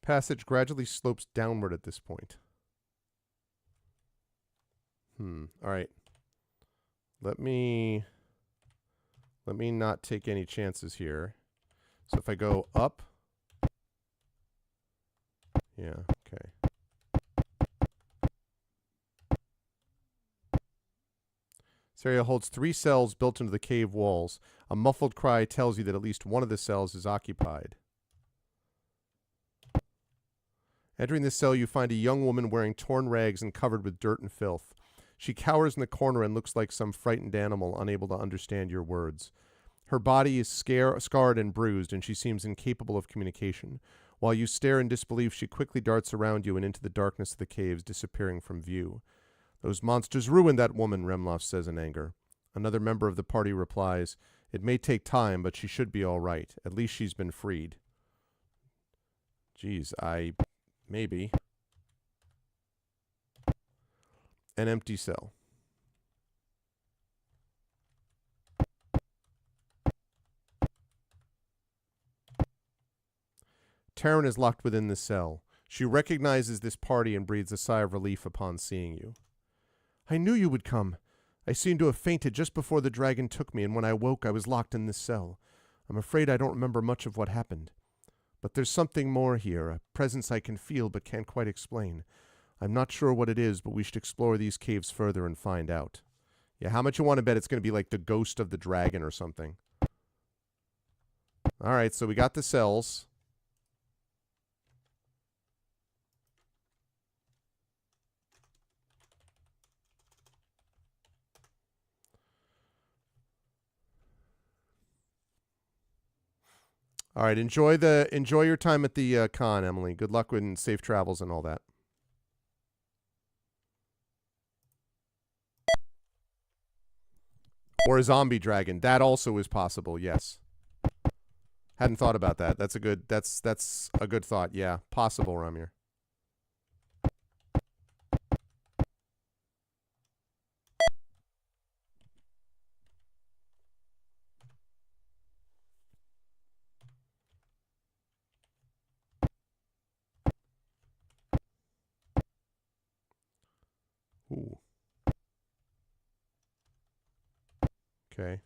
Passage gradually slopes downward at this point. All right. Let me not take any chances here. So if I go up. Yeah, okay. This area holds 3 cells built into the cave walls. A muffled cry tells you that at least one of the cells is occupied. Entering this cell, you find a young woman wearing torn rags and covered with dirt and filth. She cowers in the corner and looks like some frightened animal, unable to understand your words. Her body is scarred and bruised, and she seems incapable of communication. While you stare in disbelief, she quickly darts around you and into the darkness of the caves, disappearing from view. Those monsters ruined that woman, Remloff says in anger. Another member of the party replies, "It may take time, but she should be all right. At least she's been freed." Geez, maybe. An empty cell. Terran is locked within the cell. She recognizes this party and breathes a sigh of relief upon seeing you. "I knew you would come. I seemed to have fainted just before the dragon took me, and when I woke, I was locked in this cell. I'm afraid I don't remember much of what happened. But there's something more here, a presence I can feel but can't quite explain. I'm not sure what it is, but we should explore these caves further and find out. Yeah, how much you want to bet it's going to be like the ghost of the dragon or something? All right, so we got the cells. All right, enjoy your time at the con, Emily. Good luck with safe travels and all that. Or a zombie dragon. That also is possible, yes. Hadn't thought about that. That's a good thought. Yeah, possible, Ramir. Ooh. Okay.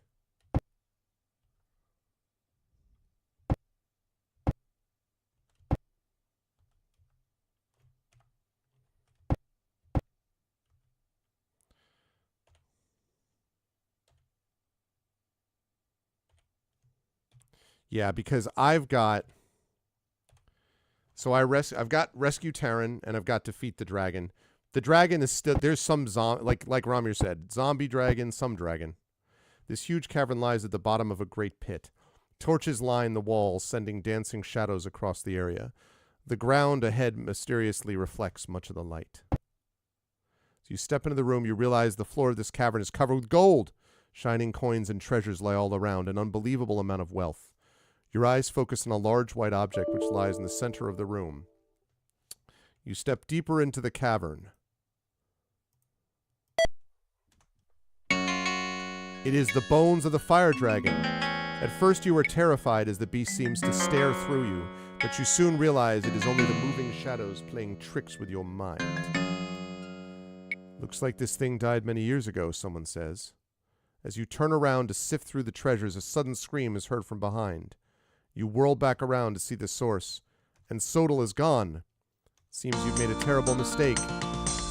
Yeah, because I've got Rescue Terran and I've got Defeat the Dragon. The dragon is still there's some like Ramir said, zombie dragon, some dragon. This huge cavern lies at the bottom of a great pit. Torches line the walls, sending dancing shadows across the area. The ground ahead mysteriously reflects much of the light. As you step into the room, you realize the floor of this cavern is covered with gold. Shining coins and treasures lie all around, an unbelievable amount of wealth. Your eyes focus on a large white object which lies in the center of the room. You step deeper into the cavern. It is the bones of the fire dragon. At first you are terrified as the beast seems to stare through you, but you soon realize it is only the moving shadows playing tricks with your mind. Looks like this thing died many years ago, someone says. As you turn around to sift through the treasures, a sudden scream is heard from behind. You whirl back around to see the source, and Sodal is gone. Seems you've made a terrible mistake.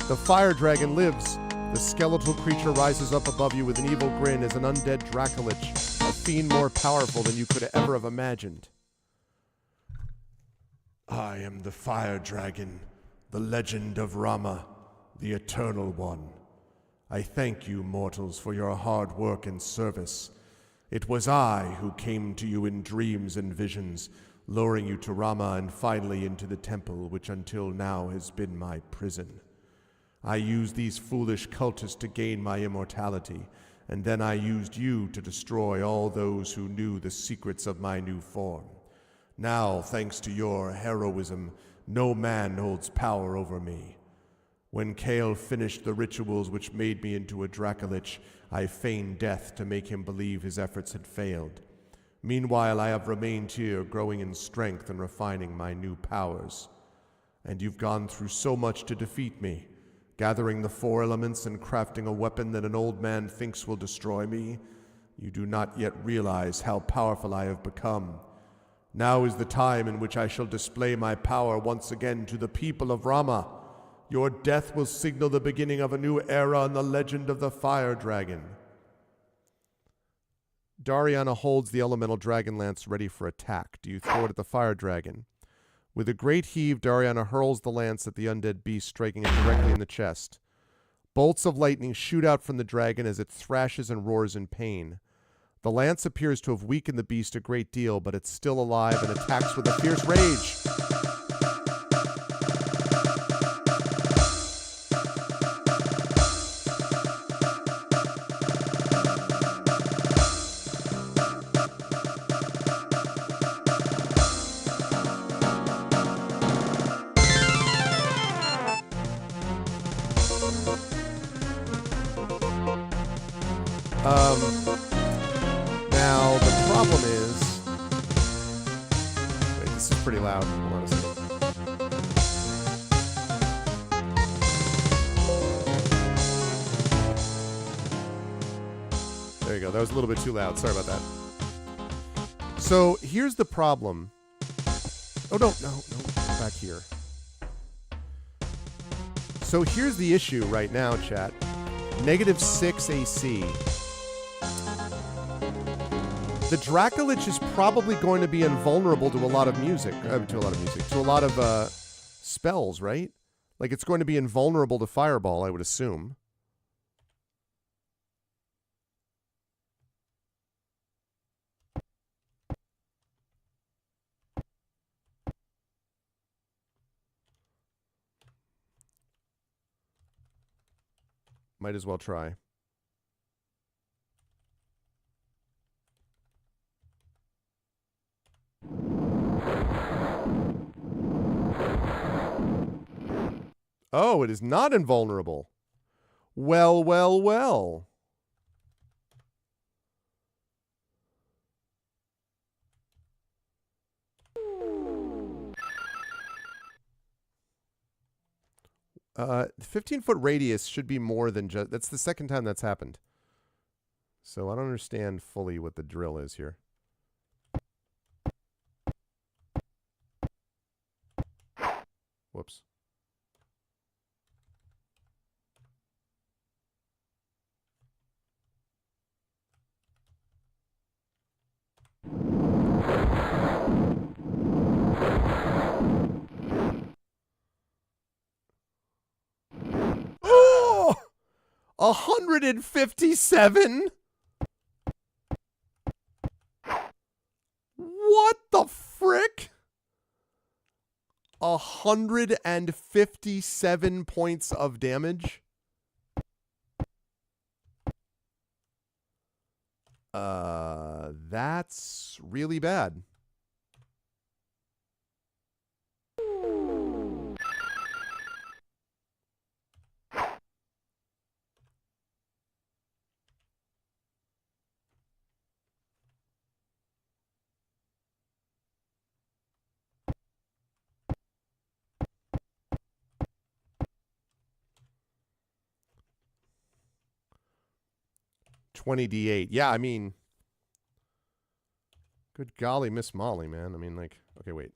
The fire dragon lives. The skeletal creature rises up above you with an evil grin as an undead Dracolich, a fiend more powerful than you could ever have imagined. I am the fire dragon, the legend of Rama, the Eternal One. I thank you, mortals, for your hard work and service. It was I who came to you in dreams and visions, luring you to Rama and finally into the temple, which until now has been my prison. I used these foolish cultists to gain my immortality, and then I used you to destroy all those who knew the secrets of my new form. Now, thanks to your heroism, no man holds power over me. When Kale finished the rituals which made me into a Dracolich, I feigned death to make him believe his efforts had failed. Meanwhile, I have remained here, growing in strength and refining my new powers. And you've gone through so much to defeat me, gathering the 4 elements and crafting a weapon that an old man thinks will destroy me. You do not yet realize how powerful I have become. Now is the time in which I shall display my power once again to the people of Rama. Your death will signal the beginning of a new era in the legend of the fire dragon. Dariana holds the elemental dragon lance ready for attack. Do you throw it at the fire dragon? With a great heave, Dariana hurls the lance at the undead beast, striking it directly in the chest. Bolts of lightning shoot out from the dragon as it thrashes and roars in pain. The lance appears to have weakened the beast a great deal, but it's still alive and attacks with a fierce rage. Now the problem is, wait, this is pretty loud. Hold on a second. There you go. That was a little bit too loud. Sorry about that. So here's the problem Oh, no. Back here. So here's the issue right now, chat. -6 AC. The Dracolich is probably going to be invulnerable to a lot of music. To a lot of spells, right? Like, it's going to be invulnerable to Fireball, I would assume. Might as well try. Oh, it is not invulnerable. Well, well, well. The 15-foot radius should be more than just... That's the second time that's happened. So I don't understand fully what the drill is here. Whoops. Oh! 157? What the frick? 157 points of damage? That's really bad. $20d8. Yeah, I mean, good golly, Miss Molly, man. I mean, like, okay, wait.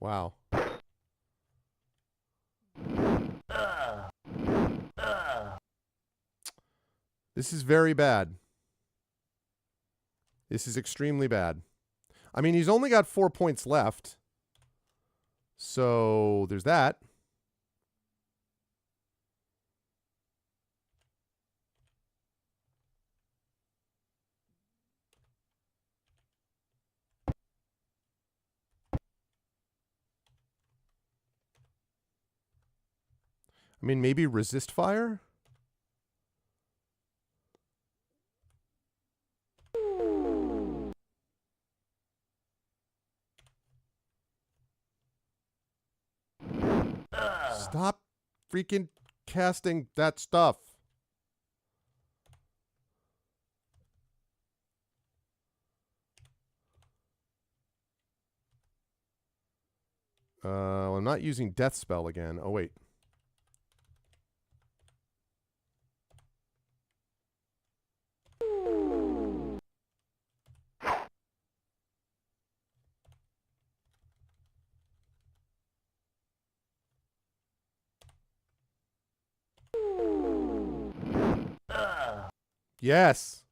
Wow. This is very bad. This is extremely bad. I mean, he's only got 4 points left. So there's that. I mean, maybe resist fire? Stop freaking casting that stuff. I'm not using Death Spell again. Oh, wait. Yes.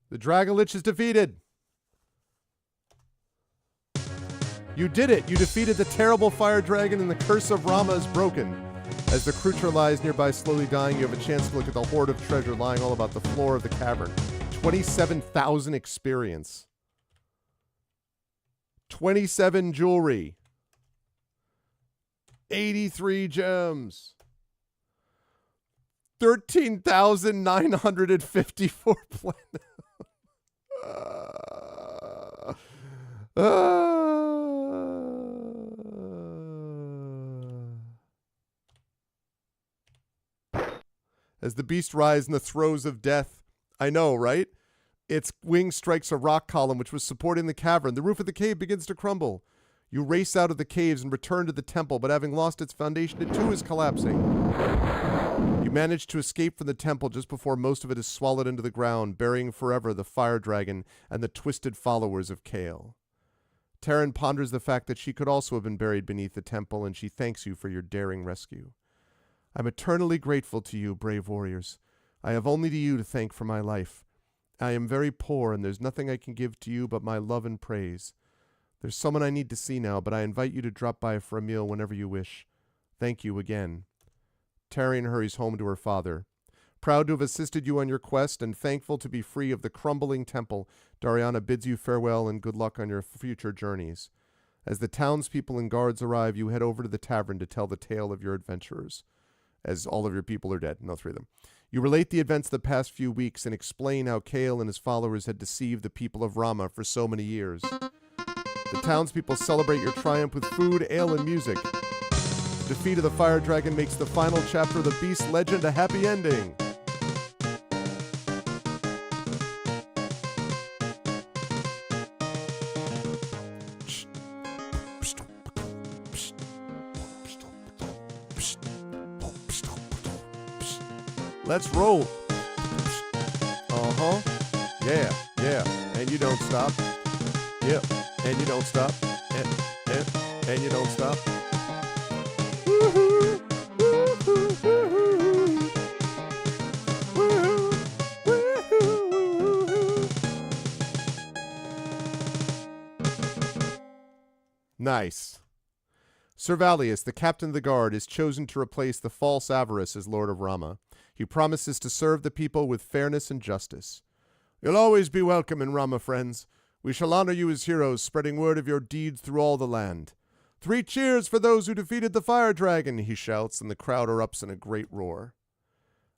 The Dracolich is defeated. You did it. You defeated the terrible fire dragon and the curse of Rama is broken. As the creature lies nearby slowly dying, you have a chance to look at the hoard of treasure lying all about the floor of the cavern. 27,000 experience. 27 jewelry. 83 gems. 13,954 planets. As the beast writhes in the throes of death. I know, right? Its wing strikes a rock column which was supporting the cavern. The roof of the cave begins to crumble. You race out of the caves and return to the temple, but having lost its foundation, it too is collapsing. You manage to escape from the temple just before most of it is swallowed into the ground, burying forever the fire dragon and the twisted followers of Kale. Taryn ponders the fact that she could also have been buried beneath the temple, and she thanks you for your daring rescue. I'm eternally grateful to you, brave warriors. I have only you to thank for my life. I am very poor, and there's nothing I can give to you but my love and praise. There's someone I need to see now, but I invite you to drop by for a meal whenever you wish. Thank you again. Taryn hurries home to her father. Proud to have assisted you on your quest and thankful to be free of the crumbling temple, Dariana bids you farewell and good luck on your future journeys. As the townspeople and guards arrive, you head over to the tavern to tell the tale of your adventurers. As all of your people are dead, no, 3 of them. You relate the events of the past few weeks and explain how Kale and his followers had deceived the people of Rama for so many years. The townspeople celebrate your triumph with food, ale, and music. The defeat of the fire dragon makes the final chapter of the Beast legend a happy ending. Let's roll. Uh-huh. Yeah, yeah. And you don't stop. Yep. And you don't stop. And you don't stop. Woohoo! Woohoo! Woohoo! Woohoo! Woohoo! Woohoo! Nice. Sir Valius, the captain of the guard, is chosen to replace the false Avarice as Lord of Rama. He promises to serve the people with fairness and justice. You'll always be welcome in Rama, friends. We shall honor you as heroes, spreading word of your deeds through all the land. 3 cheers for those who defeated the fire dragon, he shouts, and the crowd erupts in a great roar.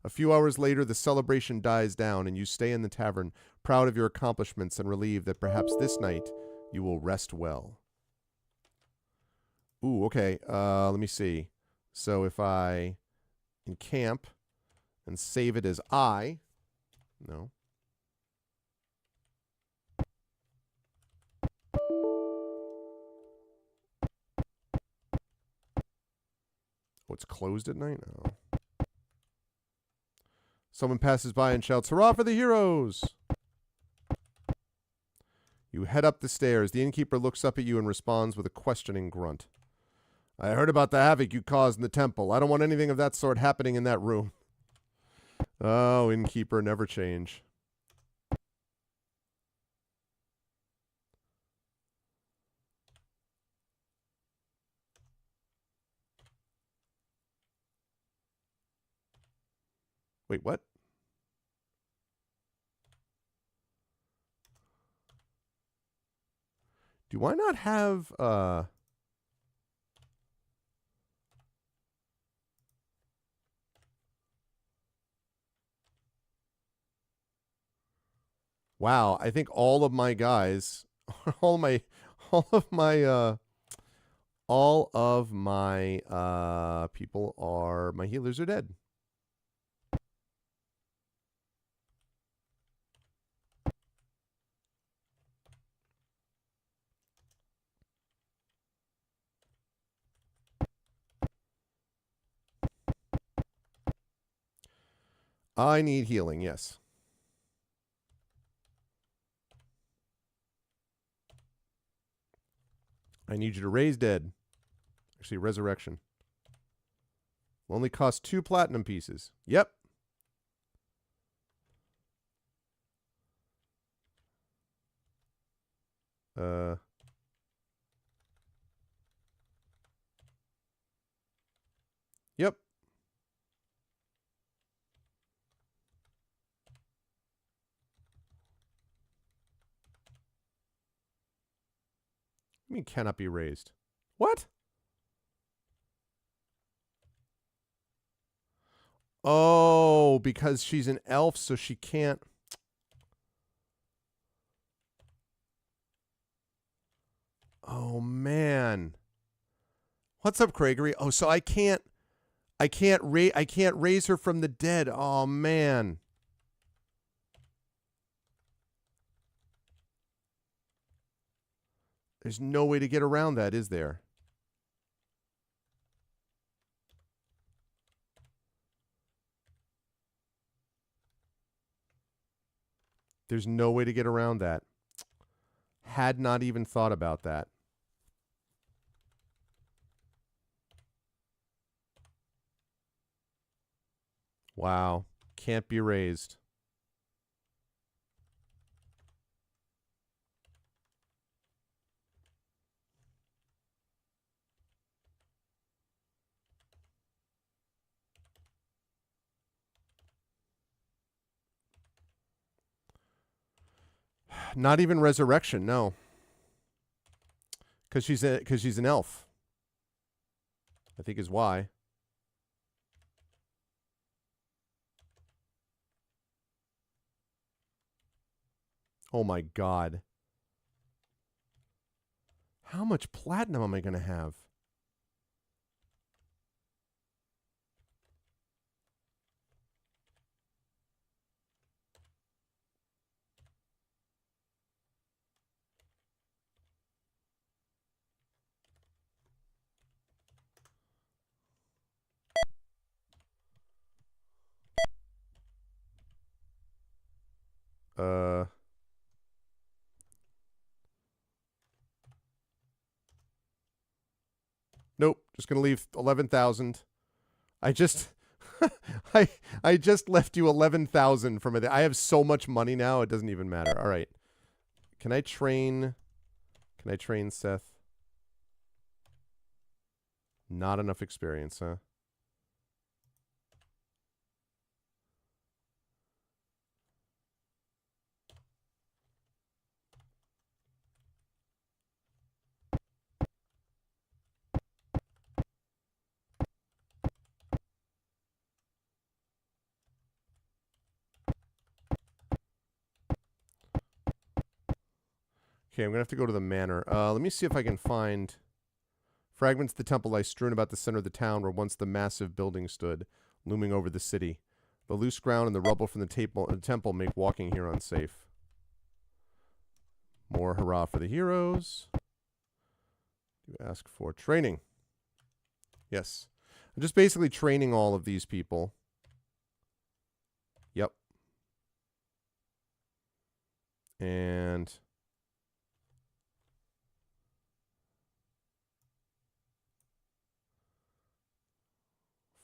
A few hours later, the celebration dies down, and you stay in the tavern, proud of your accomplishments and relieved that perhaps this night you will rest well. Ooh, okay. Let me see. So if I encamp and save it as no. Oh, it's closed at night? Oh. Someone passes by and shouts, "Hurrah for the heroes!" You head up the stairs. The innkeeper looks up at you and responds with a questioning grunt. I heard about the havoc you caused in the temple. I don't want anything of that sort happening in that room. Oh, innkeeper, never change. Wait, what? Do I not have, Wow, I think all of my guys, all of my people are, my healers are dead. I need healing, yes. I need you to raise dead. Actually, resurrection. Will only cost 2 platinum pieces. Yep. Yep. I mean, cannot be raised. What? Oh, because she's an elf, so she can't. Oh, man. What's up, Craigery? Oh, so I can't I can't raise her from the dead. Oh man. There's no way to get around that, is there? There's no way to get around that. Had not even thought about that. Wow. Can't be raised. Not even resurrection, no. Because she's an elf. I think is why. Oh my god. How much platinum am I going to have? Nope, just going to leave 11,000. I just I just left you 11,000 from it. I have so much money now, it doesn't even matter. All right. Can I train Seth? Not enough experience, huh? Okay, I'm going to have to go to the manor. Let me see if I can find fragments of the temple lie strewn about the center of the town where once the massive building stood, looming over the city. The loose ground and the rubble from the temple make walking here unsafe. More hurrah for the heroes. You ask for training. Yes. I'm just basically training all of these people. Yep. And...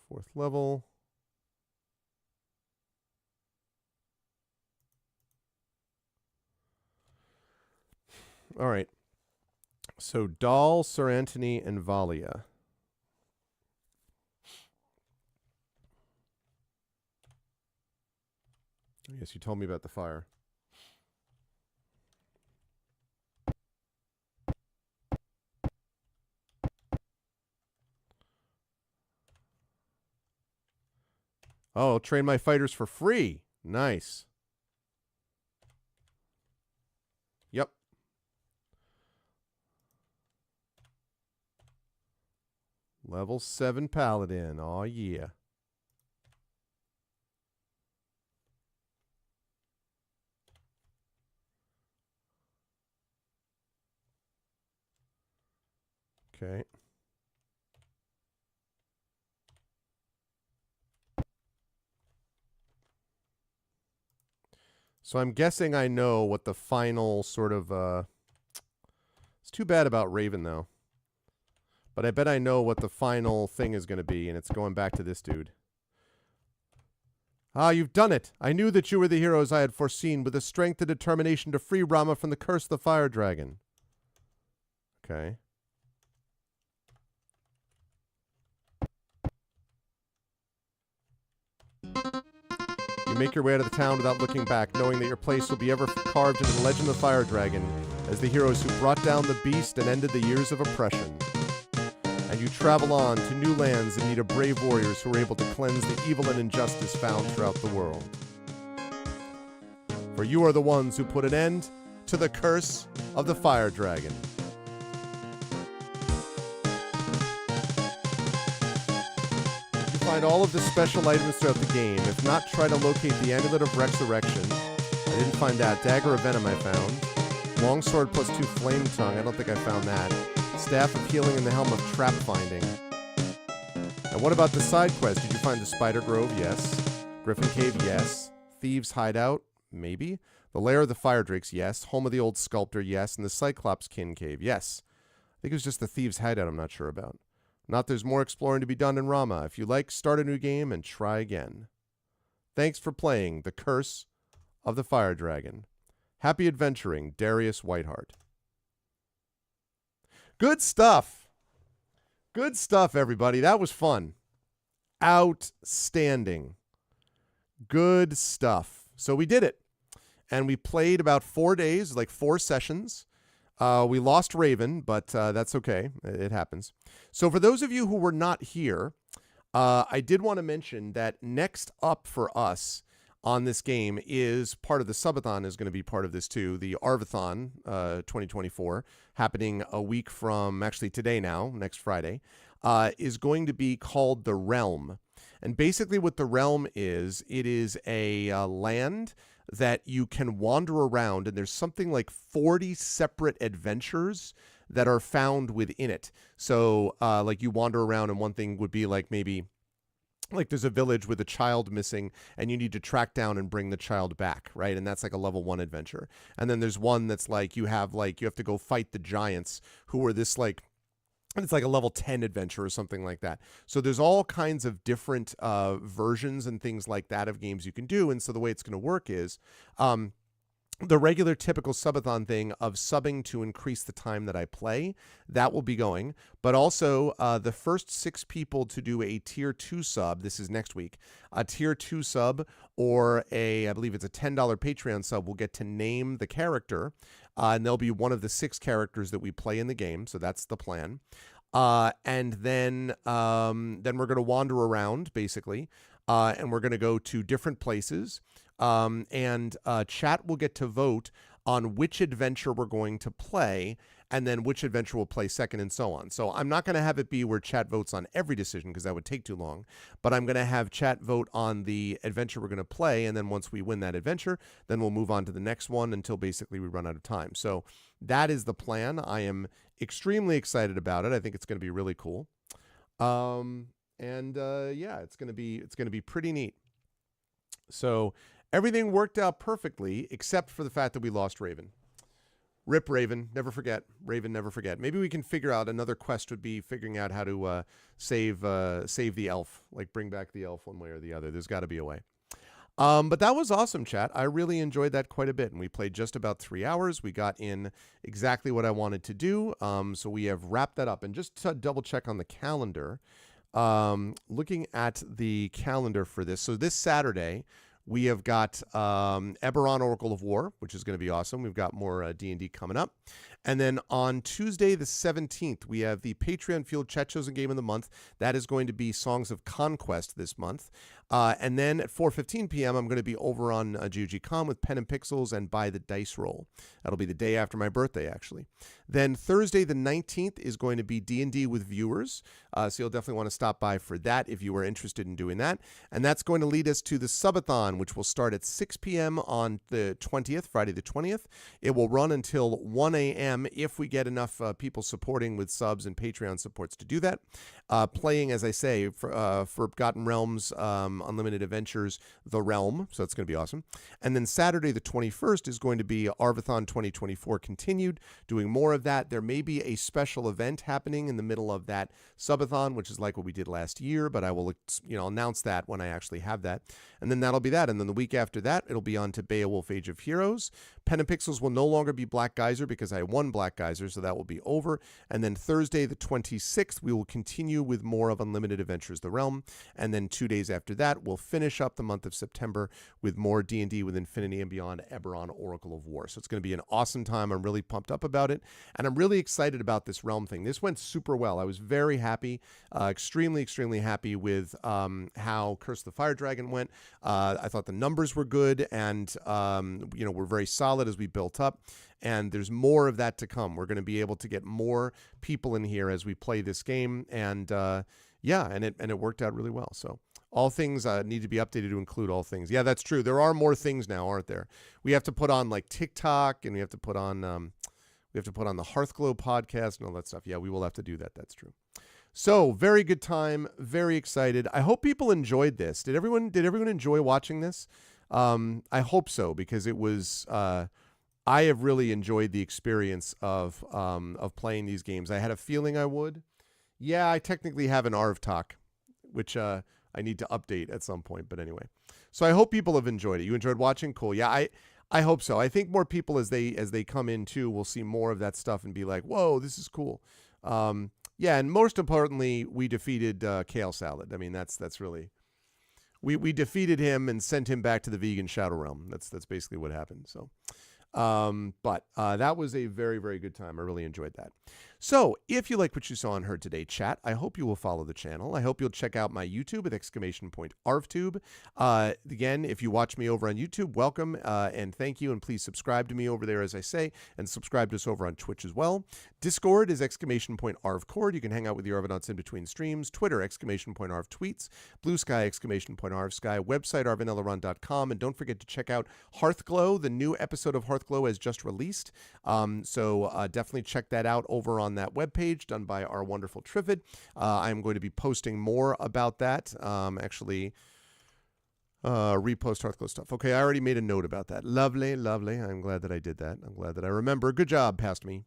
fourth level. All right. So Dahl, Sir Anthony, and Valia. Yes, you told me about the fire. Oh, I'll train my fighters for free. Nice. Yep. Level 7 paladin. Aw, yeah. Okay. So I'm guessing I know what the final sort of... it's too bad about Raven, though. But I bet I know what the final thing is going to be, and it's going back to this dude. Ah, you've done it! I knew that you were the heroes I had foreseen, with the strength and determination to free Rama from the curse of the fire dragon. Okay. You make your way out of the town without looking back, knowing that your place will be ever carved into the legend of the Fire Dragon as the heroes who brought down the beast and ended the years of oppression. And you travel on to new lands in need of brave warriors who are able to cleanse the evil and injustice found throughout the world. For you are the ones who put an end to the curse of the Fire Dragon. You Find all of the special items throughout the game. If not, try to locate the Amulet of Resurrection. I didn't find that. Dagger of Venom I found. Longsword plus 2 Flame Tongue. I don't think I found that. Staff of Healing and the Helm of Trap Finding. And what about the side quest? Did you find the Spider Grove? Yes. Griffin Cave? Yes. Thieves' Hideout? Maybe. The Lair of the Fire Drakes? Yes. Home of the Old Sculptor? Yes. And the Cyclops Kin Cave? Yes. I think it was just the Thieves' Hideout I'm not sure about. Not there's more exploring to be done in Rama. If you like, start a new game and try again. Thanks for playing The Curse of the Fire Dragon. Happy adventuring, Darius Whiteheart. Good stuff. Good stuff, everybody. That was fun. Outstanding. Good stuff. So we did it. And we played about 4 days, like 4 sessions. We lost Raven, but that's okay. It happens. So for those of you who were not here, I did want to mention that next up for us on this game is part of the subathon is going to be part of this too. The Arvathon 2024, happening a week from actually today now, next Friday, is going to be called The Realm. And basically what The Realm is, it is a land that you can wander around, and there's something like 40 separate adventures that are found within it. So like you wander around, and one thing would be like maybe like there's a village with a child missing and you need to track down and bring the child back, right? And that's like a level 1 adventure. And then there's one that's like you have to go fight the giants who are this like, and it's like a level 10 adventure or something like that. So there's all kinds of different versions and things like that of games you can do. And so the way it's going to work is the regular typical subathon thing of subbing to increase the time that I play, that will be going. But also the first 6 people to do a tier 2 sub, this is next week, a tier 2 sub or I believe it's a $10 Patreon sub will get to name the character. And they'll be one of the 6 characters that we play in the game. So that's the plan. And then we're going to wander around basically, and we're going to go to different places. And chat will get to vote on which adventure we're going to play, and then which adventure we'll play second, and so on. So I'm not going to have it be where chat votes on every decision because that would take too long, but I'm going to have chat vote on the adventure we're going to play, and then once we win that adventure, then we'll move on to the next one until basically we run out of time. So that is the plan. I am extremely excited about it. I think it's going to be really cool. Yeah, it's going to be pretty neat. So everything worked out perfectly except for the fact that we lost Raven. Rip Raven, never forget. Raven, never forget. Maybe we can figure out another quest would be figuring out how to save the elf, like bring back the elf one way or the other. There's got to be a way. But that was awesome, chat. I really enjoyed that quite a bit, and we played just about 3 hours. We got in exactly what I wanted to do, so we have wrapped that up. And just to double check on the calendar, looking at the calendar for this, so this Saturday we have got Eberron Oracle of War, which is going to be awesome. We've got more D&D coming up. And then on Tuesday the 17th, we have the Patreon-fueled Chat Chosen Game of the Month. That is going to be Songs of Conquest this month. And then at 4:15 p.m., I'm going to be over on GOG.com with Pen and Pixels and Buy the Dice Roll. That'll be the day after my birthday, actually. Then Thursday the 19th is going to be D&D with viewers. So you'll definitely want to stop by for that if you are interested in doing that. And that's going to lead us to the Subathon, which will start at 6 p.m. on the 20th, Friday the 20th. It will run until 1 a.m. if we get enough people supporting with subs and Patreon supports to do that. Playing, as I say, for Forgotten Realms, Unlimited Adventures, The Realm. So that's going to be awesome. And then Saturday the 21st is going to be Arvathon 2024 continued, doing more of that. There may be a special event happening in the middle of that subathon, which is like what we did last year, but I will announce that when I actually have that. And then that'll be that. And then the week after that, it'll be on to Beowulf Age of Heroes. Pen and Pixels will no longer be Black Geyser because I won Black Geyser, so that will be over. And then Thursday the 26th, we will continue with more of Unlimited Adventures, The Realm. And then 2 days after that, we'll finish up the month of September with more D&D with Infinity and Beyond, Eberron Oracle of War. So it's going to be an awesome time. I'm really pumped up about it. And I'm really excited about this Realm thing. This went super well. I was very happy, extremely, extremely happy with how Curse of the Fire Dragon went. I thought the numbers were good and, were very solid as we built up. And there's more of that to come. We're going to be able to get more people in here as we play this game. And, Yeah, and it worked out really well. So all things need to be updated to include all things. Yeah, that's true. There are more things now, aren't there? We have to put on like TikTok, and we have to put on the Hearthglow podcast and all that stuff. Yeah, we will have to do that. That's true. So very good time. Very excited. I hope people enjoyed this. Did everyone enjoy watching this? I hope so, because it was. I have really enjoyed the experience of playing these games. I had a feeling I would. Yeah, I technically have an ARV talk, which I need to update at some point. But anyway, so I hope people have enjoyed it. You enjoyed watching? Cool. Yeah, I hope so. I think more people as they come in too will see more of that stuff and be like, whoa, this is cool. Yeah, and most importantly, we defeated Kale Salad. I mean, that's really we defeated him and sent him back to the vegan Shadow Realm. That's basically what happened. So. But that was a very, very good time. I really enjoyed that. So if you like what you saw and heard today, chat, I hope you will follow the channel. I hope you'll check out my YouTube at !ArvTube. Again, if you watch me over on YouTube, welcome and thank you. And please subscribe to me over there, as I say, and subscribe to us over on Twitch as well. Discord is !ArvCord. You can hang out with the Arvanauts in between streams. Twitter, !Arv tweets. Blue Sky, !Arv Sky. Website, arvanellarun.com. And don't forget to check out Hearthglow. The new episode of Hearthglow has just released. So definitely check that out over on that webpage done by our wonderful Trivid. I'm going to be posting more about that. Actually, repost Hearthglow stuff. Okay, I already made a note about that. Lovely, lovely. I'm glad that I did that. I'm glad that I remember. Good job, past me.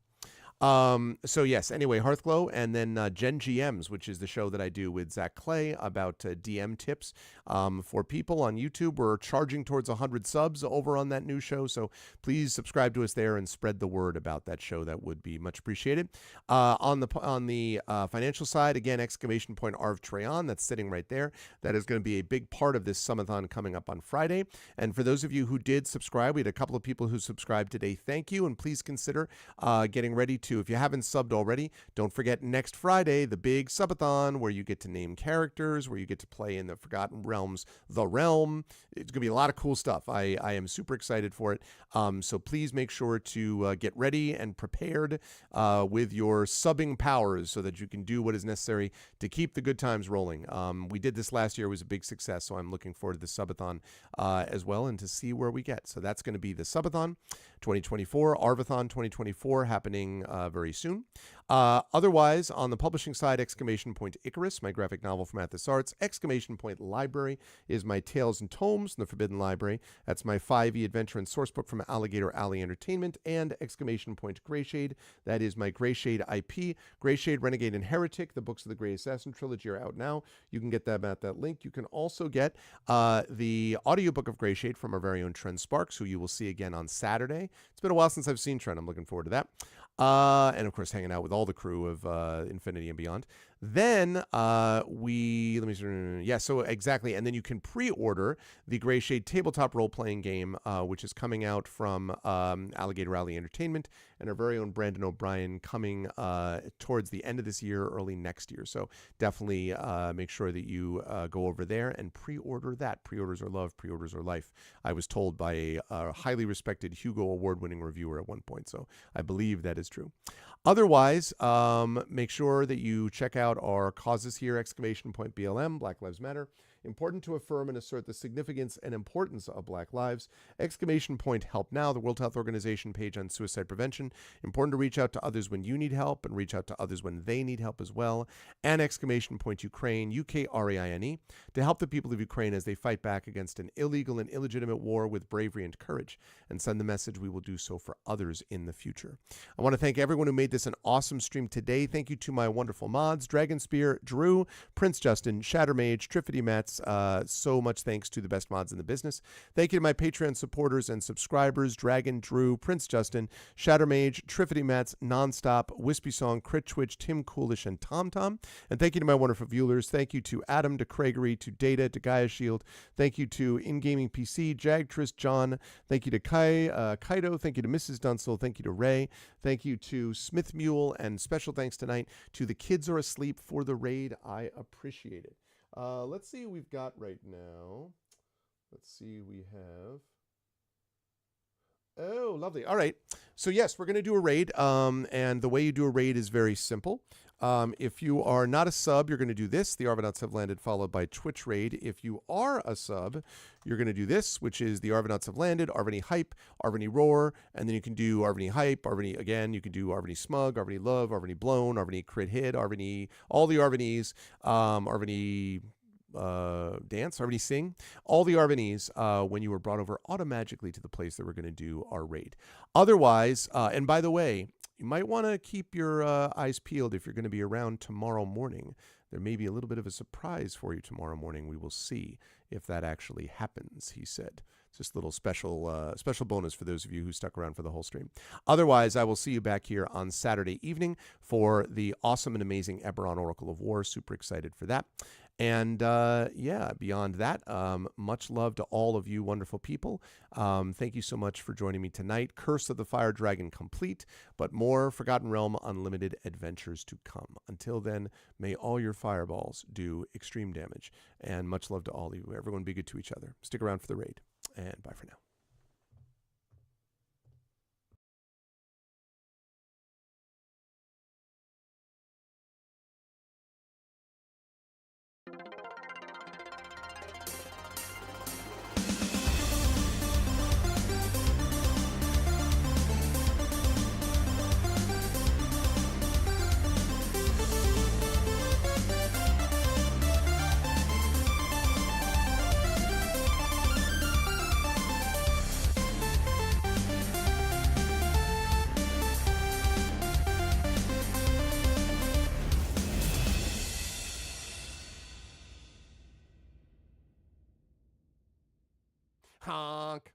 So yes, anyway, Hearthglow, and then Gen GMs, which is the show that I do with Zach Clay about DM tips for people on YouTube. We're charging towards 100 subs over on that new show, so please subscribe to us there and spread the word about that show. That would be much appreciated. On the financial side, again, !Arv Treon, that's sitting right there. That is going to be a big part of this summithon coming up on Friday. And for those of you who did subscribe, we had a couple of people who subscribed today. Thank you, and please consider getting ready to. If you haven't subbed already, don't forget next Friday, the big subathon, where you get to name characters, where you get to play in the Forgotten Realms, The Realm. It's going to be a lot of cool stuff. I am super excited for it. So please make sure to get ready and prepared with your subbing powers so that you can do what is necessary to keep the good times rolling. We did this last year. It was a big success, so I'm looking forward to the subathon as well and to see where we get. So that's going to be the subathon 2024, Arvathon 2024 happening very soon. Otherwise, on the publishing side, Icarus, my graphic novel from Athos Arts. Library is my Tales and Tomes from the Forbidden Library. That's my 5e adventure and sourcebook from Alligator Alley Entertainment. And Greyshade. That is my Greyshade IP. Greyshade, Renegade, and Heretic, the books of the Grey Assassin trilogy are out now. You can get them at that link. You can also get the audiobook of Greyshade from our very own Trent Sparks, who you will see again on Saturday. It's been a while since I've seen Trent. I'm looking forward to that. And of course, hanging out with all the crew of Infinity and Beyond. Then so exactly. And then you can pre-order the Greyshade tabletop role-playing game, which is coming out from Alligator Alley Entertainment and our very own Brandon O'Brien, coming towards the end of this year, early next year. So definitely make sure that you go over there and pre-order that. Pre-orders are love, pre-orders are life. I was told by a highly respected Hugo Award-winning reviewer at one point, so I believe that is true. Otherwise, make sure that you check out our causes here, BLM, Black Lives Matter. Important to affirm and assert the significance and importance of Black lives. Help Now, the World Health Organization page on suicide prevention. Important to reach out to others when you need help and reach out to others when they need help as well. And Ukraine, UKRAINE, to help the people of Ukraine as they fight back against an illegal and illegitimate war with bravery and courage, and send the message we will do so for others in the future. I want to thank everyone who made this an awesome stream today. Thank you to my wonderful mods, Dragonspear, Drew, Prince Justin, Shattermage, Triffity Mats. So much thanks to the best mods in the business. Thank you to my Patreon supporters and subscribers, Dragon, Drew, Prince Justin, Shattermage, Triffity Mats, Nonstop, Wispy Song, Crit Twitch, Tim Coolish, and TomTom. And thank you to my wonderful viewers. Thank you to Adam, to Craigery, to Data, to Gaia Shield. Thank you to In Gaming PC, Jagtris, John. Thank you to Kaido. Thank you to Mrs. Dunsel. Thank you to Ray. Thank you to Smith Mule. And special thanks tonight to The Kids Are Asleep for the raid. I appreciate it. Let's see what we've got right now. Let's see, we have... Oh, lovely. All right. So yes, we're going to do a raid, and the way you do a raid is very simple. If you are not a sub, you're going to do this. The Arvanauts have landed, followed by Twitch raid. If you are a sub, you're going to do this, which is the Arvanauts have landed, Arvany hype, Arvany roar, and then you can do Arvany hype, Arvany again. You can do Arvany smug, Arvany love, Arvany blown, Arvany crit hit, Arvany all the Arvanys, Arvany dance, Arvany sing, all the Arvanys when you were brought over automatically to the place that we're going to do our raid. Otherwise, and by the way, you might want to keep your eyes peeled if you're going to be around tomorrow morning. There may be a little bit of a surprise for you tomorrow morning. We will see if that actually happens, he said. It's just a little special bonus for those of you who stuck around for the whole stream. Otherwise, I will see you back here on Saturday evening for the awesome and amazing Eberron Oracle of War. Super excited for that. And yeah, beyond that, much love to all of you wonderful people. Thank you so much for joining me tonight. Curse of the Fire Dragon complete, but more Forgotten Realm Unlimited adventures to come. Until then, may all your fireballs do extreme damage. And much love to all of you. Everyone be good to each other. Stick around for the raid. And bye for now. Honk.